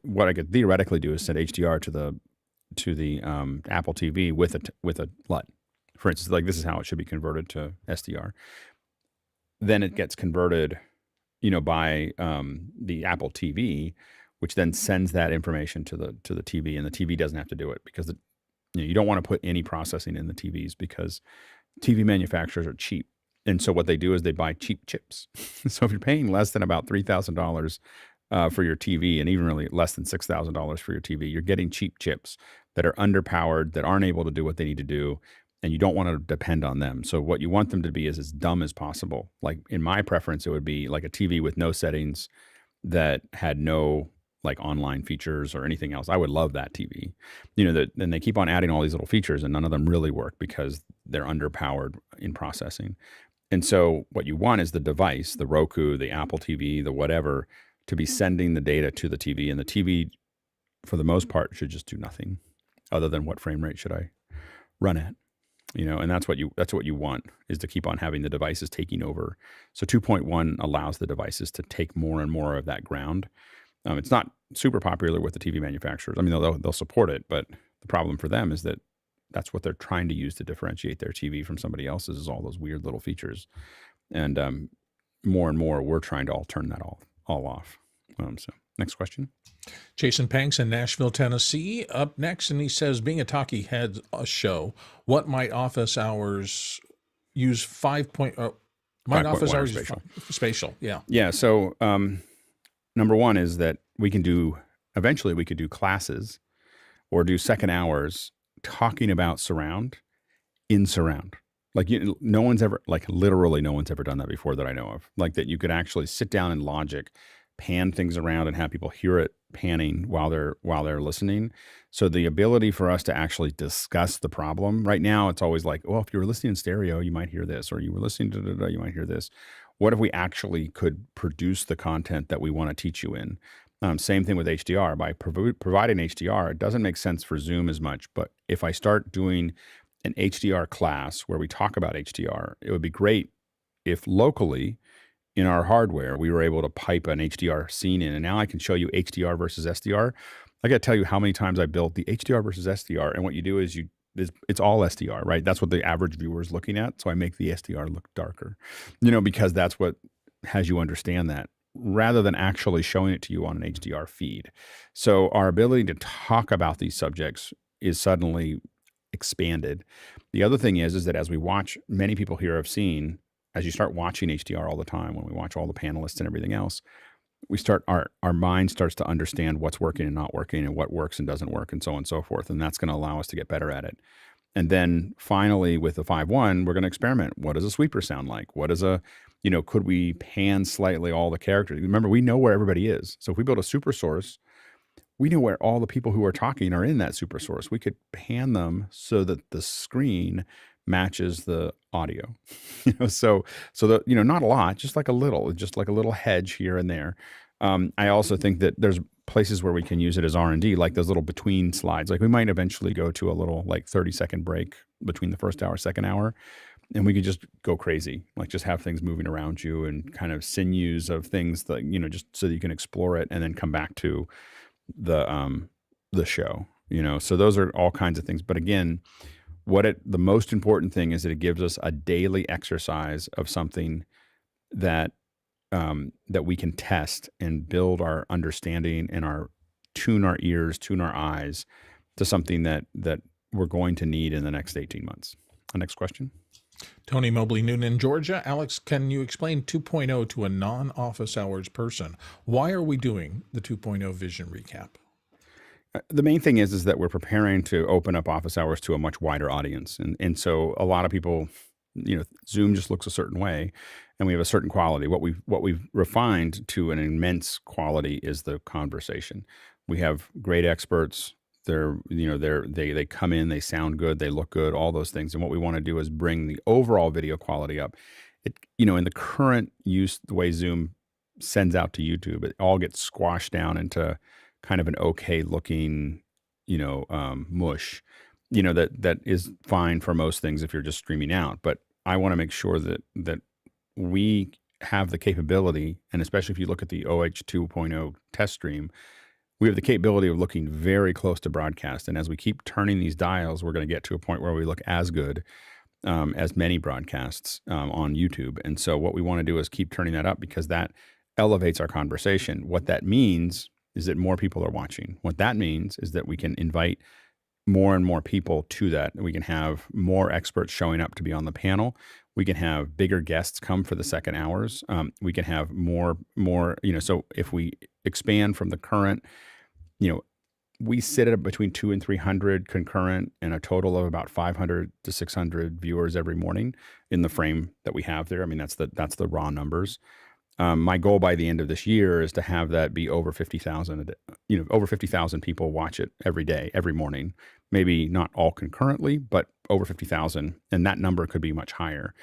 what I could theoretically do is send HDR to the Apple TV with a LUT. For instance, like this is how it should be converted to SDR. Then it gets converted, by the Apple TV, which then sends that information to the TV, and the TV doesn't have to do it because you don't want to put any processing in the TVs because TV manufacturers are cheap. And so what they do is they buy cheap chips. So if you're paying less than about $3,000 for your TV, and even really less than $6,000 for your TV, you're getting cheap chips that are underpowered, that aren't able to do what they need to do, and you don't want to depend on them. So what you want them to be is as dumb as possible. Like in my preference, it would be like a TV with no settings that had no like online features or anything else. I would love that TV. Then they keep on adding all these little features, and none of them really work because they're underpowered in processing. And so what you want is the device, the Roku, the Apple TV, the whatever, to be sending the data to the TV, and the TV, for the most part, should just do nothing other than what frame rate should I run at. And that's what you want, is to keep on having the devices taking over. So 2.1 allows the devices to take more and more of that ground. It's not super popular with the TV manufacturers. I mean, they'll support it, but the problem for them is that that's what they're trying to use to differentiate their TV from somebody else's, is all those weird little features. And more and more, we're trying to all turn that all off. So next question. Jason Panks in Nashville, Tennessee, up next, and he says, being a talkie head show, what might office hours use 5 point? Might office hours spatial? Spatial, yeah. Yeah. So number one is that eventually we could do classes or do second hours talking about surround in surround. Like literally no one's ever done that before that I know of. Like that you could actually sit down in Logic, pan things around, and have people hear it panning while they're listening. So the ability for us to actually discuss the problem right now, it's always like, well, if you were listening in stereo, you might hear this, or you were listening to you might hear this. What if we actually could produce the content that we want to teach you in? Same thing with HDR. By providing HDR, it doesn't make sense for Zoom as much. But if I start doing an HDR class where we talk about HDR, it would be great if locally in our hardware, we were able to pipe an HDR scene in, and now I can show you HDR versus SDR. I got to tell you how many times I built the HDR versus SDR, and what you do is it's all SDR, right? That's what the average viewer is looking at. So I make the SDR look darker, because that's what has you understand that, rather than actually showing it to you on an HDR feed. So our ability to talk about these subjects is suddenly expanded. The other thing is that as we watch, many people here have seen, as you start watching HDR all the time, when we watch all the panelists and everything else, we start our mind starts to understand what's working and not working, and what works and doesn't work, and so on and so forth. And that's going to allow us to get better at it. And then finally, with the 5.1, we're going to experiment. What does a sweeper sound like? What is could we pan slightly all the characters? Remember, we know where everybody is. So if we build a super source, we know where all the people who are talking are in that super source. We could pan them so that the screen matches the audio. So the not a lot, just like a little hedge here and there. I also think that there's places where we can use it as R&D, like those little between slides. Like we might eventually go to a little 30-second break between the first hour, second hour, and we could just go crazy, like just have things moving around you and kind of sinews of things that, just so that you can explore it and then come back to the show, So those are all kinds of things. But again, the most important thing is that it gives us a daily exercise of something that we can test and build our understanding and tune our ears, tune our eyes to something that we're going to need in the next 18 months. Next question. Tony Mobley, Noonan, Georgia. Alex, can you explain 2.0 to a non-office hours person? Why are we doing the 2.0 vision recap? The main thing is that we're preparing to open up office hours to a much wider audience. And so a lot of people, Zoom just looks a certain way and we have a certain quality. What we've refined to an immense quality is the conversation. We have great experts. They come in, they sound good, they look good, all those things. And what we want to do is bring the overall video quality up. In the current use, the way Zoom sends out to YouTube, it all gets squashed down into kind of an okay looking, mush, that is fine for most things if you're just streaming out. But I want to make sure that we have the capability, and especially if you look at the OH 2.0 test stream, we have the capability of looking very close to broadcast. And as we keep turning these dials, we're going to get to a point where we look as good as many broadcasts on YouTube. And so what we want to do is keep turning that up, because that elevates our conversation. What that means is that more people are watching. What that means is that we can invite more and more people to that. We can have more experts showing up to be on the panel. We can have bigger guests come for the second hours. We can have more, so if we expand from the current, we sit at between 200 and 300 concurrent and a total of about 500 to 600 viewers every morning in the frame that we have there. I mean, that's the raw numbers. My goal by the end of this year is to have that be over 50,000, over 50,000 people watch it every day, every morning. Maybe not all concurrently, but over 50,000. And that number could be much higher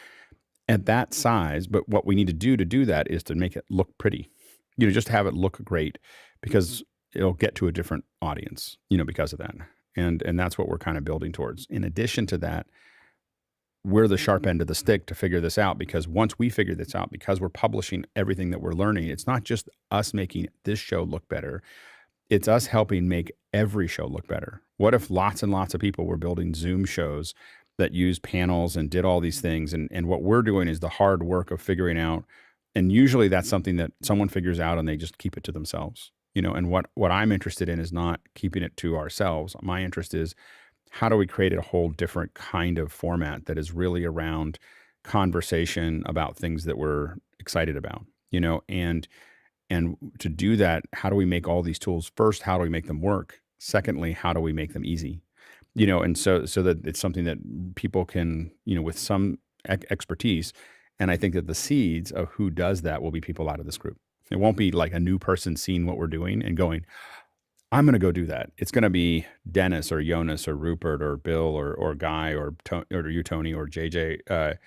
at that size. But what we need to do that is to make it look pretty, just have it look great, because it'll get to a different audience, because of that. And that's what we're kind of building towards. In addition to that, we're the sharp end of the stick to figure this out, because once we figure this out, because we're publishing everything that we're learning, it's not just us making this show look better. It's us helping make every show look better. What if lots and lots of people were building Zoom shows that used panels and did all these things? And what we're doing is the hard work of figuring out. And usually that's something that someone figures out and they just keep it to themselves. And what I'm interested in is not keeping it to ourselves. My interest is, how do we create a whole different kind of format that is really around conversation about things that we're excited about, and to do that, how do we make all these tools? First, how do we make them work? Secondly, how do we make them easy? And so that it's something that people can, with some expertise. And I think that the seeds of who does that will be people out of this group. It won't be like a new person seeing what we're doing and going, I'm going to go do that. It's going to be Dennis or Jonas or Rupert or Bill or Guy or you, Tony, or JJ,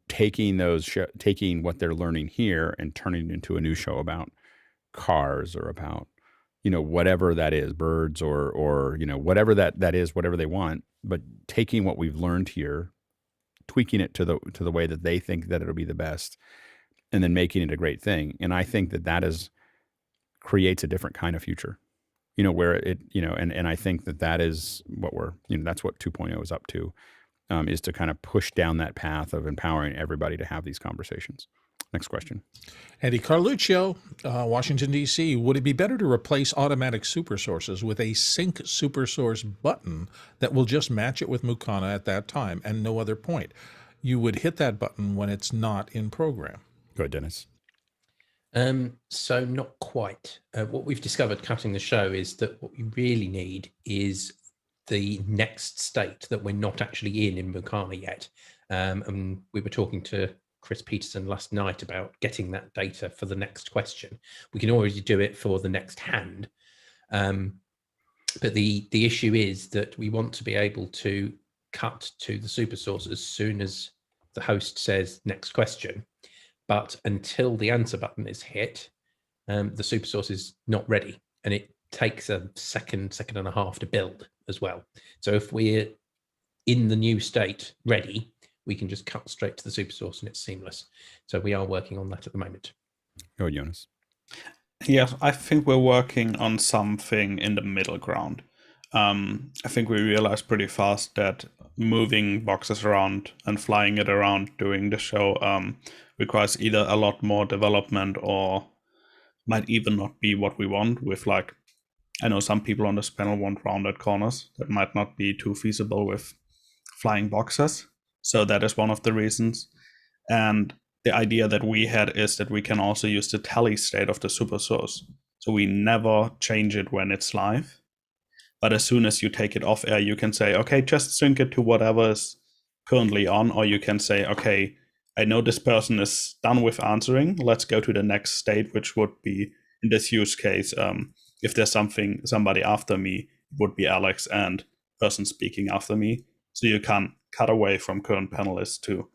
taking what they're learning here and turning it into a new show about cars or about, whatever that is, birds or whatever that is, whatever they want, but taking what we've learned here, tweaking it to the way that they think that it'll be the best, and then making it a great thing. And I think that creates a different kind of future, where it, and I think that is what that's what 2.0 is up to, is to kind of push down that path of empowering everybody to have these conversations. Next question. Eddie Carluccio, Washington, D.C. Would it be better to replace automatic super sources with a sync super source button that will just match it with Mukana at that time and no other point? You would hit that button when it's not in program. Go ahead, Dennis. So not quite. What we've discovered cutting the show is that what we really need is the next state that we're not actually in Mukana yet. And we were talking to Chris Peterson last night about getting that data for the next question. We can already do it for the next hand. But the issue is that we want to be able to cut to the super source as soon as the host says next question. But until the answer button is hit, the super source is not ready. And it takes a second and a half to build as well. So if we're in the new state ready, we can just cut straight to the super source and it's seamless. So we are working on that at the moment. Go ahead, Jonas. Yes, I think we're working on something in the middle ground. I think we realized pretty fast that moving boxes around and flying it around during the show requires either a lot more development or might even not be what we want with, like, I know some people on this panel want rounded corners. That might not be too feasible with flying boxes. So that is one of the reasons. And the idea that we had is that we can also use the tally state of the super source. So we never change it when it's live. But as soon as you take it off air, you can say, okay, just sync it to whatever is currently on. Or you can say, okay, I know this person is done with answering. Let's go to the next state, which would be, in this use case, if there's somebody after me, it would be Alex and person speaking after me. So you can cut away from current panelists to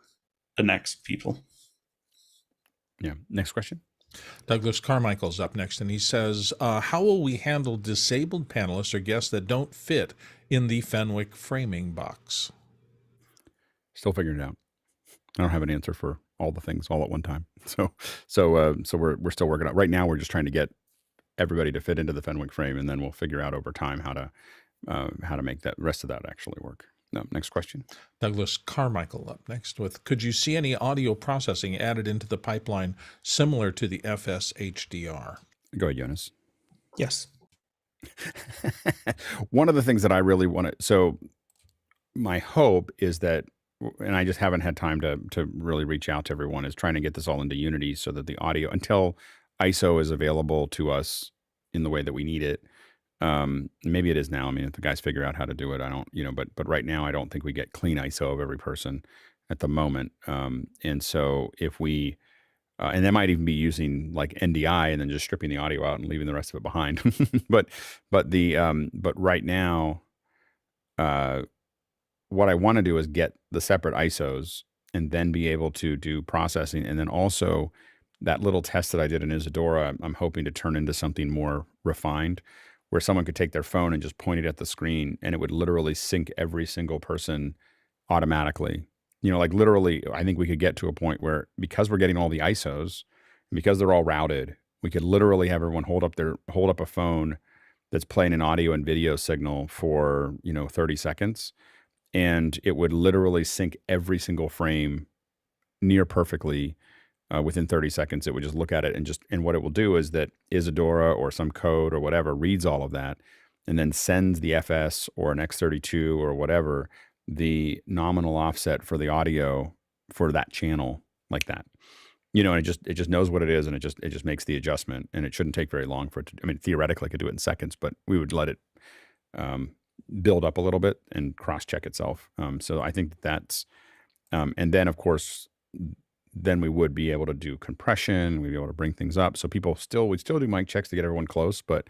the next people. Yeah. Next question. Douglas Carmichael's up next, and he says, how will we handle disabled panelists or guests that don't fit in the Fenwick framing box? Still figuring it out. I don't have an answer for all the things all at one time. So we're still working on it. Right now, we're just trying to get everybody to fit into the Fenwick frame, and then we'll figure out over time how to make that rest of that actually work. No, next question. Douglas Carmichael up next with, could you see any audio processing added into the pipeline similar to the FS HDR? Go ahead, Jonas. Yes. One of the things that I really want to, so my hope is that, and I just haven't had time to really reach out to everyone, is trying to get this all into Unity so that the audio, until ISO is available to us in the way that we need it. Maybe it is now. I mean, if the guys figure out how to do it, I don't, but right now I don't think we get clean ISO of every person at the moment. And so if we, and they might even be using like NDI and then just stripping the audio out and leaving the rest of it behind. but right now, what I want to do is get the separate ISOs and then be able to do processing. And then also that little test that I did in Isadora, I'm hoping to turn into something more refined, where someone could take their phone and just point it at the screen and it would literally sync every single person automatically. Like literally, I think we could get to a point where, because we're getting all the ISOs, and because they're all routed, we could literally have everyone hold up a phone that's playing an audio and video signal for, 30 seconds. And it would literally sync every single frame near perfectly. Within 30 seconds, it would just look at it and what it will do is that Isadora or some code or whatever reads all of that and then sends the FS or an X32 or whatever the nominal offset for the audio for that channel like that. And it just knows what it is, and it just makes the adjustment, and it shouldn't take very long for it to, I mean, theoretically I could do it in seconds, but we would let it build up a little bit and cross-check itself. So I think that's, and then of course, then we would be able to do compression. We'd be able to bring things up. So we'd still do mic checks to get everyone close, but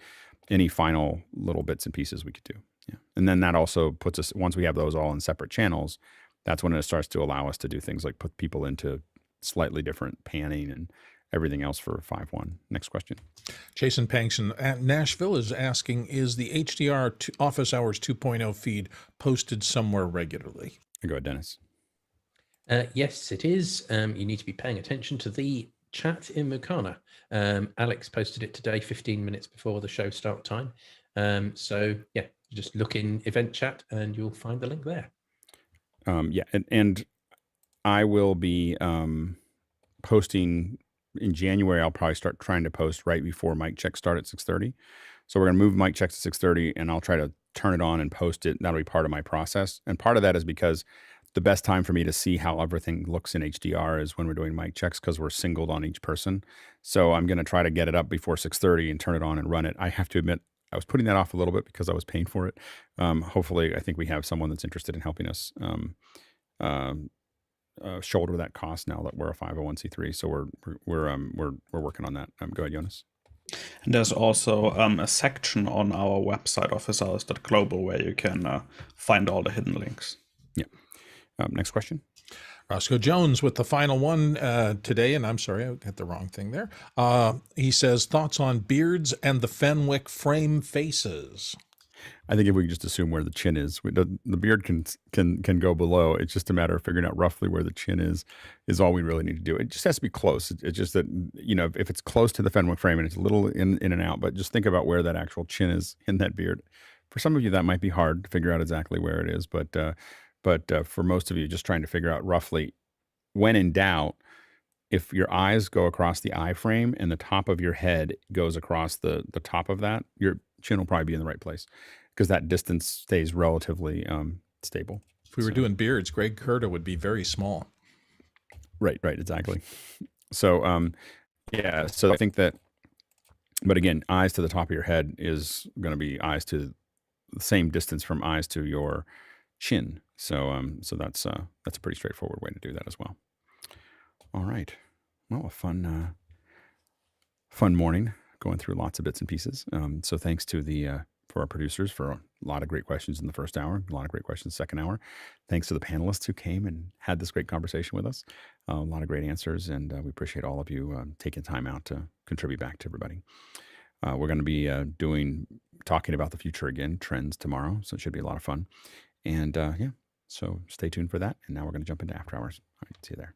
any final little bits and pieces we could do. Yeah. And then that also puts us, once we have those all in separate channels, that's when it starts to allow us to do things like put people into slightly different panning and everything else for 5.1. Next question. Jason Pankson at Nashville is asking, is the HDR Office Hours 2.0 feed posted somewhere regularly? Go ahead, Dennis. Yes, it is. You need to be paying attention to the chat in Mukana. Alex posted it today, 15 minutes before the show start time. So yeah, just look in event chat and you'll find the link there. Yeah, and I will be posting in January. I'll probably start trying to post right before mic checks start at 6:30. So we're going to move mic checks to 6:30, and I'll try to turn it on and post it. That'll be part of my process. And part of that is because the best time for me to see how everything looks in HDR is when we're doing mic checks, because we're singled on each person. So I'm going to try to get it up before 6:30 and turn it on and run it. I have to admit, I was putting that off a little bit because I was paying for it. Hopefully, I think we have someone that's interested in helping us shoulder that cost now that we're a 501c3. So we're working on that. Go ahead, Jonas. And there's also a section on our website, OfficeHours.global, where you can find all the hidden links. Yeah. Next question. Roscoe Jones with the final one today, and I'm sorry, I got the wrong thing there. He says, thoughts on beards and the Fenwick frame faces. I think if we just assume where the chin is, the beard can go below. It's just a matter of figuring out roughly where the chin is all we really need to do. It just has to be close. It's just that, if it's close to the Fenwick frame and it's a little in and out, but just think about where that actual chin is in that beard. For some of you, that might be hard to figure out exactly where it is, but for most of you, just trying to figure out roughly, when in doubt, if your eyes go across the eye frame and the top of your head goes across the top of that, your chin will probably be in the right place, because that distance stays relatively stable. If we were doing beards, Greg Curta would be very small. Right, exactly. So, yeah, so I think that, but again, eyes to the top of your head is going to be eyes to the same distance from eyes to your chin. So, so that's a pretty straightforward way to do that as well. All right. Well, a fun morning, going through lots of bits and pieces. So thanks to for our producers for a lot of great questions in the first hour, a lot of great questions second hour. Thanks to the panelists who came and had this great conversation with us. A lot of great answers, and we appreciate all of you taking time out to contribute back to everybody. We're going to be talking about the future again, trends tomorrow, so it should be a lot of fun. And yeah, so stay tuned for that. And now we're going to jump into after hours. All right, see you there.